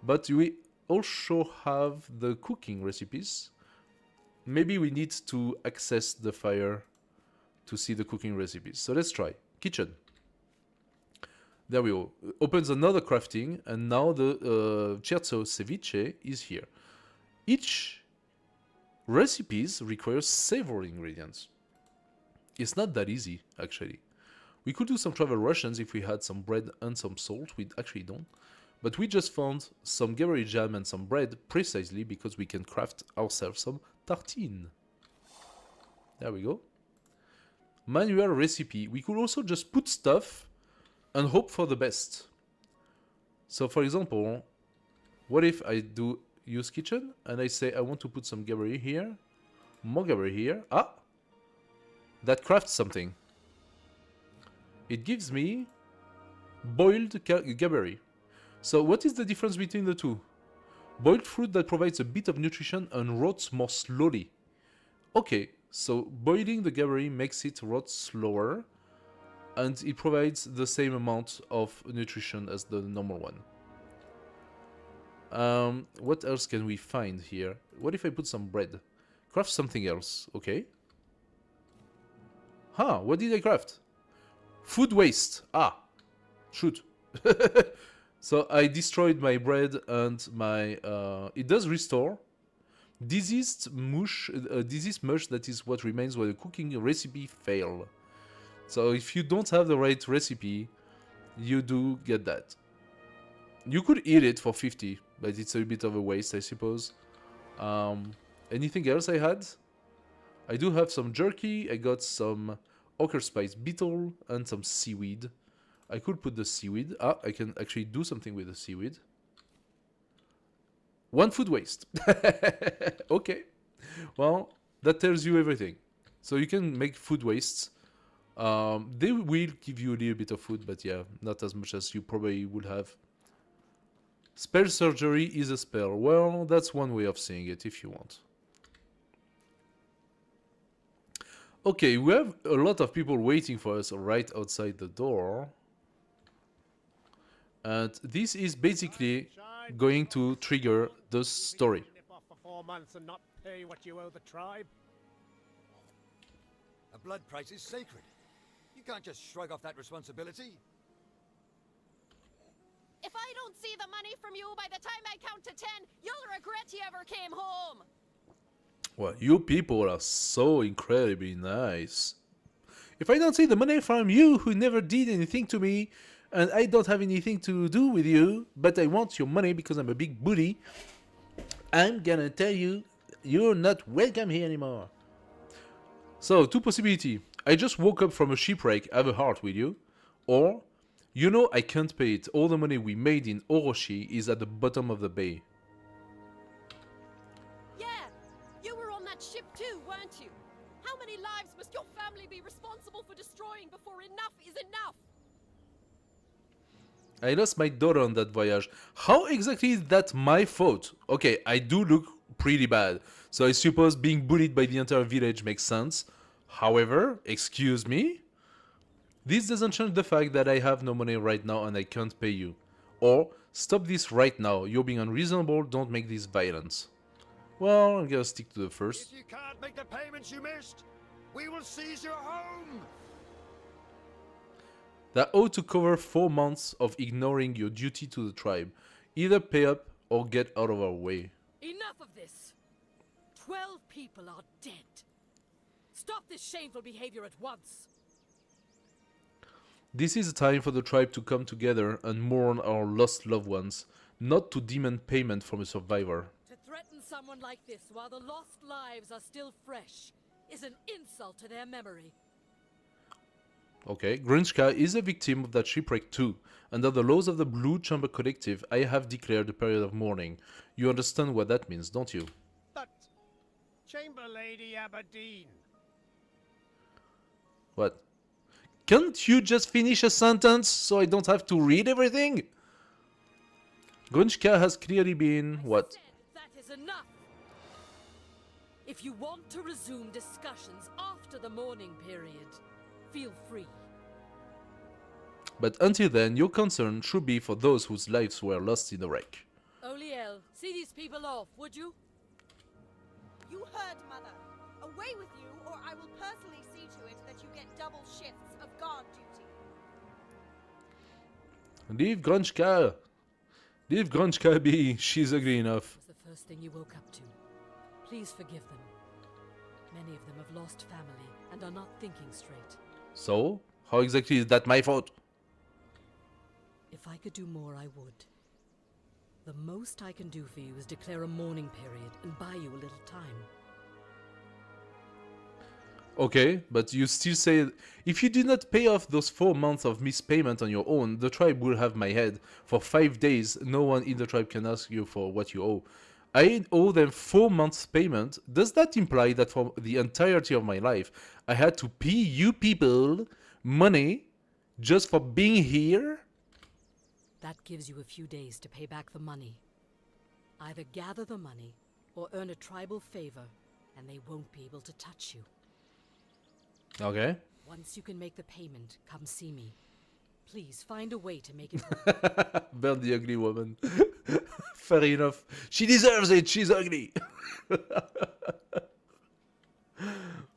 but we also have the cooking recipes. Maybe we need to access the fire to see the cooking recipes. So let's try. Kitchen. There we go. Opens another crafting, and now the Cherzo Ceviche is here. Each recipes requires several ingredients. It's not that easy, actually. We could do some travel rations if we had some bread and some salt. We actually don't. But we just found some Gaberry jam and some bread precisely because we can craft ourselves some tartine. There we go. Manual recipe. We could also just put stuff and hope for the best. So for example, what if I do use kitchen and I say I want to put some Gaberry here, more Gaberry here. Ah! That crafts something. It gives me boiled Gaberry. So what is the difference between the two? Boiled fruit that provides a bit of nutrition and rots more slowly. Okay, so boiling the Gaberry makes it rot slower, and it provides the same amount of nutrition as the normal one. What else can we find here? What if I put some bread? Craft something else, okay. Huh, what did I craft? Food waste. Ah, shoot. So I destroyed my bread and my... it does restore. Diseased mush that is what remains when a cooking recipe fail. So if you don't have the right recipe, you do get that. You could eat it for 50, but it's a bit of a waste, I suppose. Anything else I had? I do have some jerky, I got some ochre spice beetle and some seaweed. I could put the seaweed. Ah, I can actually do something with the seaweed. One food waste. Okay. Well, that tells you everything. So you can make food wastes. They will give you a little bit of food, but yeah, not as much as you probably would have. Spell surgery is a spell. Well, that's one way of saying it if you want. Okay, we have a lot of people waiting for us right outside the door. And this is basically going to trigger the story. A blood price is sacred. You can't just shrug off that responsibility. If I don't see the money from you by the time I count to 10, you'll regret you ever came home. Well, you people are so incredibly nice. If I don't see the money from you who never did anything to me, and I don't have anything to do with you, but I want your money because I'm a big booty, I'm gonna tell you, you're not welcome here anymore. So, two possibilities. I just woke up from a shipwreck, have a heart with you, or, you know I can't pay it. All the money we made in Orochi is at the bottom of the bay. Yeah, you were on that ship too, weren't you? How many lives must your family be responsible for destroying before enough is enough? I lost my daughter on that voyage. How exactly is that my fault? Okay, I do look pretty bad, so I suppose being bullied by the entire village makes sense. However, excuse me? This doesn't change the fact that I have no money right now and I can't pay you. Or, stop this right now, you're being unreasonable, don't make this violence. Well, I'm gonna stick to the first. If you can't make the payments you missed, we will seize your home. That ought to cover 4 months of ignoring your duty to the tribe. Either pay up or get out of our way. Enough of this! 12 people are dead. Stop this shameful behavior at once. This is a time for the tribe to come together and mourn our lost loved ones, not to demand payment from a survivor. To threaten someone like this while the lost lives are still fresh is an insult to their memory. Okay, Grinchka is a victim of that shipwreck too. Under the laws of the Blue Chamber Collective, I have declared a period of mourning. You understand what that means, don't you? But, Chamber Lady Aberdeen, What? Can't you just finish a sentence so I don't have to read everything? Grunchka has clearly been... what? Said that is enough. If you want to resume discussions after the mourning period, feel free. But until then, your concern should be for those whose lives were lost in the wreck. Oliel, see these people off, would you? You heard, Mother. Away with you, or I will personally see to it that you get double shifts of guard duty. Leave Grunchka! Leave Grunchka be, she's ugly enough. Was the first thing you woke up to. Please forgive them. Many of them have lost family and are not thinking straight. So? How exactly is that my fault? If I could do more, I would. The most I can do for you is declare a mourning period and buy you a little time. Okay, but you still say if you do not pay off those 4 months of missed payment on your own, the tribe will have my head. For 5 days, no one in the tribe can ask you for what you owe. I owe them 4 months payment. Does that imply that for the entirety of my life, I had to pay you people money just for being here? That gives you a few days to pay back the money. Either gather the money or earn a tribal favor, and they won't be able to touch you. Okay. Once you can make the payment, come see me. Please find a way to make it work. Burn the ugly woman. Fair enough. She deserves it. She's ugly.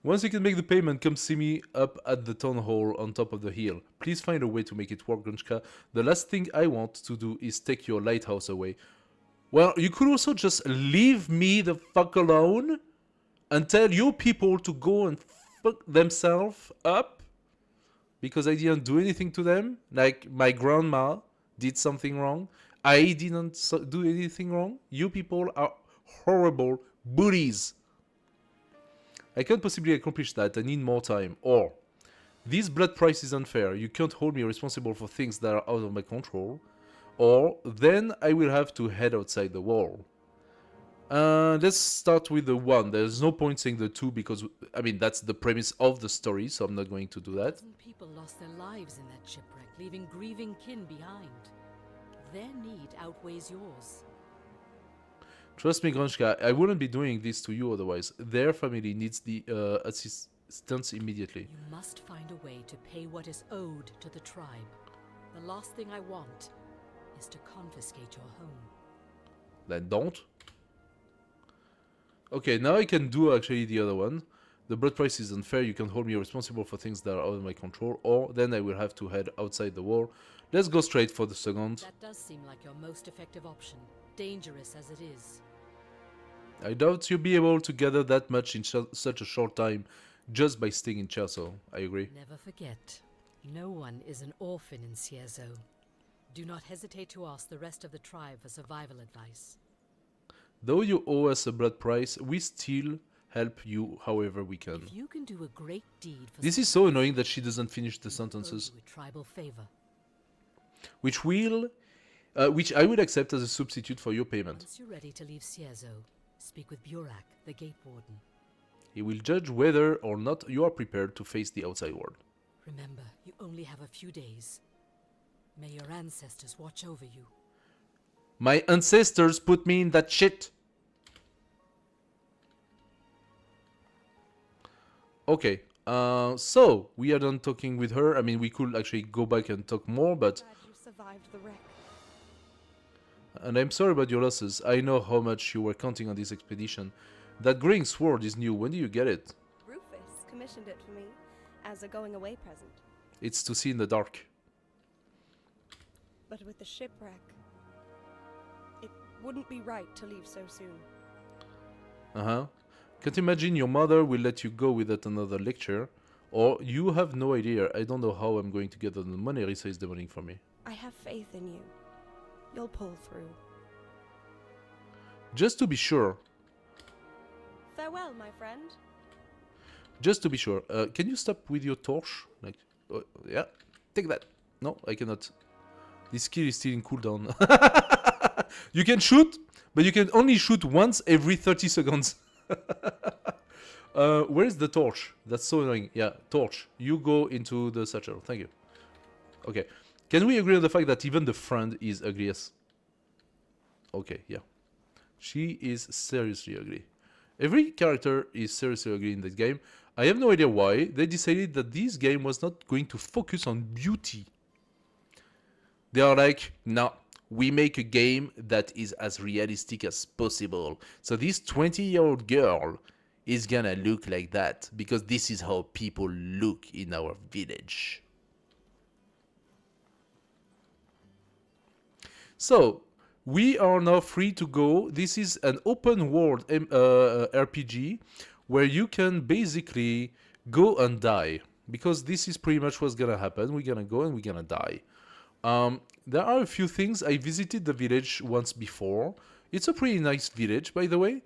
Once you can make the payment, come see me up at the town hall on top of the hill. Please find a way to make it work, Grunchka. The last thing I want to do is take your lighthouse away. Well, you could also just leave me the fuck alone and tell your people to go and fuck themselves up because I didn't do anything to them. Like my grandma did something wrong. I didn't do anything wrong. You people are horrible bullies. I can't possibly accomplish that. I need more time. Or, this blood price is unfair. You can't hold me responsible for things that are out of my control. Or, then I will have to head outside the wall. Let's start with the 1. There's no point saying the 2 because, I mean, that's the premise of the story, so I'm not going to do that. People lost their lives in that shipwreck, leaving grieving kin behind. Their need outweighs yours. Trust me, Grunchka, I wouldn't be doing this to you otherwise. Their family needs the assistance immediately. You must find a way to pay what is owed to the tribe. The last thing I want is to confiscate your home. Then don't. Okay, now I can do actually the other one. The blood price is unfair. You can hold me responsible for things that are out of my control. Or then I will have to head outside the wall. Let's go straight for the second. That does seem like your most effective option. Dangerous as it is. I doubt you'll be able to gather that much in such a short time just by staying in Cherso. I agree. Never forget, no one is an orphan in Cierzo. Do not hesitate to ask the rest of the tribe for survival advice. Though you owe us a blood price, we still help you however we can. If you can do a great deed for This is so annoying that she doesn't finish the sentences. a tribal favor. Which I will accept as a substitute for your payment. Once you're ready to leave Cierzo, speak with Burak, the gate warden. He will judge whether or not you are prepared to face the outside world. Remember, you only have a few days. May your ancestors watch over you. My ancestors put me in that shit. Okay, so we are done talking with her. I mean, we could actually go back and talk more, but... Glad you survived the wreck. And I'm sorry about your losses. I know how much you were counting on this expedition. That graying sword is new. When do you get it? Rufus commissioned it for me as a going-away present. It's to see in the dark. But with the shipwreck, it wouldn't be right to leave so soon. Uh-huh. Can't imagine your mother will let you go without another lecture. Or you have no idea. I don't know how I'm going to get the money Risa is demanding from me. I have faith in you. You'll pull through. Just to be sure. Farewell, my friend. Just to be sure. Can you stop with your torch? Like, yeah. Take that. No, I cannot. This skill is still in cooldown. You can shoot, but you can only shoot once every 30 seconds. Where's the torch? That's so annoying. Yeah, torch. You go into the satchel. Thank you. Okay. Can we agree on the fact that even the friend is ugliest? Okay, yeah. She is seriously ugly. Every character is seriously ugly in this game. I have no idea why. They decided that this game was not going to focus on beauty. They are like, no, we make a game that is as realistic as possible. So this 20-year-old girl is gonna look like that because this is how people look in our village. So, we are now free to go. This is an open world RPG where you can basically go and die. Because this is pretty much what's gonna happen. We're gonna go and we're gonna die. There are a few things. I visited the village once before. It's a pretty nice village, by the way.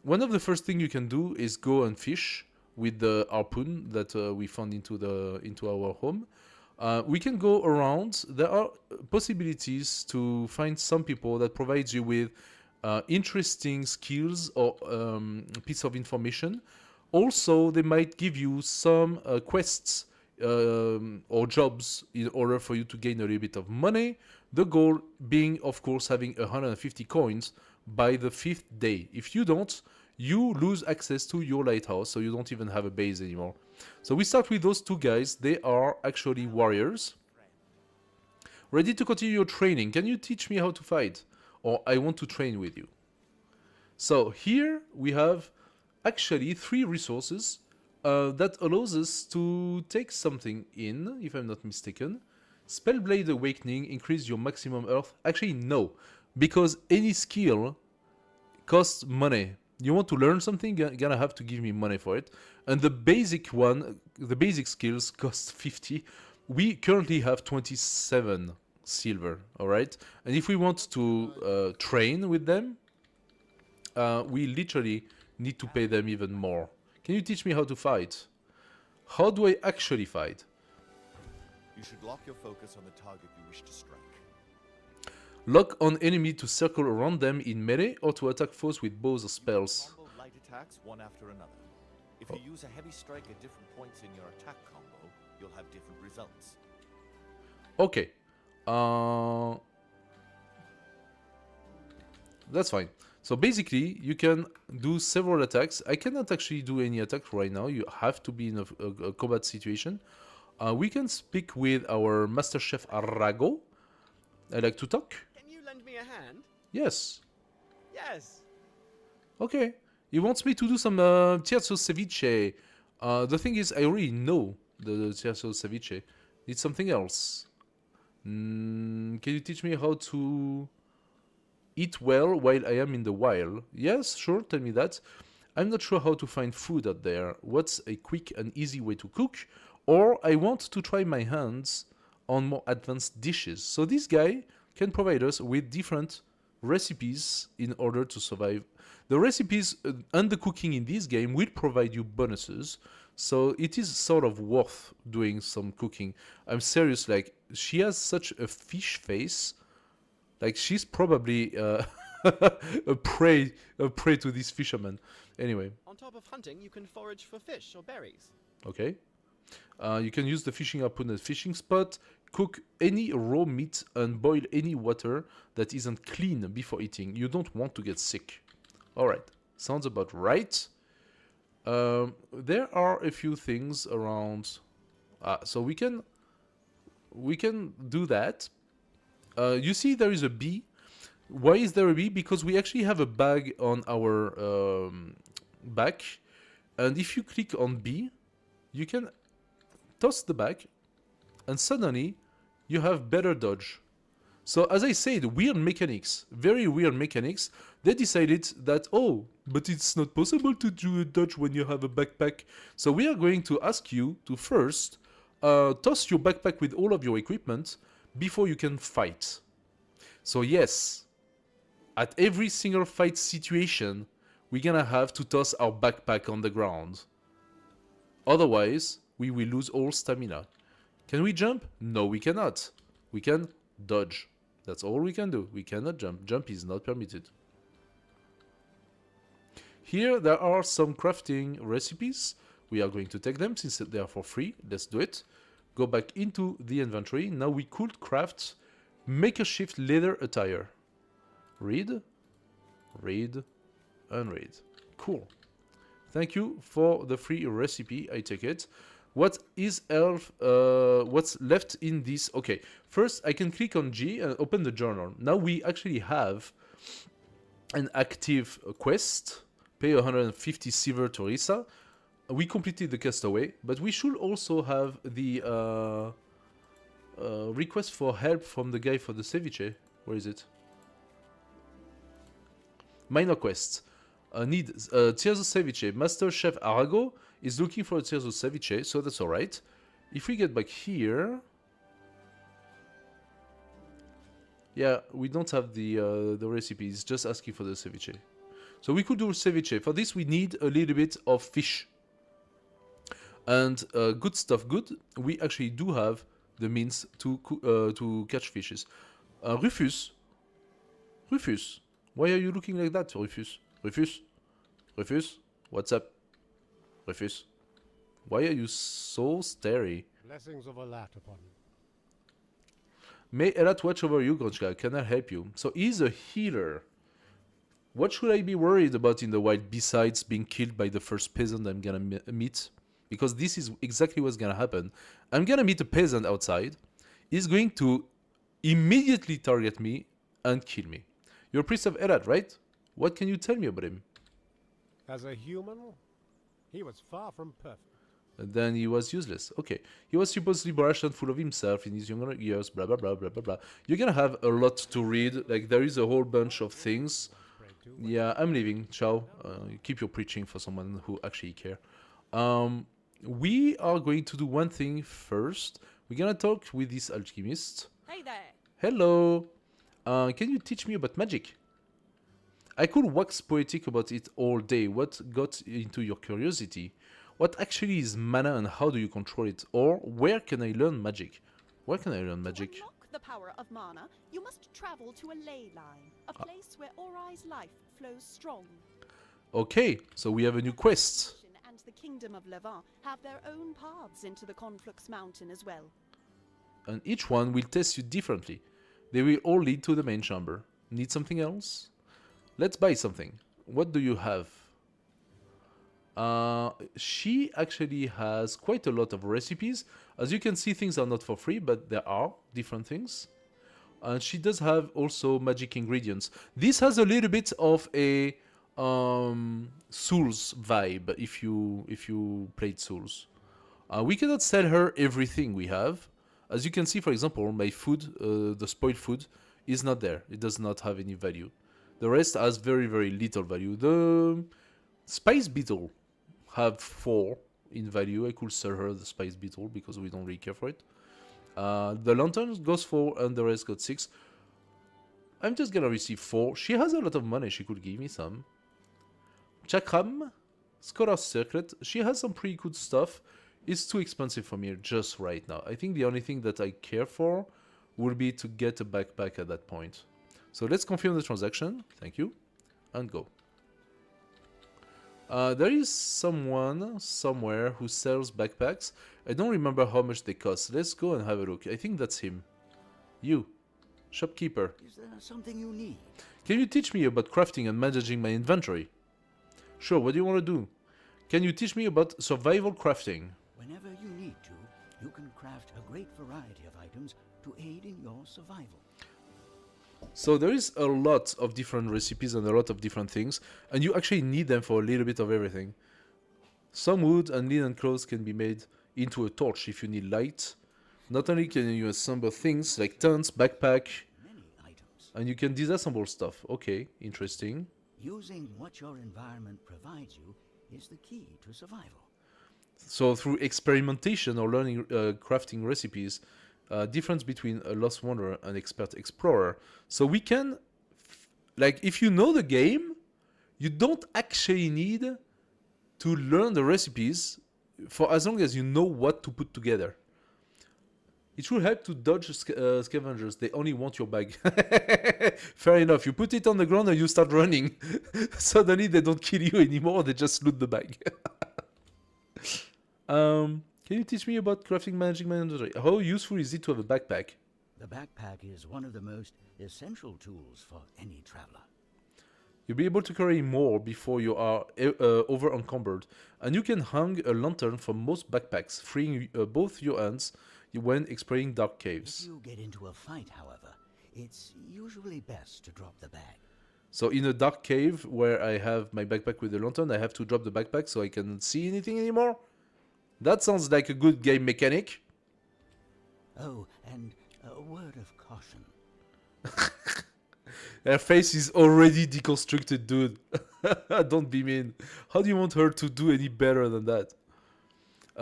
One of the first things you can do is go and fish with the harpoon that we found into our home. We can go around. There are possibilities to find some people that provides you with interesting skills or piece of information. Also, they might give you some quests or jobs in order for you to gain a little bit of money. The goal being, of course, having 150 coins by the 5th day. If you don't, you lose access to your lighthouse, so you don't even have a base anymore. So we start with those two guys. They are actually warriors. Ready to continue your training. Can you teach me how to fight? Or I want to train with you. So here we have actually 3 resources that allows us to take something in, if I'm not mistaken. Spellblade Awakening, increase your maximum health. Actually, no, because any skill costs money. You want to learn something, you're gonna have to give me money for it. And the basic one, the basic skills cost 50. We currently have 27 silver, alright? And if we want to train with them, we literally need to pay them even more. Can you teach me how to fight? How do I actually fight? You should lock your focus on the target you wish to strike. Lock on enemy to circle around them in melee or to attack foes with bows or spells. Combo light attacks one after another. If you use a heavy strike at different points in your attack combo, you'll have different results. Okay. That's fine. So basically, you can do several attacks. I cannot actually do any attack right now. You have to be in a combat situation. We can speak with our Master Chef Arago. I like to talk. Can you lend me a hand? Yes. Yes. Okay. He wants me to do some Terzo Ceviche. The thing is, I already know the Terzo Ceviche. It's something else. Can you teach me how to eat well while I am in the wild? Yes, sure, tell me that. I'm not sure how to find food out there. What's a quick and easy way to cook? Or I want to try my hands on more advanced dishes. So this guy can provide us with different recipes in order to survive. The recipes and the cooking in this game will provide you bonuses. So it is sort of worth doing some cooking. I'm serious, like, she has such a fish face. Like, she's probably a prey to these fishermen. Anyway. On top of hunting, you can forage for fish or berries. Okay. You can use the fishing harpoon as fishing spot, cook any raw meat and boil any water that isn't clean before eating. You don't want to get sick. Alright, sounds about right. There are a few things around. So we can do that. You see there is a bee. Why is there a bee? Because we actually have a bag on our back. And if you click on B, you can toss the bag and suddenly you have better dodge. So as I said, weird mechanics, very weird mechanics. They decided that, oh, but it's not possible to do a dodge when you have a backpack. So we are going to ask you to first toss your backpack with all of your equipment before you can fight. So yes, at every single fight situation, we're gonna have to toss our backpack on the ground. Otherwise, we will lose all stamina. Can we jump? No, we cannot. We can dodge. That's all we can do. We cannot jump. Jump is not permitted. Here there are some crafting recipes. We are going to take them since they are for free. Let's do it. Go back into the inventory. Now we could craft makeshift leather attire. Read, read, and read. Cool. Thank you for the free recipe. I take it. What is what's left in this? Okay, first I can click on G and open the journal. Now we actually have an active quest. Pay 150 silver to Risa. We completed the castaway, but we should also have the request for help from the guy for the ceviche. Where is it? Minor quest. Need Tirso ceviche. Master Chef Arago is looking for a Tirso ceviche, so that's alright. If we get back here... Yeah, we don't have the recipe, it's just asking for the ceviche. So we could do ceviche. For this we need a little bit of fish. And good stuff good, we actually do have the means to catch fishes. Rufus, why are you looking like that, Rufus? Rufus, what's up? Rufus, why are you so starey? Blessings of Elat upon you. May Elat watch over you, Gronchka. Can I help you? So he's a healer. What should I be worried about in the wild besides being killed by the first peasant I'm gonna meet? Because this is exactly what's gonna happen. I'm gonna meet a peasant outside. He's going to immediately target me and kill me. You're a priest of Elat, right? What can you tell me about him? As a human, he was far from perfect. And then he was useless. Okay. He was supposedly brash and full of himself in his younger years, blah, blah, blah, blah, blah, blah. You're gonna have a lot to read. Like, there is a whole bunch of things. Yeah, I'm leaving. Ciao. Keep your preaching for someone who actually care. We are going to do one thing first. We're gonna talk with this alchemist. Hey there. Hello. Can you teach me about magic? I could wax poetic about it all day. What got into your curiosity? What actually is mana and how do you control it? Or where can I learn magic? Where can I learn magic? To unlock the power of mana, you must travel to a ley line, a place where Orai's life flows strong. Okay, so we have a new quest. And the Kingdom of Levant have their own paths into the Conflux Mountain as well. And each one will test you differently. They will all lead to the main chamber. Need something else? Let's buy something. What do you have? She actually has quite a lot of recipes. As you can see, things are not for free, but there are different things. And she does have also magic ingredients. This has a little bit of a Souls vibe if you played Souls. We cannot sell her everything we have. As you can see, for example, my food, the spoiled food, is not there. It does not have any value. The rest has very, very little value. The spice beetle have 4 in value. I could sell her the spice beetle because we don't really care for it. The lantern goes 4 and the rest got 6. I'm just gonna receive 4. She has a lot of money. She could give me some. Chakram, Scholar's Circlet. She has some pretty good stuff. It's too expensive for me just right now. I think the only thing that I care for would be to get a backpack at that point. So let's confirm the transaction. Thank you. And go. There is someone somewhere who sells backpacks. I don't remember how much they cost. Let's go and have a look. I think that's him. You. Shopkeeper. Is there something you need? Can you teach me about crafting and managing my inventory? Sure, what do you want to do? Can you teach me about survival crafting? Whenever you need to, you can craft a great variety of items to aid in your survival. So there is a lot of different recipes and a lot of different things, and you actually need them for a little bit of everything. Some wood and linen clothes can be made into a torch if you need light. Not only can you assemble things like tents, backpack, Many items. and you can disassemble stuff. Okay, interesting. Using what your environment provides you is the key to survival. So through experimentation or learning crafting recipes, difference between a lost wanderer and expert explorer. So we can, like, if you know the game, you don't actually need to learn the recipes for as long as you know what to put together. It should help to dodge scavengers. They only want your bag. Fair enough. You put it on the ground and you start running. Suddenly they don't kill you anymore. They just loot the bag. Can you teach me about crafting, managing my inventory? How useful is it to have a backpack? The backpack is one of the most essential tools for any traveler. You'll be able to carry more before you are over encumbered, and you can hang a lantern from most backpacks, freeing both your hands when exploring dark caves. If you get into a fight, however, it's usually best to drop the bag. So in a dark cave where I have my backpack with a lantern, I have to drop the backpack so I can't see anything anymore? That sounds like a good game mechanic. Oh, and a word of caution. Her face is already deconstructed, dude. Don't be mean. How do you want her to do any better than that?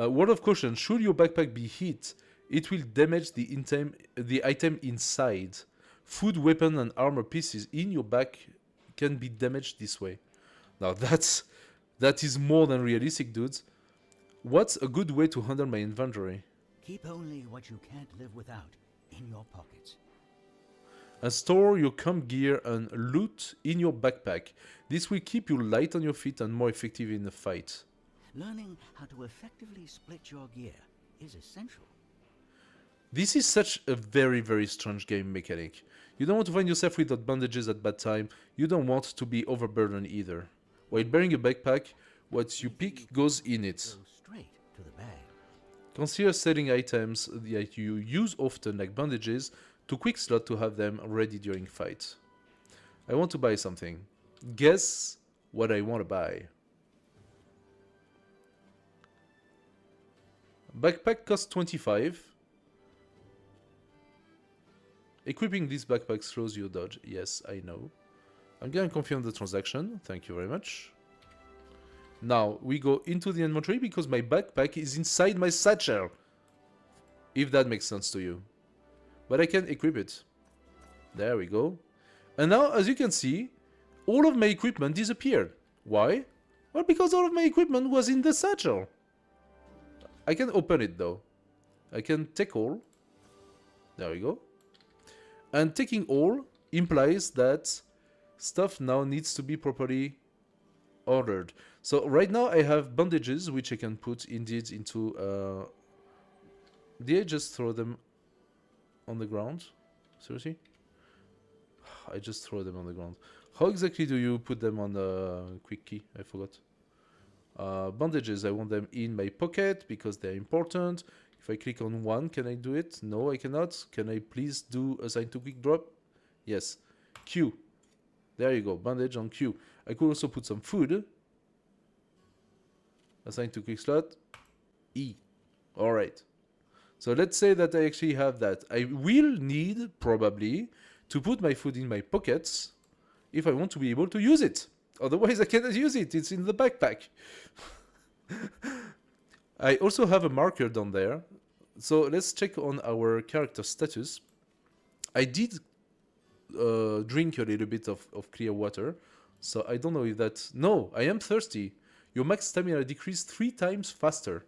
Word of caution, should your backpack be hit, it will damage the item inside. Food, weapon, and armor pieces in your back can be damaged this way. Now that is more than realistic, dudes. What's a good way to handle my inventory? Keep only what you can't live without in your pockets. And store your camp gear and loot in your backpack. This will keep you light on your feet and more effective in the fight. Learning how to effectively split your gear is essential. This is such a very, very strange game mechanic. You don't want to find yourself without bandages at bad time. You don't want to be overburdened either. While bearing a backpack, what you pick goes in it. Go straight to the bag. Consider selling items that you use often, like bandages, to quick slot to have them ready during fight. I want to buy something. Guess what I want to buy. Backpack costs 25. Equipping this backpack slows your dodge. Yes, I know. I'm gonna confirm the transaction. Thank you very much. Now we go into the inventory because my backpack is inside my satchel. If that makes sense to you. But I can equip it. There we go. And now, as you can see, all of my equipment disappeared. Why? Well, because all of my equipment was in the satchel. I can open it though. I can take all. There we go. And taking all implies that stuff now needs to be properly ordered. So right now I have bandages which I can put indeed into... Did I just throw them on the ground? Seriously? I just throw them on the ground. How exactly do you put them on the quick key? I forgot. Bandages, I want them in my pocket because they're important. If I click on one, can I do it? No, I cannot. Can I please do assign to quick drop? Yes. Q. There you go. Bandage on Q. I could also put some food. Assign to quick slot. E. Alright. So let's say that I actually have that. I will need, probably, to put my food in my pockets if I want to be able to use it. Otherwise I cannot use it. It's in the backpack. I also have a marker down there. So let's check on our character status. I did drink a little bit of clear water. So I don't know if that... No, I am thirsty. Your max stamina decreased 3 times faster.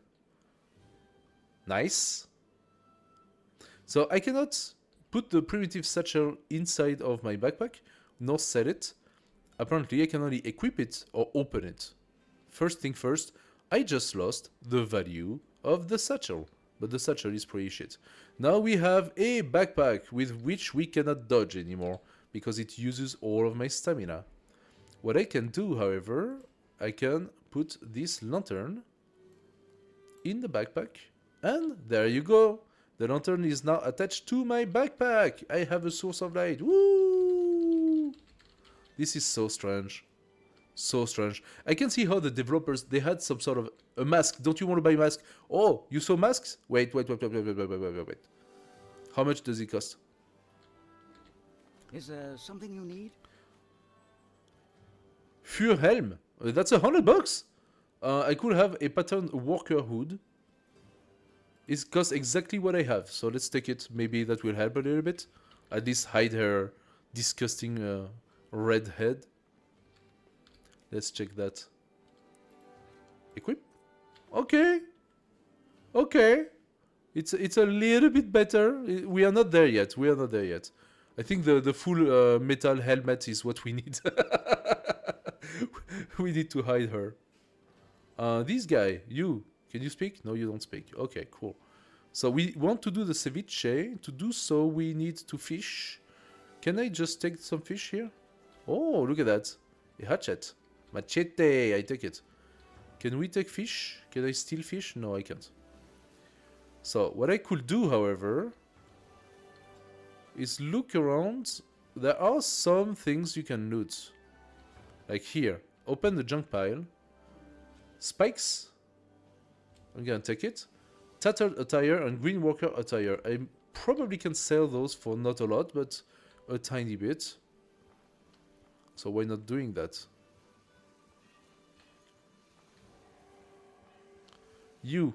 Nice. So I cannot put the primitive satchel inside of my backpack, nor sell it. Apparently I can only equip it or open it. First thing first, I just lost the value of the satchel. But the satchel is pretty shit. Now we have a backpack with which we cannot dodge anymore, because it uses all of my stamina. What I can do, however, I can put this lantern in the backpack. And there you go. The lantern is now attached to my backpack. I have a source of light. Woo! This is so strange. So strange. I can see how the developers, they had some sort of a mask. Don't you want to buy a mask? Oh, you saw masks? Wait. How much does it cost? Is there something you need? Fürhelm. That's $100. I could have a patterned worker hood. It costs exactly what I have. So let's take it. Maybe that will help a little bit. At least hide her disgusting red head. Let's check that. Equip. Okay. Okay. It's a little bit better. We are not there yet. We are not there yet. I think the full metal helmet is what we need. We need to hide her. This guy, you, can you speak? No, you don't speak. Okay, cool. So we want to do the ceviche. To do so, we need to fish. Can I just take some fish here? Oh, look at that. A hatchet. Machete, I take it. Can we take fish? Can I steal fish? No, I can't. So, what I could do, however, is look around. There are some things you can loot. Like here. Open the junk pile. Spikes. I'm gonna take it. Tattered attire and green worker attire. I probably can sell those for not a lot, but a tiny bit. So why not doing that? You.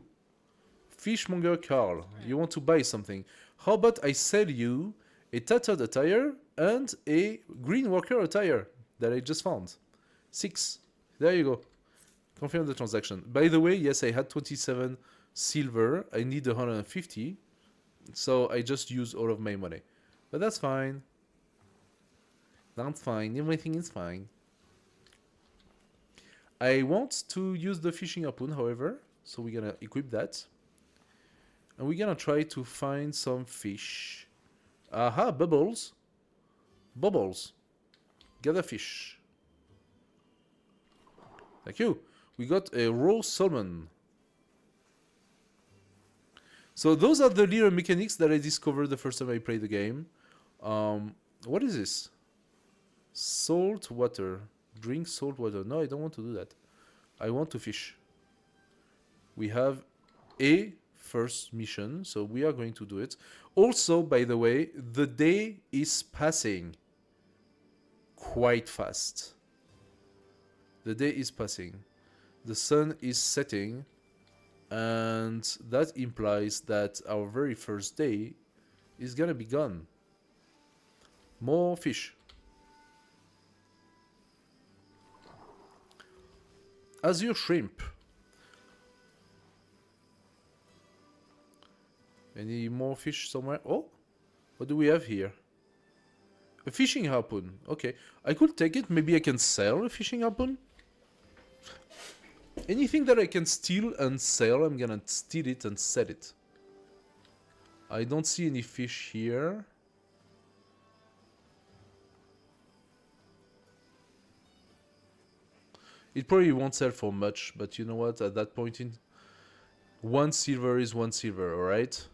Fishmonger Carl. You want to buy something. How about I sell you a tattered attire and a green worker attire that I just found. 6. There you go. Confirm the transaction. By the way, yes, I had 27 silver. I need 150. So I just use all of my money. But that's fine. That's fine. Everything is fine. I want to use the fishing harpoon, however. So we're gonna equip that. And we're gonna try to find some fish. Aha, bubbles. Bubbles. Gather fish. Thank you. We got a raw salmon. So those are the little mechanics that I discovered the first time I played the game. What is this? Salt water. Drink salt water. No, I don't want to do that. I want to fish. We have a first mission, so we are going to do it. Also, by the way, the day is passing quite fast. The day is passing. The sun is setting, and that implies that our very first day is gonna be gone. More fish. Azure shrimp. Any more fish somewhere? Oh, what do we have here? A fishing harpoon. Okay, I could take it. Maybe I can sell a fishing harpoon. Anything that I can steal and sell, I'm gonna steal it and sell it. I don't see any fish here. It probably won't sell for much, but you know what? At that point in... 1 silver is 1 silver, alright?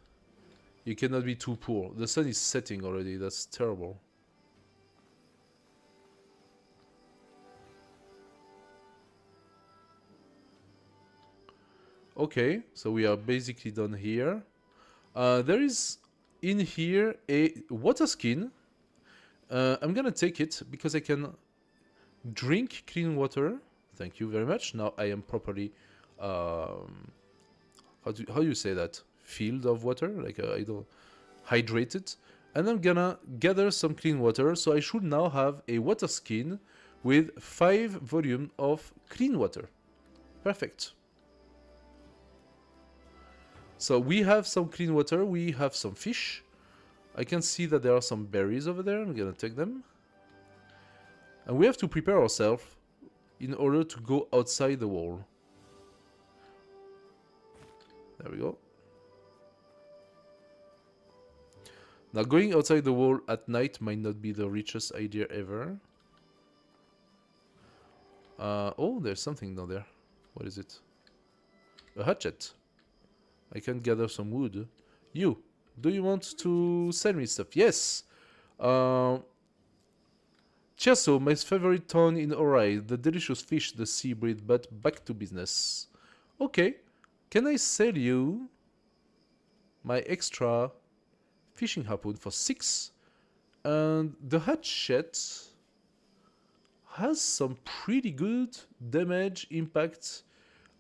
You cannot be too poor. The sun is setting already. That's terrible. Okay, so we are basically done here. There is in here a water skin. I'm gonna take it because I can drink clean water. Thank you very much. Now I am properly how do you say that? Filled of water, like I don't hydrated. And I'm gonna gather some clean water, so I should now have a water skin with 5 volume of clean water. Perfect. So we have some clean water, we have some fish. I can see that there are some berries over there. I'm gonna take them. And we have to prepare ourselves in order to go outside the wall. There we go. Now going outside the wall at night might not be the richest idea ever. Oh, there's something down there. What is it? A hatchet. I can gather some wood. You, do you want to sell me stuff? Yes. Chiasso, my favorite town in Orai. The delicious fish the sea breed, but back to business. Okay. Can I sell you my extra fishing harpoon for 6? And the hatchet has some pretty good damage, impact,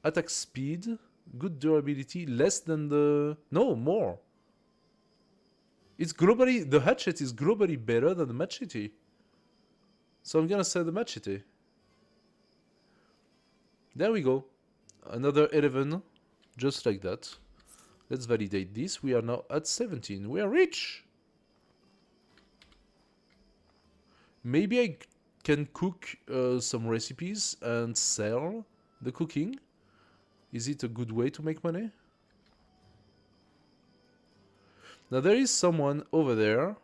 attack speed, good durability, less than the... No, more. It's globally... The hatchet is globally better than the machete. So I'm gonna sell the machete. There we go. Another 11. Just like that. Let's validate this. We are now at 17. We are rich. Maybe I can cook some recipes and sell the cooking. Is it a good way to make money? Now there is someone over there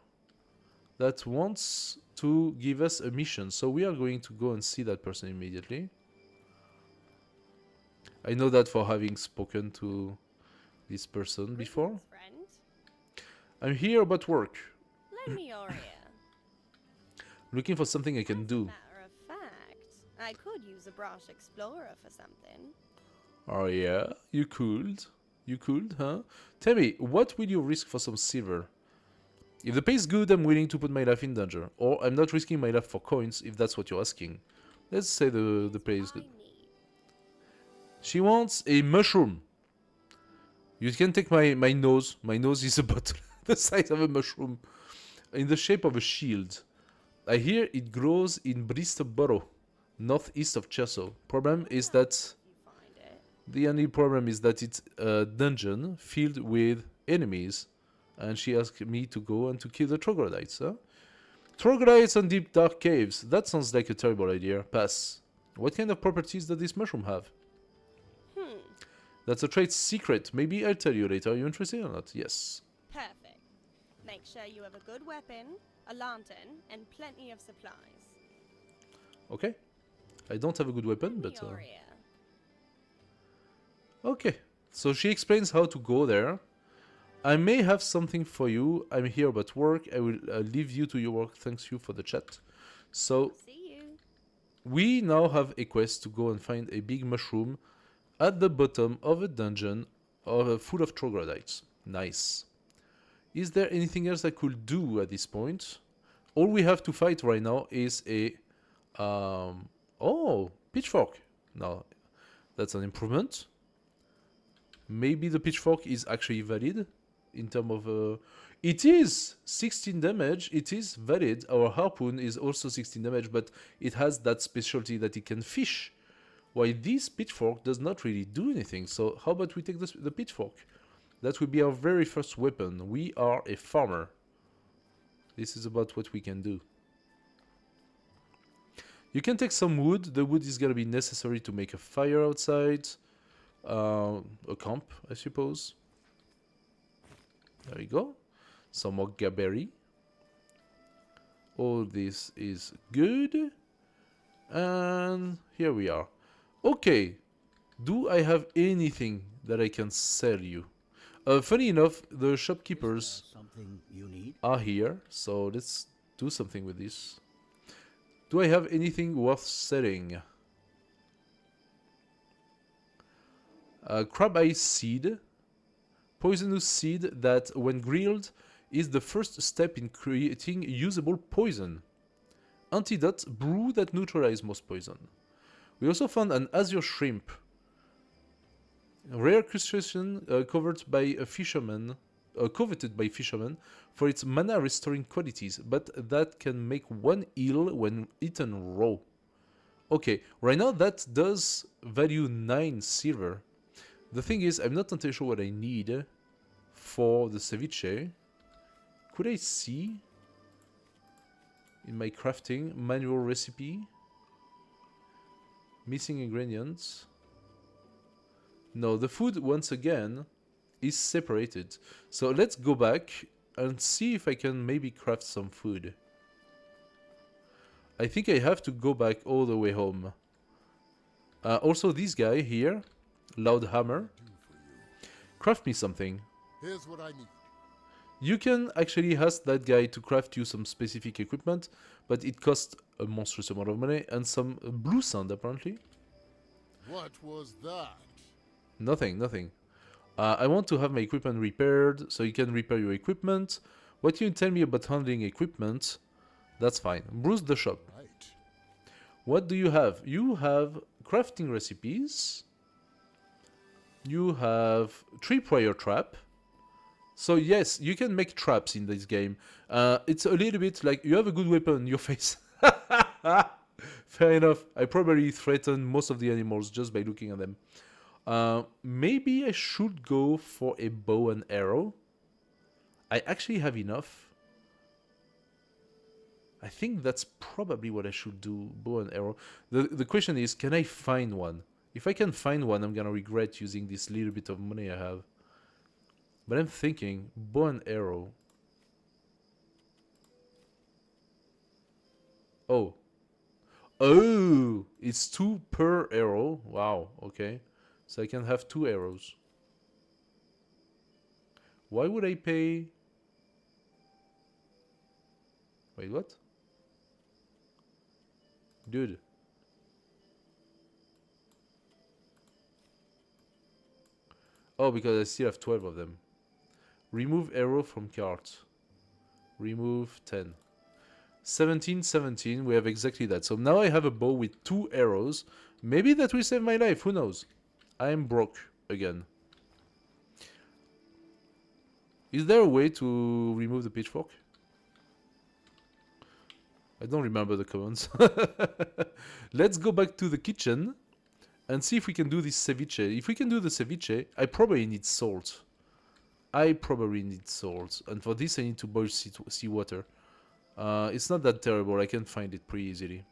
that wants to give us a mission. So we are going to go and see that person immediately. I know that for having spoken to this person before. Friend. I'm here about work. Lend me your ear. Looking for something I can do. Matter of fact, I could use a brash explorer for something. Oh yeah, you could. You could, huh? Tell me, what will you risk for some silver? If the pay is good, I'm willing to put my life in danger. Or I'm not risking my life for coins, if that's what you're asking. Let's say the pay is good. She wants a mushroom. You can take my nose. My nose is about the size of a mushroom. In the shape of a shield. I hear it grows in Bristol, northeast of Chelsea. Problem is that... The only problem is that it's a dungeon filled with enemies. And she asked me to go and to kill the troglodytes, huh? Troglodytes and deep dark caves. That sounds like a terrible idea. Pass. What kind of properties does this mushroom have? That's a trade secret. Maybe I'll tell you later. Are you interested or not? Yes. Perfect. Make sure you have a good weapon, a lantern, and plenty of supplies. Okay. I don't have a good weapon, but... Your ear. Okay. So she explains how to go there. I may have something for you. I'm here about work. I will leave you to your work. Thanks you for the chat. So... See you. We now have a quest to go and find a big mushroom at the bottom of a dungeon full of troglodytes. Nice. Is there anything else I could do at this point? All we have to fight right now is a... oh, pitchfork. Now, that's an improvement. Maybe the pitchfork is actually valid in terms of... it is 16 damage. It is valid. Our harpoon is also 16 damage, but it has that specialty that it can fish. While this pitchfork does not really do anything. So how about we take the pitchfork? That will be our very first weapon. We are a farmer. This is about what we can do. You can take some wood. The wood is going to be necessary to make a fire outside. A camp, I suppose. There you go. Some more gaberry. All this is good. And here we are. Okay, do I have anything that I can sell you? Funny enough, the shopkeepers Something you need? are here, so let's do something with this. Do I have anything worth selling? Crab eye seed. Poisonous seed that, when grilled, is the first step in creating usable poison. Antidote, brew that neutralize most poison. We also found an azure shrimp. A rare crustacean coveted by fishermen for its mana restoring qualities, but that can make one ill when eaten raw. Okay, right now that does value 9 silver. The thing is, I'm not entirely sure what I need for the ceviche. Could I see in my crafting manual recipe? Missing ingredients. No, the food once again is separated. So let's go back and see if I can maybe craft some food. I think I have to go back all the way home. Also this guy here, Loud Hammer, craft me something. Here's what I need. You can actually ask that guy to craft you some specific equipment, but it costs a monstrous amount of money and some blue sand apparently. What was that? Nothing, nothing. I want to have my equipment repaired, so you can repair your equipment. What you tell me about handling equipment, that's fine. Bruise the shop. Right. What do you have? You have crafting recipes. You have tripwire trap. So yes, you can make traps in this game. It's a little bit like you have a good weapon in your face. Fair enough. I probably threaten most of the animals just by looking at them. Maybe I should go for a bow and arrow. I actually have enough. I think that's probably what I should do, bow and arrow. The question is, can I find one? If I can find one, I'm gonna regret using this little bit of money I have. But I'm thinking, bow and arrow. Oh. Oh! It's 2 per arrow. Wow, okay. So I can have 2 arrows. Why would I pay... Wait, what? Dude. Oh, because I still have 12 of them. Remove arrow from cart. Remove 10. 17, 17. We have exactly that. So now I have a bow with 2 arrows. Maybe that will save my life. Who knows? I am broke again. Is there a way to remove the pitchfork? I don't remember the commands. Let's go back to the kitchen and see if we can do this ceviche. If we can do the ceviche, I probably need salt. And for this I need to boil seawater. It's not that terrible. I can find it pretty easily.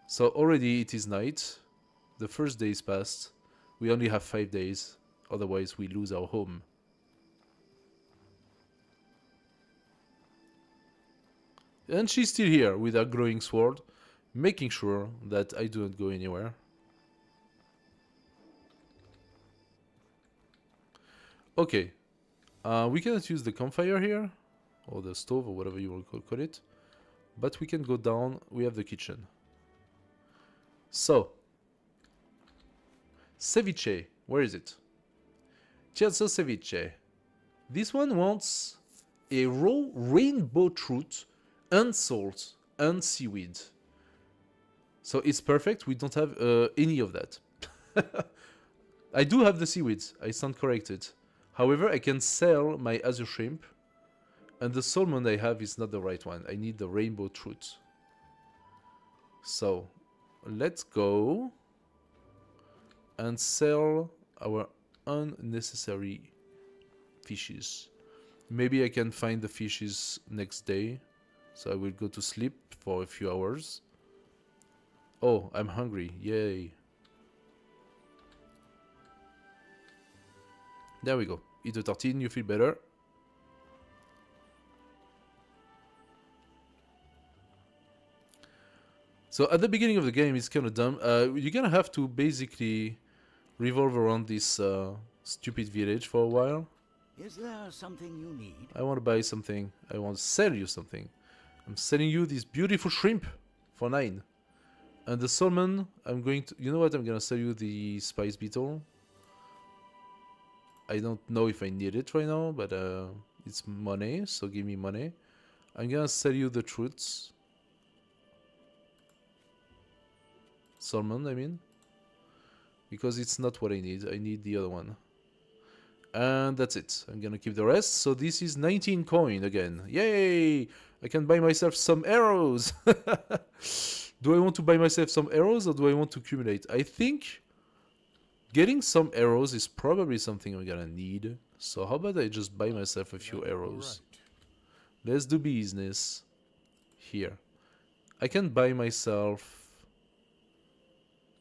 So already it is night. The first day is past. We only have 5 days. Otherwise we lose our home. And she's still here with her glowing sword, making sure that I do not go anywhere. Okay. We cannot use the campfire here, or the stove, or whatever you will call it. But we can go down. We have the kitchen. So, ceviche. Where is it? Chelsea ceviche. This one wants a raw rainbow trout and salt and seaweed. So it's perfect. We don't have any of that. I do have the seaweeds. I stand corrected. However, I can sell my azure shrimp, and the salmon I have is not the right one. I need the rainbow trout. So let's go and sell our unnecessary fishes. Maybe I can find the fishes next day. So I will go to sleep for a few hours. Oh, I'm hungry. Yay. There we go. Eat a tartine, you feel better. So at the beginning of the game, it's kind of dumb. You're gonna have to basically revolve around this stupid village for a while. Is there something you need? I want to buy something. I want to sell you something. I'm selling you this beautiful shrimp for 9. And the salmon, I'm going to... You know what? I'm going to sell you the spice beetle. I don't know if I need it right now, but it's money, so give me money. I'm going to sell you the truths. Salmon, I mean. Because it's not what I need. I need the other one. And that's it. I'm gonna keep the rest. So this is 19 coin again. Yay! I can buy myself some arrows. Do I want to buy myself some arrows or do I want to accumulate? I think getting some arrows is probably something I'm gonna need. So how about I just buy myself a few arrows? Right. Let's do business here. I can buy myself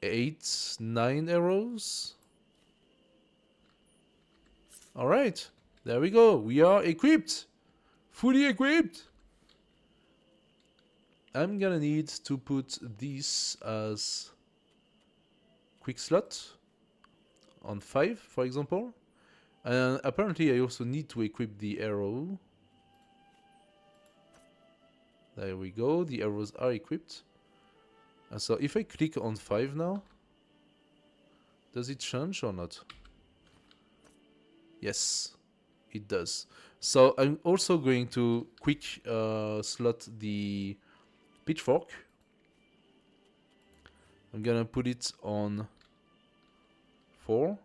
8, 9 arrows. Alright, there we go. We are equipped. Fully equipped. I'm gonna need to put this as quick slot on 5, for example. And apparently I also need to equip the arrow. There we go. The arrows are equipped. And so if I click on 5 now, does it change or not? Yes, it does. So I'm also going to quick slot the pitchfork. I'm gonna put it on 4.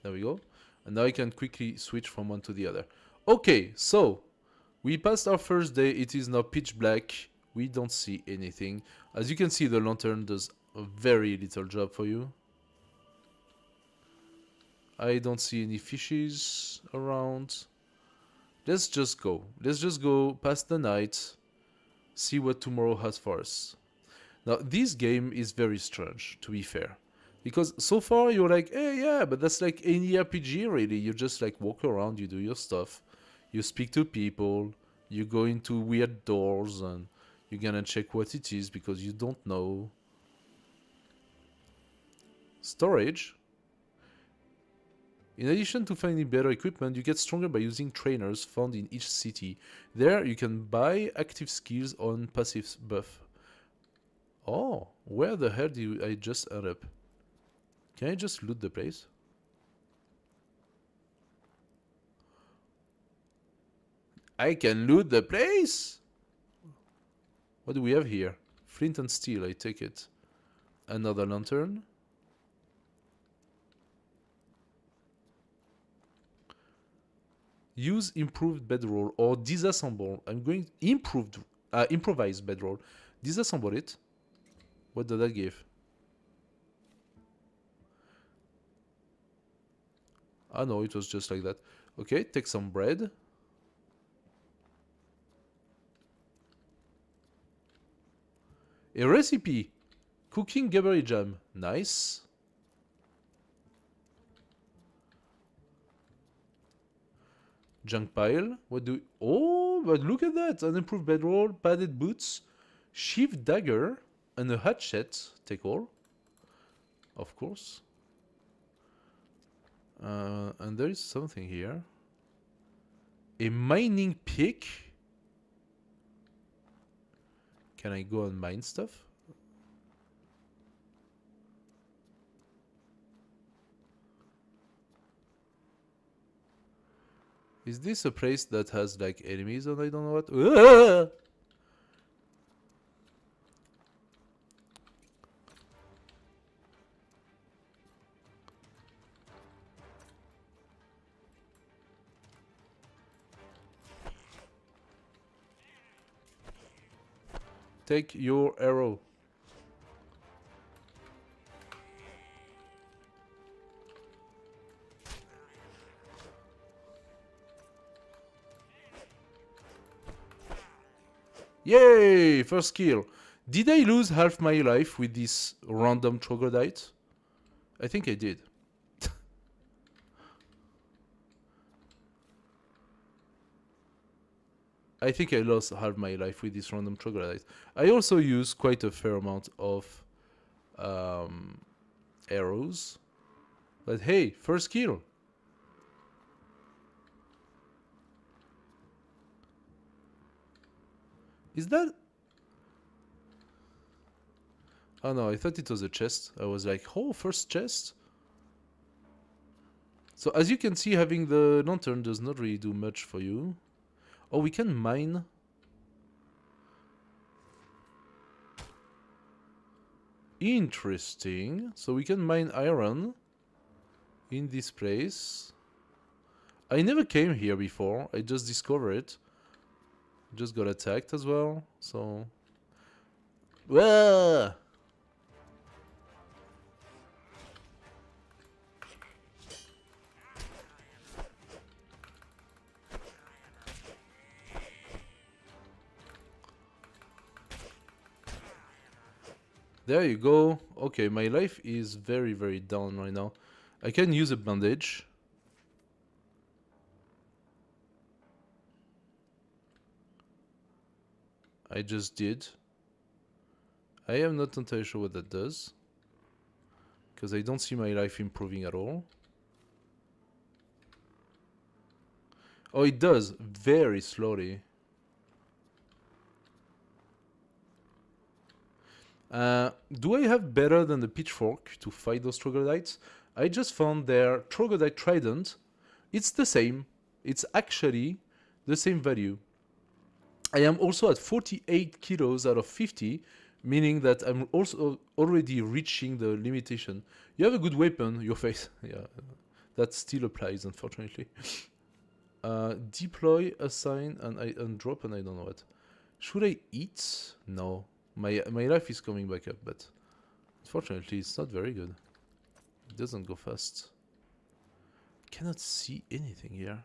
There we go. And now I can quickly switch from one to the other. Okay, so we passed our first day. It is now pitch black. We don't see anything. As you can see, the lantern does a very little job for you. I don't see any fishes around. Let's just go. Let's just go past the night, see what tomorrow has for us. Now, this game is very strange, to be fair. Because so far you're like, hey, yeah, but that's like any RPG, really. You just like walk around, you do your stuff, you speak to people, you go into weird doors, and you're gonna check what it is because you don't know. Storage. In addition to finding better equipment, you get stronger by using trainers found in each city. There, you can buy active skills on passive buff. Oh, where the hell did I just end up? Can I just loot the place? I can loot the place? What do we have here? Flint and steel, I take it. Another lantern. Use improved bedroll or disassemble. I'm going improvise bedroll. Disassemble it. What did that give? Ah no, it was just like that. Okay, take some bread. A recipe. Cooking Gaberry jam. Nice. Junk pile. What do... Oh, but look at that. An improved bedroll, padded boots, sheath dagger, and a hatchet. Take all. Of course. And there is something here. A mining pick. Can I go and mine stuff? Is this a place that has like enemies and I don't know what? Ah! Take your arrow. Yay! First kill. Did I lose half my life with this random troglodyte? I think I did. I think I lost half my life with this random troglodyte. I also use quite a fair amount of arrows. But hey, first kill. Is that... Oh no, I thought it was a chest. I was like, oh, first chest? So as you can see, having the lantern does not really do much for you. Oh, we can mine. Interesting. So we can mine iron in this place. I never came here before. I just discovered it. Just got attacked as well. So... Whoa! There you go. Okay, my life is very, very down right now. I can use a bandage. I just did. I am not entirely sure what that does, because I don't see my life improving at all. Oh, it does, very slowly. Do I have better than the pitchfork to fight those troglodytes? I just found their troglodyte trident. It's the same. It's actually the same value. I am also at 48 kilos out of 50, meaning that I'm also already reaching the limitation. You have a good weapon, your face. Yeah, that still applies, unfortunately. Deploy, assign, and drop, and I don't know what. Should I eat? No. My life is coming back up, but unfortunately it's not very good. It doesn't go fast. cannot see anything here.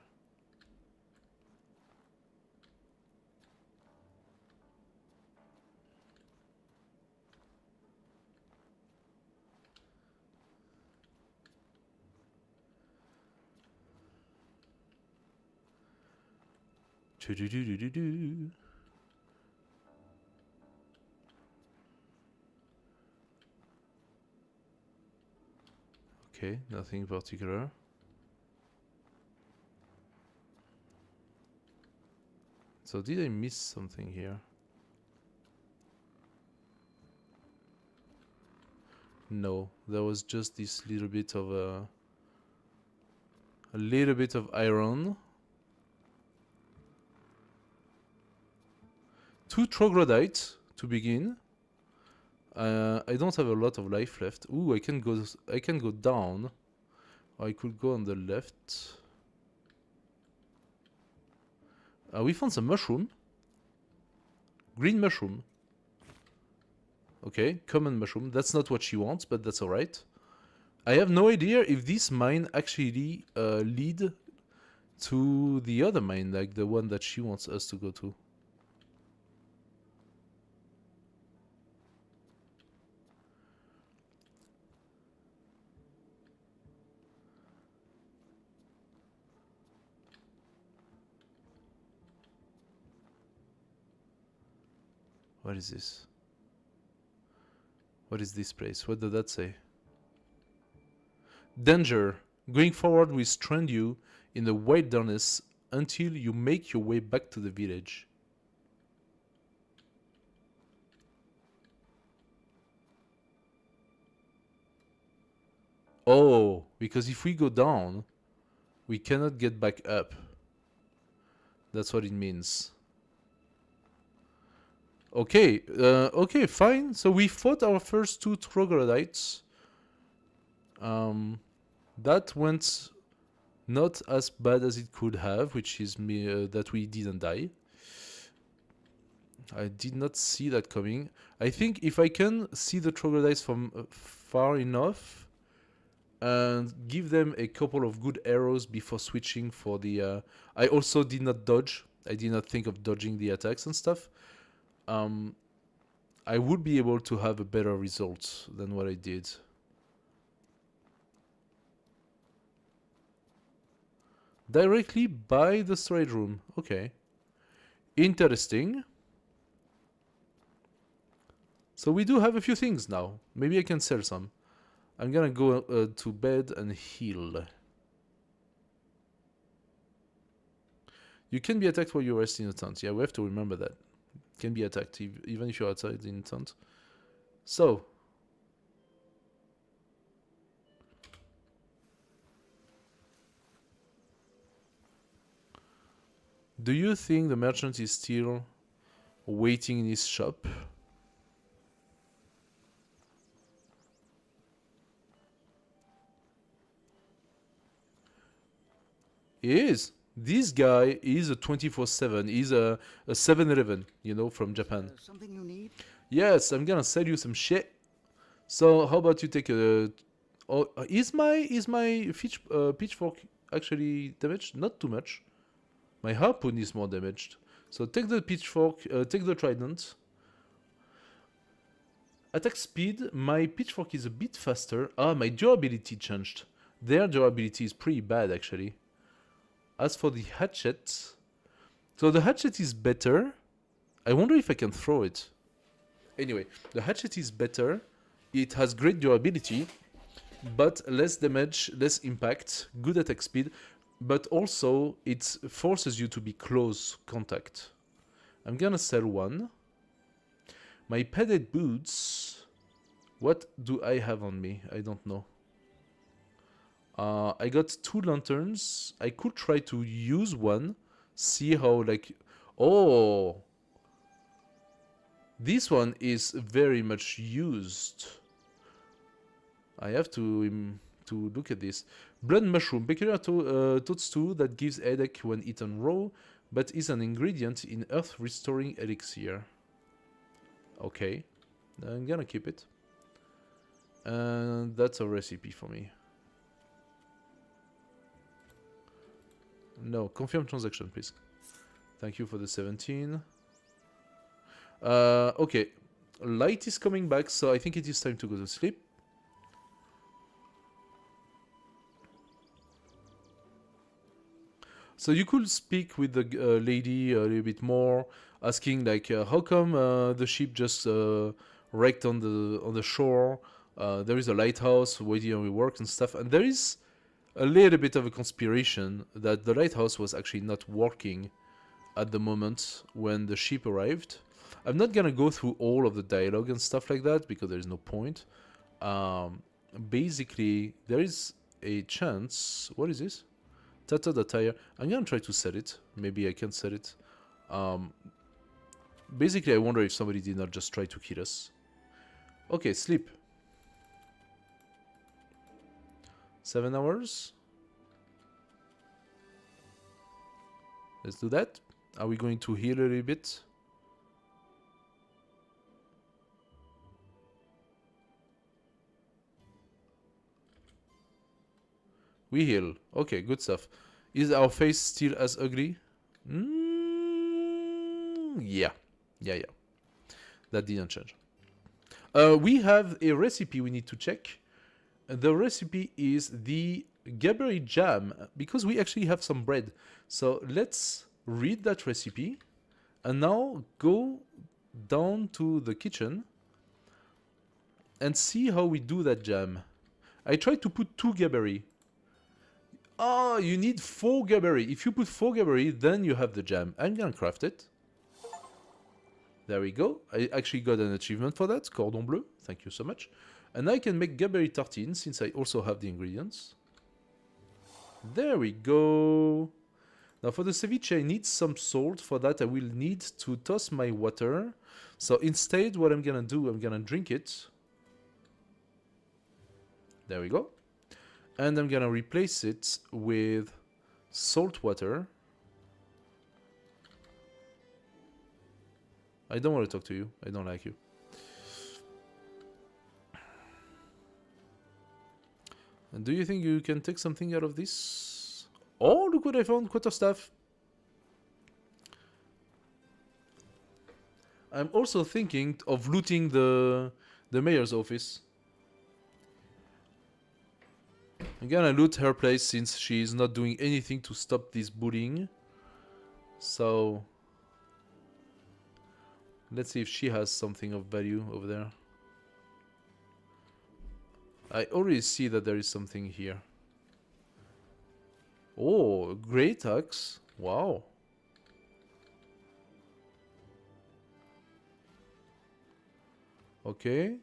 Do-do-do-do-do-do. Okay, nothing particular. So did I miss something here? No, there was just this little bit of a little bit of iron. 2 troglodytes to begin. I don't have a lot of life left. Ooh, I can go down. Or I could go on the left. We found some mushroom. Green mushroom. Okay, common mushroom. That's not what she wants, but that's alright. I have no idea if this mine actually lead to the other mine, like the one that she wants us to go to. What is this? What is this place? What did that say? Danger. Going forward will strand you in the wilderness until you make your way back to the village. Oh, because if we go down, we cannot get back up. That's what it means. Okay, okay, fine. So we fought our first 2 troglodytes. That went not as bad as it could have, which is that we didn't die. I did not see that coming. I think if I can see the troglodytes from far enough and give them a couple of good arrows before switching for the... I also did not dodge. I did not think of dodging the attacks and stuff. I would be able to have a better result than what I did. Directly by the storage room. Okay. Interesting. So we do have a few things now. Maybe I can sell some. I'm gonna go to bed and heal. You can be attacked while you rest in a tent. Yeah, we have to remember that. Can be attacked even if you're outside in tent. So do you think the merchant is still waiting in his shop? He is. This guy is a 24/7. He's a 7-Eleven, you know, from Japan. Something you need? Yes, I'm gonna sell you some shit. So how about you take a... Oh, is my pitchfork actually damaged? Not too much. My harpoon is more damaged. So take the pitchfork, take the trident. Attack speed, my pitchfork is a bit faster. Ah, my durability changed. Their durability is pretty bad actually. As for the hatchet, so the hatchet is better. I wonder if I can throw it. Anyway, the hatchet is better. It has great durability, but less damage, less impact, good attack speed, but also it forces you to be close contact. I'm gonna sell one. My padded boots, what do I have on me? I don't know. I got 2 lanterns. I could try to use one. See how like... Oh! This one is very much used. I have to look at this. Blood mushroom. Peculiar toadstool that gives headache when eaten raw, but is an ingredient in earth restoring elixir. Okay. I'm gonna keep it. And that's a recipe for me. No, confirm transaction, please. Thank you for the 17. Okay, light is coming back, so I think it is time to go to sleep. So you could speak with the lady a little bit more, asking like, how come the ship just wrecked on the shore? There is a lighthouse waiting on your work and stuff, and there is a little bit of a conspiration that the lighthouse was actually not working at the moment when the ship arrived. I'm not gonna go through all of the dialogue and stuff like that because there is no point. Basically, there is a chance. What is this? Tata the tire. I'm gonna try to set it. Maybe I can set it. Basically, I wonder if somebody did not just try to kill us. Okay, sleep. 7 hours. Let's do that. Are we going to heal a little bit? We heal. Okay, good stuff. Is our face still as ugly? Yeah. Yeah. That didn't change. We have a recipe we need to check. The recipe is the Gaberry jam, because we actually have some bread. So let's read that recipe. And now go down to the kitchen and see how we do that jam. I tried to put 2 Gaberry. Oh, you need 4 Gaberry. If you put 4 Gaberry, then you have the jam. I'm gonna craft it. There we go. I actually got an achievement for that. Cordon bleu. Thank you so much. And I can make Gaberry tartines since I also have the ingredients. There we go. Now for the ceviche, I need some salt. For that, I will need to toss my water. So instead, what I'm gonna do, I'm gonna drink it. There we go. And I'm gonna replace it with salt water. I don't want to talk to you. I don't like you. And do you think you can take something out of this? Oh, look what I found. Quarterstaff. I'm also thinking of looting the mayor's office. I'm gonna loot her place since she is not doing anything to stop this bullying. So let's see if she has something of value over there. I already see that there is something here. Oh, great axe. Wow. Okay.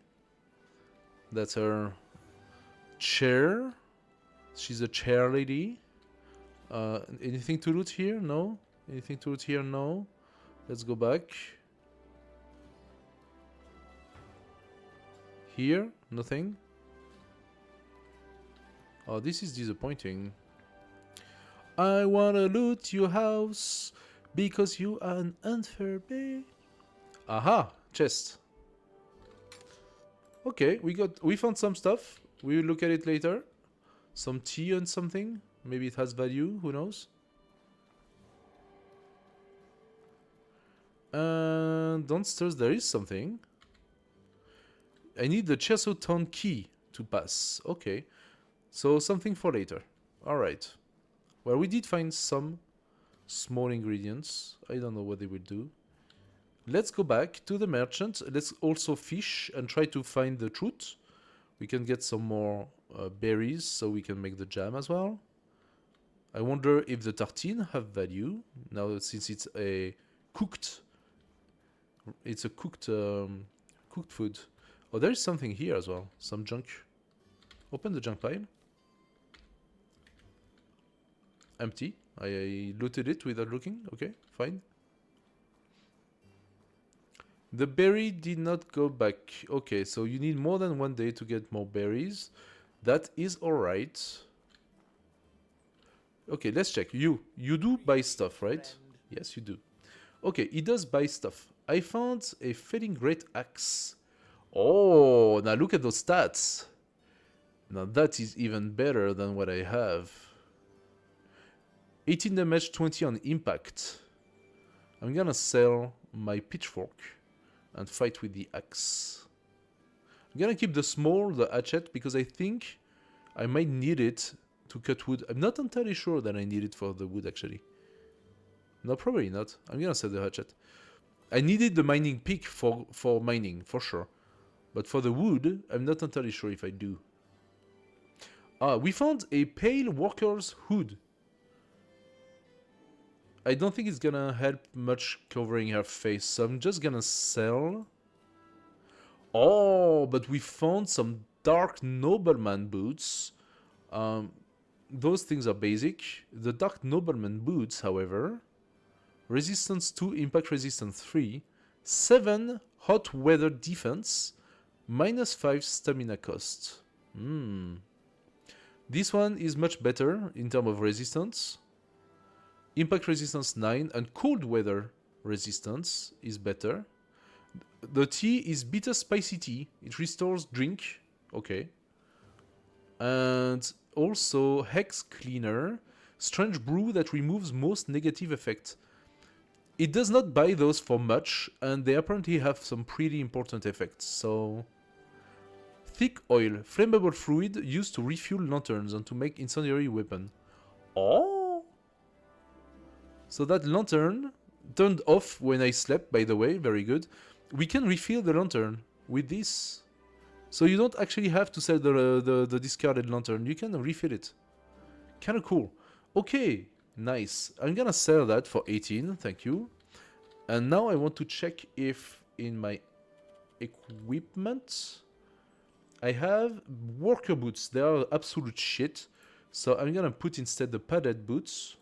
That's her chair. She's a chair lady. Anything to loot here? No. Anything to loot here? No. Let's go back. Here? Nothing. Oh, this is disappointing. I wanna loot your house because you are an unfair babe. Aha! Chest. Okay, we found some stuff. We will look at it later. Some tea and something. Maybe it has value. Who knows? And downstairs there is something. I need the Chestertown key to pass. Okay. So something for later. Alright. Well, we did find some small ingredients. I don't know what they will do. Let's go back to the merchant. Let's also fish and try to find the truth. We can get some more berries so we can make the jam as well. I wonder if the tartine have value. Now, since it's a cooked... It's a cooked food. Oh, there is something here as well. Some junk. Open the junk pile. Empty. I looted it without looking. Okay, fine. The berry did not go back. Okay, so you need more than 1 day to get more berries. That is alright. Okay, let's check. You do buy stuff, right? Yes, you do. Okay, he does buy stuff. I found a fading great axe. Oh, now look at those stats. Now that is even better than what I have. 18 damage, 20 on impact. I'm gonna sell my pitchfork and fight with the axe. I'm gonna keep the hatchet, because I think I might need it to cut wood. I'm not entirely sure that I need it for the wood, actually. No, probably not. I'm gonna sell the hatchet. I needed the mining pick for mining, for sure. But for the wood, I'm not entirely sure if I do. We found a pale worker's hood. I don't think it's gonna help much covering her face, so I'm just gonna sell. Oh, but we found some dark nobleman boots. Those things are basic. The dark nobleman boots, however, resistance 2, impact resistance 3, 7 hot weather defense, -5 stamina cost. This one is much better in terms of resistance. Impact resistance 9 and cold weather resistance is better. The tea is bitter spicy tea. It restores drink. Okay. And also Hex Cleaner. Strange brew that removes most negative effects. It does not buy those for much, and they apparently have some pretty important effects. So, thick oil, flammable fluid used to refuel lanterns and to make incendiary weapon. Oh! So that lantern turned off when I slept, by the way, very good. We can refill the lantern with this. So you don't actually have to sell the discarded lantern, you can refill it. Kinda cool. Okay, nice. I'm gonna sell that for 18, thank you. And now I want to check if in my equipment I have worker boots. They are absolute shit. So I'm gonna put instead the padded boots.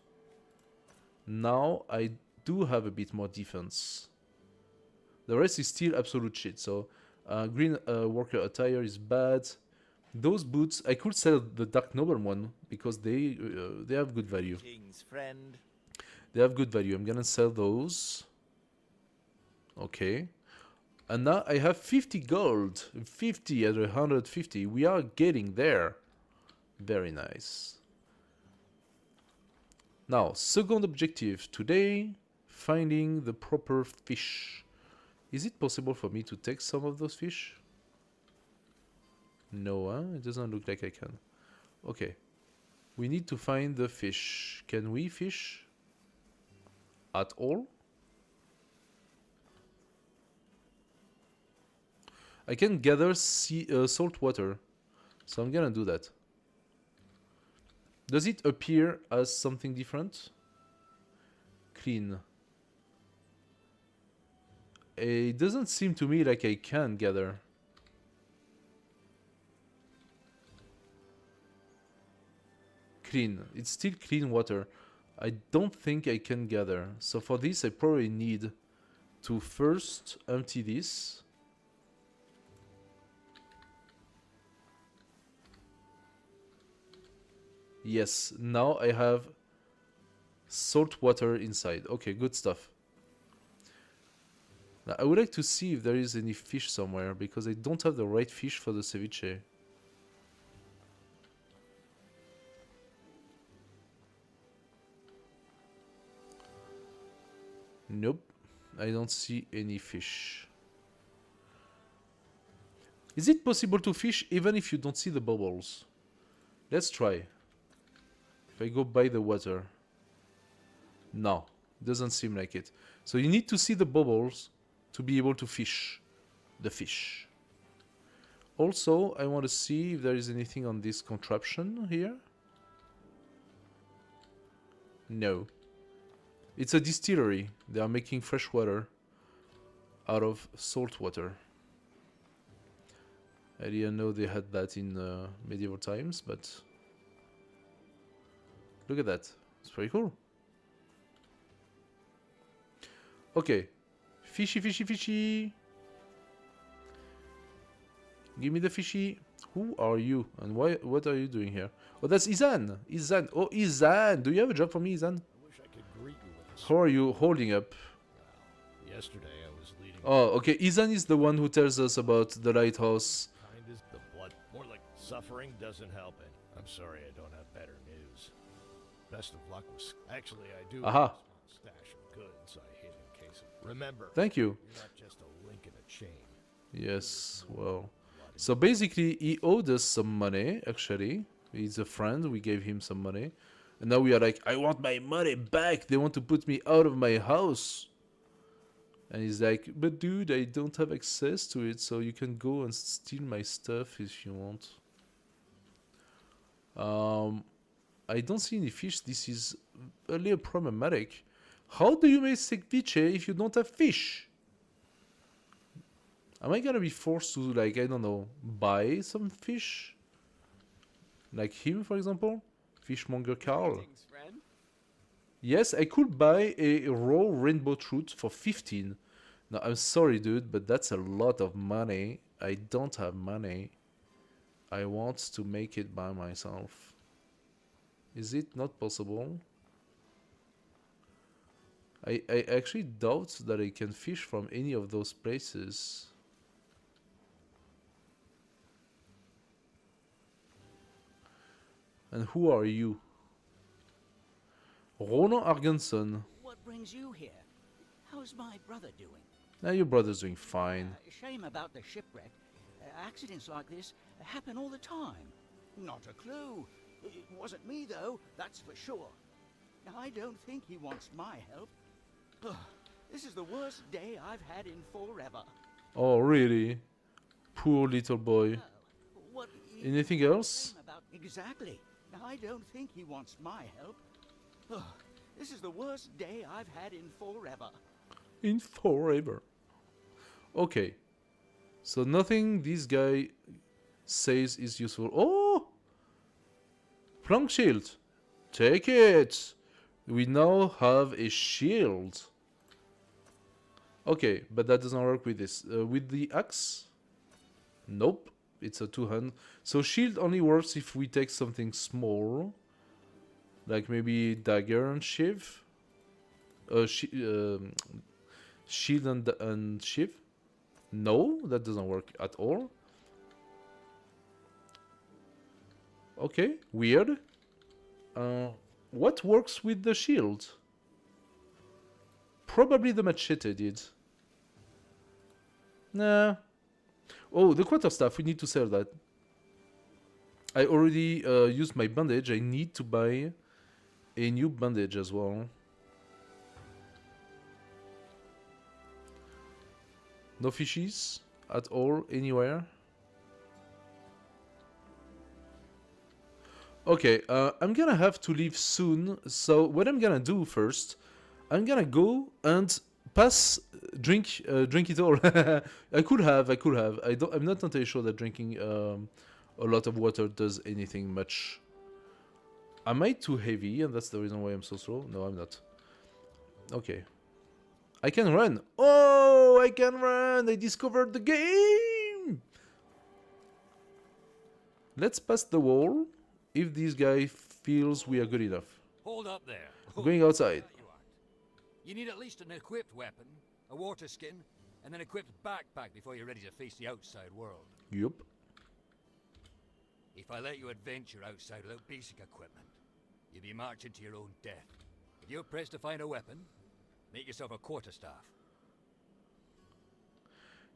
Now I do have a bit more defense. The rest is still absolute shit. So green worker attire is bad. Those boots, I could sell the Dark Noble one because they have good value. King's friend. They have good value. I'm gonna sell those. Okay. And now I have 50 gold. 50 out of 150. We are getting there. Very nice. Now, second objective today, finding the proper fish. Is it possible for me to take some of those fish? No, huh? It doesn't look like I can. Okay. We need to find the fish. Can we fish? At all? I can gather salt water. So I'm gonna do that. Does it appear as something different? Clean. It doesn't seem to me like I can gather. Clean. It's still clean water. I don't think I can gather. So for this I probably need to first empty this. Yes, now I have salt water inside. Okay, good stuff. Now, I would like to see if there is any fish somewhere, because I don't have the right fish for the ceviche. Nope, I don't see any fish. Is it possible to fish even if you don't see the bubbles? Let's try. If I go by the water. No, doesn't seem like it. So you need to see the bubbles to be able to fish the fish. Also, I want to see if there is anything on this contraption here. No. It's a distillery. They are making fresh water out of salt water. I didn't know they had that in medieval times, but look at that. It's pretty cool. Okay. Fishy, fishy, fishy. Give me the fishy. Who are you? And why? What are you doing here? Oh, that's Izan. Izan. Oh, Izan. Do you have a job for me, Izan? I wish I could greet you with a How are you holding up? Well, yesterday I was leading. Oh, okay. Izan is the one who tells us about the lighthouse. Kind as the blood. More like suffering doesn't help it. I'm sorry I don't have better news. Best of luck with... Actually, I do Aha. have a small stash of goods I hid in case of... Remember, Thank you. you're not just a link in a chain. Yes, well. So basically, he owed us some money, actually. He's a friend, we gave him some money. And now we are like, I want my money back! They want to put me out of my house! And he's like, but dude, I don't have access to it, so you can go and steal my stuff if you want. I don't see any fish. This is a little problematic. How do you make ceviche if you don't have fish? Am I gonna be forced to, like, I don't know, buy some fish? Like him, for example? Fishmonger Carl. Greetings, friend. Yes, I could buy a raw rainbow trout for 15. Now, I'm sorry, dude, but that's a lot of money. I don't have money. I want to make it by myself. Is it not possible? I actually doubt that I can fish from any of those places. And who are you? Ronan Argenson. What brings you here? How's my brother doing? Now your brother's doing fine. Shame about the shipwreck. Accidents like this happen all the time. Not a clue. It wasn't me, though, that's for sure. I don't think he wants my help. This is the worst day I've had in forever. Oh, really? Poor little boy. What Anything else? Exactly. I don't think he wants my help. This is the worst day I've had in forever. In forever. Okay. So nothing this guy says is useful. Oh! Plank shield. Take it! We now have a shield. Okay, but that doesn't work with this. With the axe? Nope. It's a two-hand. So shield only works if we take something small. Like maybe dagger and shiv. Shield and shiv. No, that doesn't work at all. Okay, weird. What works with the shield? Probably the machete did. Nah. Oh, the quarterstaff, we need to sell that. I already used my bandage. I need to buy a new bandage as well. No fishies at all, anywhere. Okay, I'm gonna have to leave soon. So what I'm gonna do first, I'm gonna go and drink it all. I could have. I'm not entirely sure that drinking a lot of water does anything much. Am I too heavy and that's the reason why I'm so slow? No, I'm not. Okay. I can run. Oh, I can run. I discovered the game. Let's pass the wall if this guy feels we are good enough. Hold up there. Going outside. You need at least an equipped weapon, a water skin, and an equipped backpack before you're ready to face the outside world. Yup. If I let you adventure outside without basic equipment, you'll be marching to your own death. If you're pressed to find a weapon, make yourself a quarterstaff.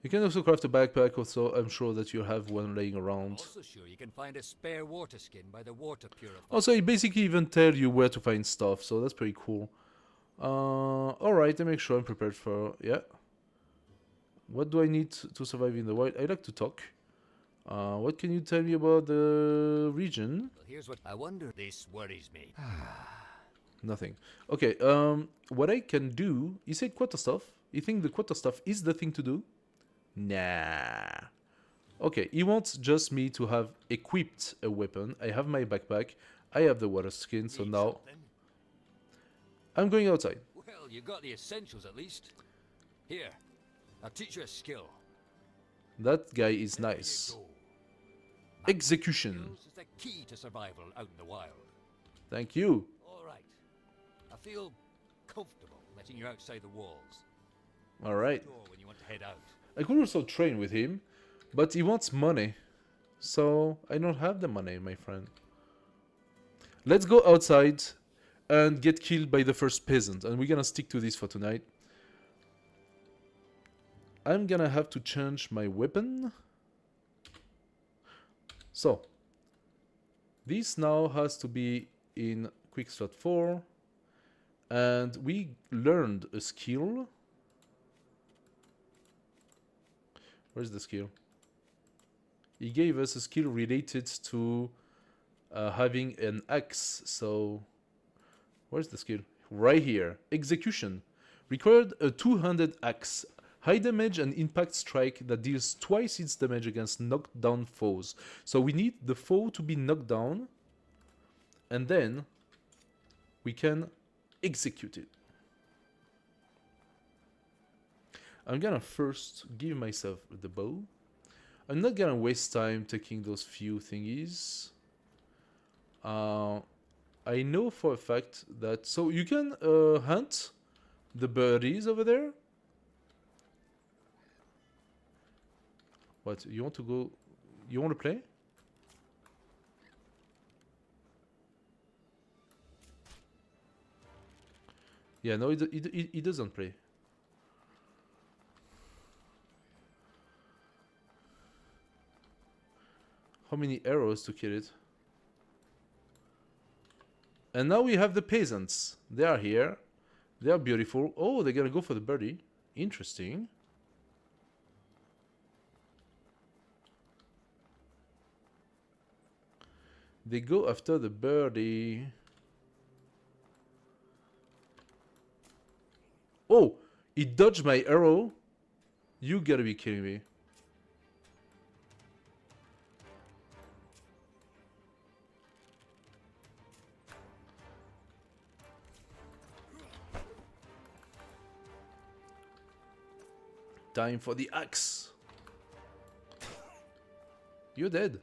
You can also craft a backpack, also I'm sure that you have one laying around. Also sure you can find a spare water skin by the water purifier. Also, he basically even tell you where to find stuff, so that's pretty cool. Alright, I make sure I'm prepared for... yeah. What do I need to survive in the wild? I like to talk. What can you tell me about the region? Well, here's what I wonder. This worries me. Nothing. Okay, what I can do... You said quarterstaff. You think the quarterstaff is the thing to do? Nah. Okay, he wants just me to have equipped a weapon. I have my backpack. I have the water skin, so now... I'm going outside. Well, you got the essentials at least. Here, I'll teach you a skill. That guy is nice. Execution. Is the key to survival out in the wild. Thank you. All right. I feel comfortable letting you outside the walls. All right. When you want to head out. I could also train with him, but he wants money. So I don't have the money, my friend. Let's go outside. and get killed by the first peasant. And we're gonna stick to this for tonight. I'm gonna have to change my weapon. So, this now has to be in quick slot 4. And we learned a skill. Where's the skill? He gave us a skill related to having an axe. So, where's the skill? Right here. Execution. Required a two-handed axe. High damage and impact strike that deals twice its damage against knocked down foes. So we need the foe to be knocked down. And then we can execute it. I'm gonna first give myself the bow. I'm not gonna waste time taking those few thingies. I know for a fact that... So you can hunt the birdies over there. What? You want to go... You want to play? Yeah, no, it doesn't play. How many arrows to kill it? And now we have the peasants. They are here. They are beautiful. Oh, they're gonna go for the birdie. Interesting. They go after the birdie. Oh, it dodged my arrow. You gotta be kidding me. Time for the axe. You're dead.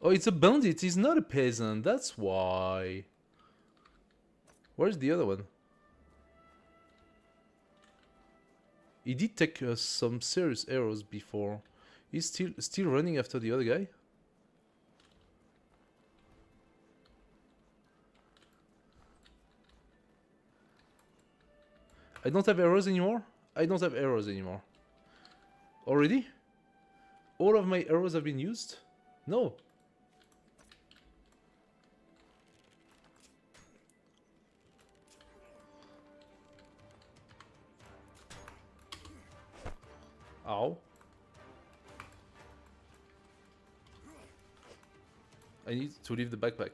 Oh, it's a bandit. He's not a peasant. That's why. Where's the other one? He did take some serious arrows before. He's still running after the other guy. I don't have arrows anymore. I don't have arrows anymore. Already? All of my arrows have been used? No. Ow. I need to leave the backpack.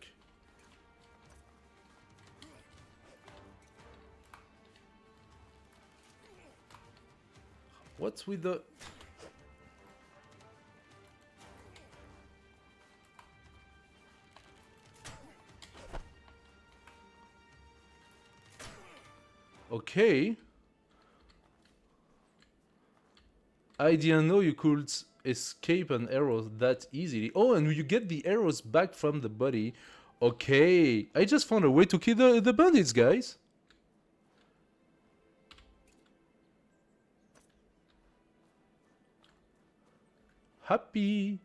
What's with the... Okay. I didn't know you could escape an arrow that easily. Oh, and you get the arrows back from the body. Okay. I just found a way to kill the bandits, guys. Happy.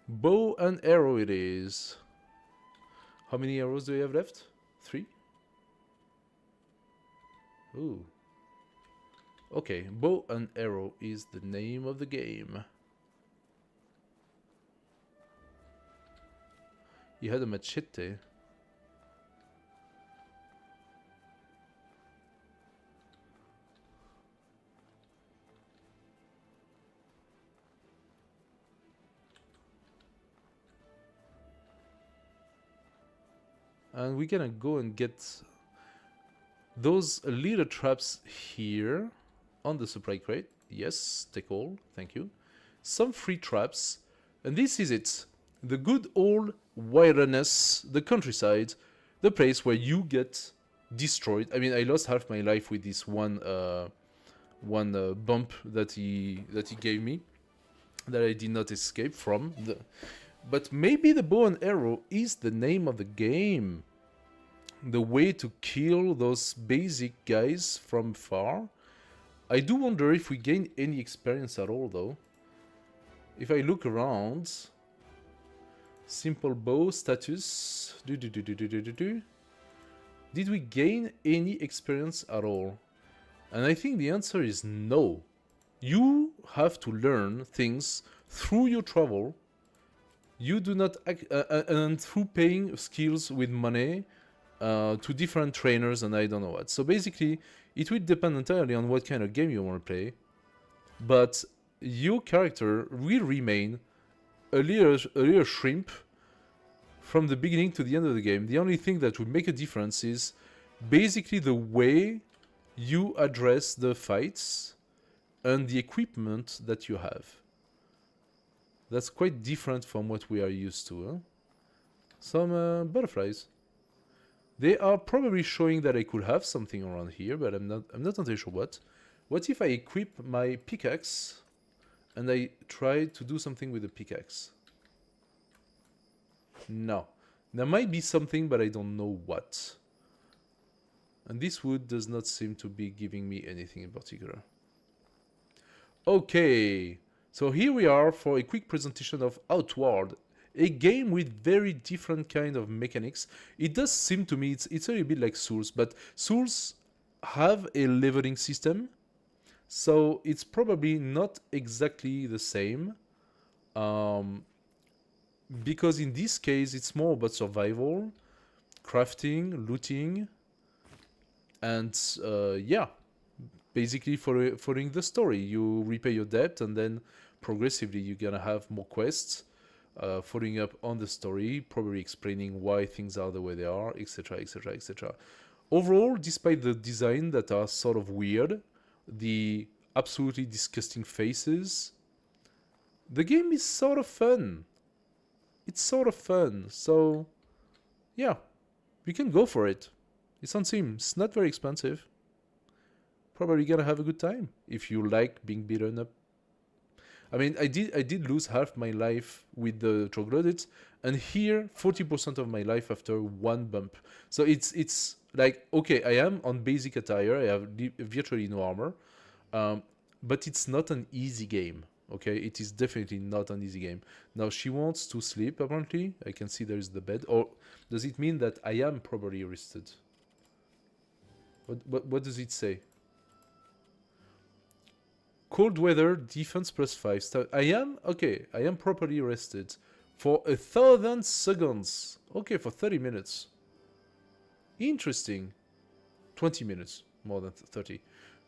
Bow and arrow it is. How many arrows do you have left? 3? Ooh. Okay, bow and arrow is the name of the game. You had a machete. And we're gonna go and get those little traps here on the supply crate. Yes, take all, thank you. Some free traps, and this is it. The good old wilderness, the countryside, the place where you get destroyed. I mean, I lost half my life with this one bump that he gave me, that I did not escape from. But maybe the bow and arrow is the name of the game. The way to kill those basic guys from far. I do wonder if we gain any experience at all, though. If I look around, Simple bow status. Did we gain any experience at all? And I think the answer is no. You have to learn things through your travel. You do not and through paying skills with money to different trainers and I don't know what. So basically, it will depend entirely on what kind of game you want to play. But your character will remain a little shrimp from the beginning to the end of the game. The only thing that will make a difference is basically the way you address the fights and the equipment that you have. That's quite different from what we are used to. Huh? Some butterflies. They are probably showing that I could have something around here, but I'm not entirely sure what. What if I equip my pickaxe and I try to do something with the pickaxe? No. There might be something, but I don't know what. And this wood does not seem to be giving me anything in particular. Okay, so here we are for a quick presentation of Outward, a game with very different kind of mechanics. It does seem to me it's a little bit like Souls, but Souls have a leveling system, so it's probably not exactly the same. Because in this case it's more about survival, crafting, looting, and yeah, basically following the story. You repay your debt and then progressively you're gonna have more quests, following up on the story, probably explaining why things are the way they are, etc, etc, etc. Overall, despite the design that are sort of weird, the absolutely disgusting faces, the game is sort of fun. It's sort of fun, so yeah, we can go for it. It's on Steam, it's not very expensive. Probably gonna have a good time if you like being beaten up. I mean, I did lose half my life with the troglodytes, and here 40% of my life after one bump. So it's like, okay, I am on basic attire, I have virtually no armor, but it's not an easy game. Okay, it is definitely not an easy game. Now she wants to sleep, apparently. I can see there is the bed. Or does it mean that I am properly rested? What does it say? Cold weather, defense +5. I am properly rested for 1,000 seconds. Okay, for 30 minutes. Interesting. 20 minutes, more than 30.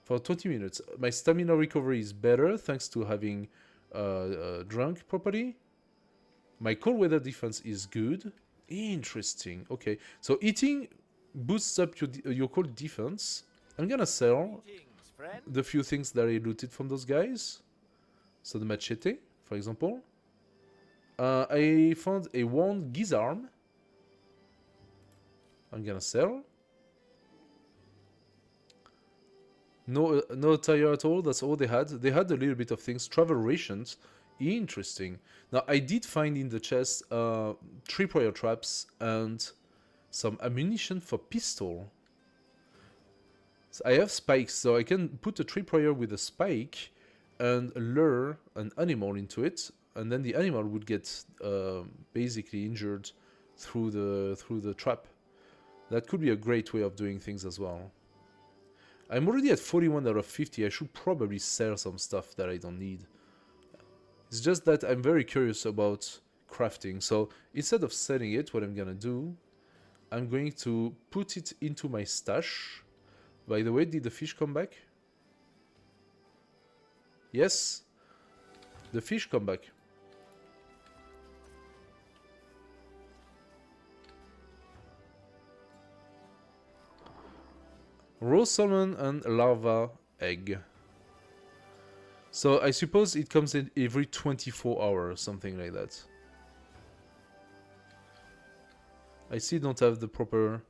For 20 minutes. My stamina recovery is better thanks to having drunk properly. My cold weather defense is good. Interesting. Okay, so eating boosts up your cold defense. I'm gonna sell the few things that I looted from those guys. So the machete, for example. I found a worn Gizarm. I'm gonna sell. No attire at all, that's all they had. They had a little bit of things. Travel rations. Interesting. Now, I did find in the chest 3 prior traps and some ammunition for pistol. So I have spikes, so I can put a 3 prior with a spike and lure an animal into it, and then the animal would get basically injured through the trap. That could be a great way of doing things as well. I'm already at 41 out of 50. I should probably sell some stuff that I don't need. It's just that I'm very curious about crafting. So instead of selling it, what I'm gonna do, I'm going to put it into my stash. By the way, did the fish come back? Yes, the fish come back. Raw salmon and larva egg. So I suppose it comes in every 24 hours, something like that. I still don't have the proper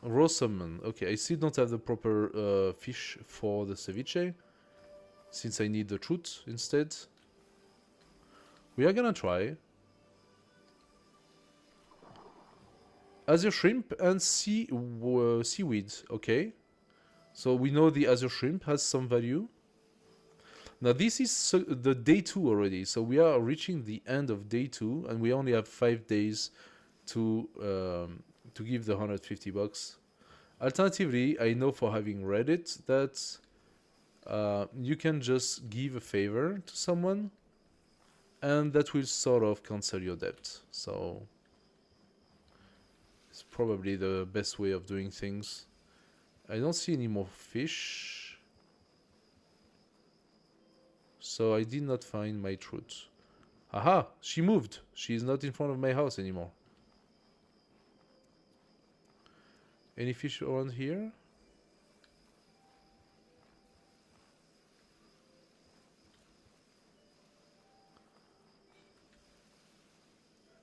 raw salmon. Okay, I still don't have the proper fish for the ceviche, since I need the truth instead. We are gonna try. Azure shrimp and seaweed. Okay, so we know the azure shrimp has some value. Now this is the day 2 already, so we are reaching the end of day 2, and we only have 5 days to give the $150. Alternatively, I know for having read it that you can just give a favor to someone, and that will sort of cancel your debt. So it's probably the best way of doing things. I don't see any more fish. So I did not find my truth. Aha! She moved. She is not in front of my house anymore. Any fish around here?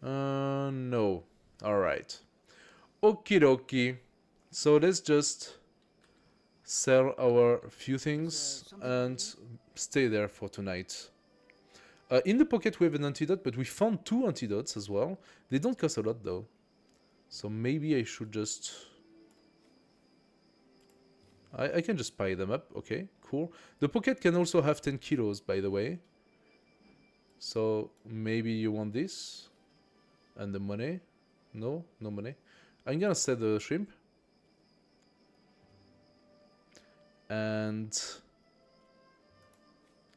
No. Alright. Okie dokie. So let's just sell our few things and stay there for tonight. In the pocket we have an antidote, but we found 2 antidotes as well. They don't cost a lot though. So maybe I should just... I can just buy them up. Okay, cool. The pocket can also have 10 kilos, by the way. So maybe you want this. And the money. No, no money. I'm gonna sell the shrimp. And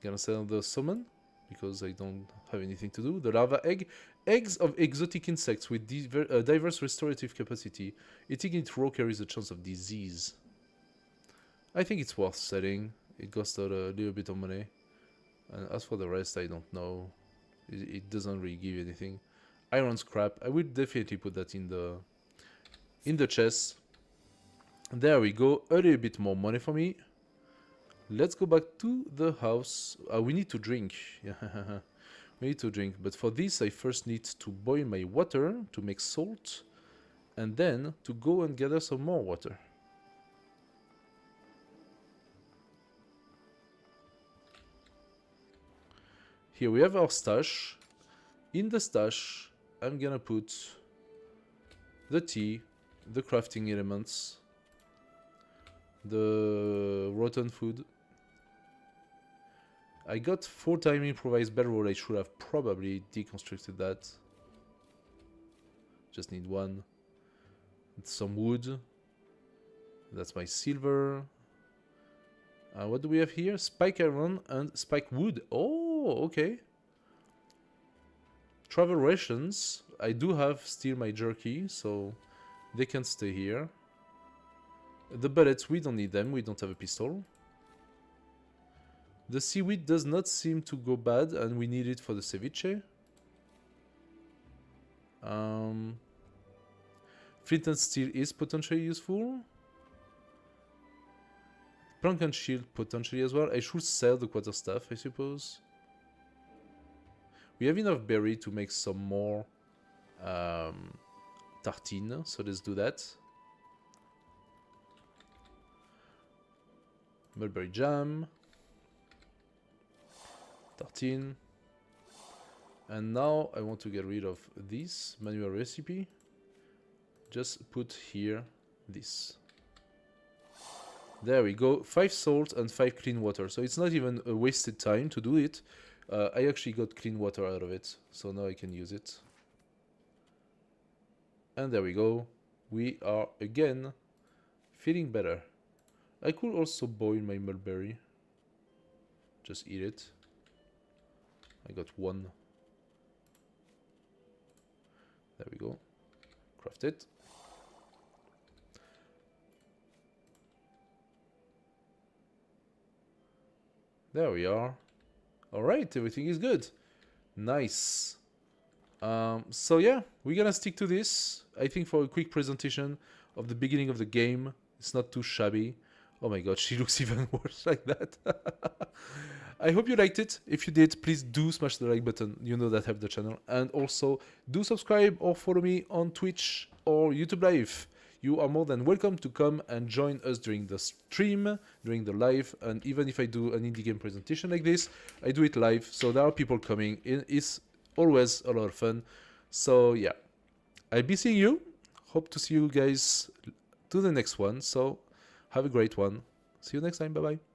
gonna sell the salmon because I don't have anything to do. The larva egg. Eggs of exotic insects with diverse restorative capacity. Eating it raw carries a chance of disease. I think it's worth selling. It costs a little bit of money. And as for the rest, I don't know. It doesn't really give anything. Iron scrap. I would definitely put that in the chest. There we go. A little bit more money for me. Let's go back to the house. We need to drink. We need to drink. But for this, I first need to boil my water to make salt. And then to go and gather some more water. Here we have our stash. In the stash, I'm gonna put the tea, the crafting elements, the rotten food. I got 4-time improvised bedroll. I should have probably deconstructed that. Just need 1. Some wood. That's my silver. What do we have here? Spike iron and spike wood. Oh, okay. Travel rations. I do have still my jerky, so they can stay here. The bullets, we don't need them. We don't have a pistol. The seaweed does not seem to go bad, and we need it for the ceviche. Flint and steel is potentially useful. Plank and shield potentially as well. I should sell the quarterstaff, I suppose. We have enough berry to make some more tartine, so let's do that. Mulberry jam. Tartine. And now I want to get rid of this manual recipe. Just put here this. There we go. 5 salt and 5 clean water. So it's not even a wasted time to do it. I actually got clean water out of it. So now I can use it. And there we go. We are again feeling better. I could also boil my mulberry. Just eat it. I got 1. There we go. Craft it. There we are. Alright, everything is good. Nice. So yeah, we're gonna stick to this. I think for a quick presentation of the beginning of the game. It's not too shabby. Oh my god, she looks even worse like that. I hope you liked it. If you did, please do smash the like button. You know that helps the channel. And also, do subscribe or follow me on Twitch or YouTube Live. You are more than welcome to come and join us during the stream, during the live, and even if I do an indie game presentation like this, I do it live, so there are people coming. It's always a lot of fun. So yeah, I'll be seeing you. Hope to see you guys to the next one, so have a great one. See you next time, bye-bye.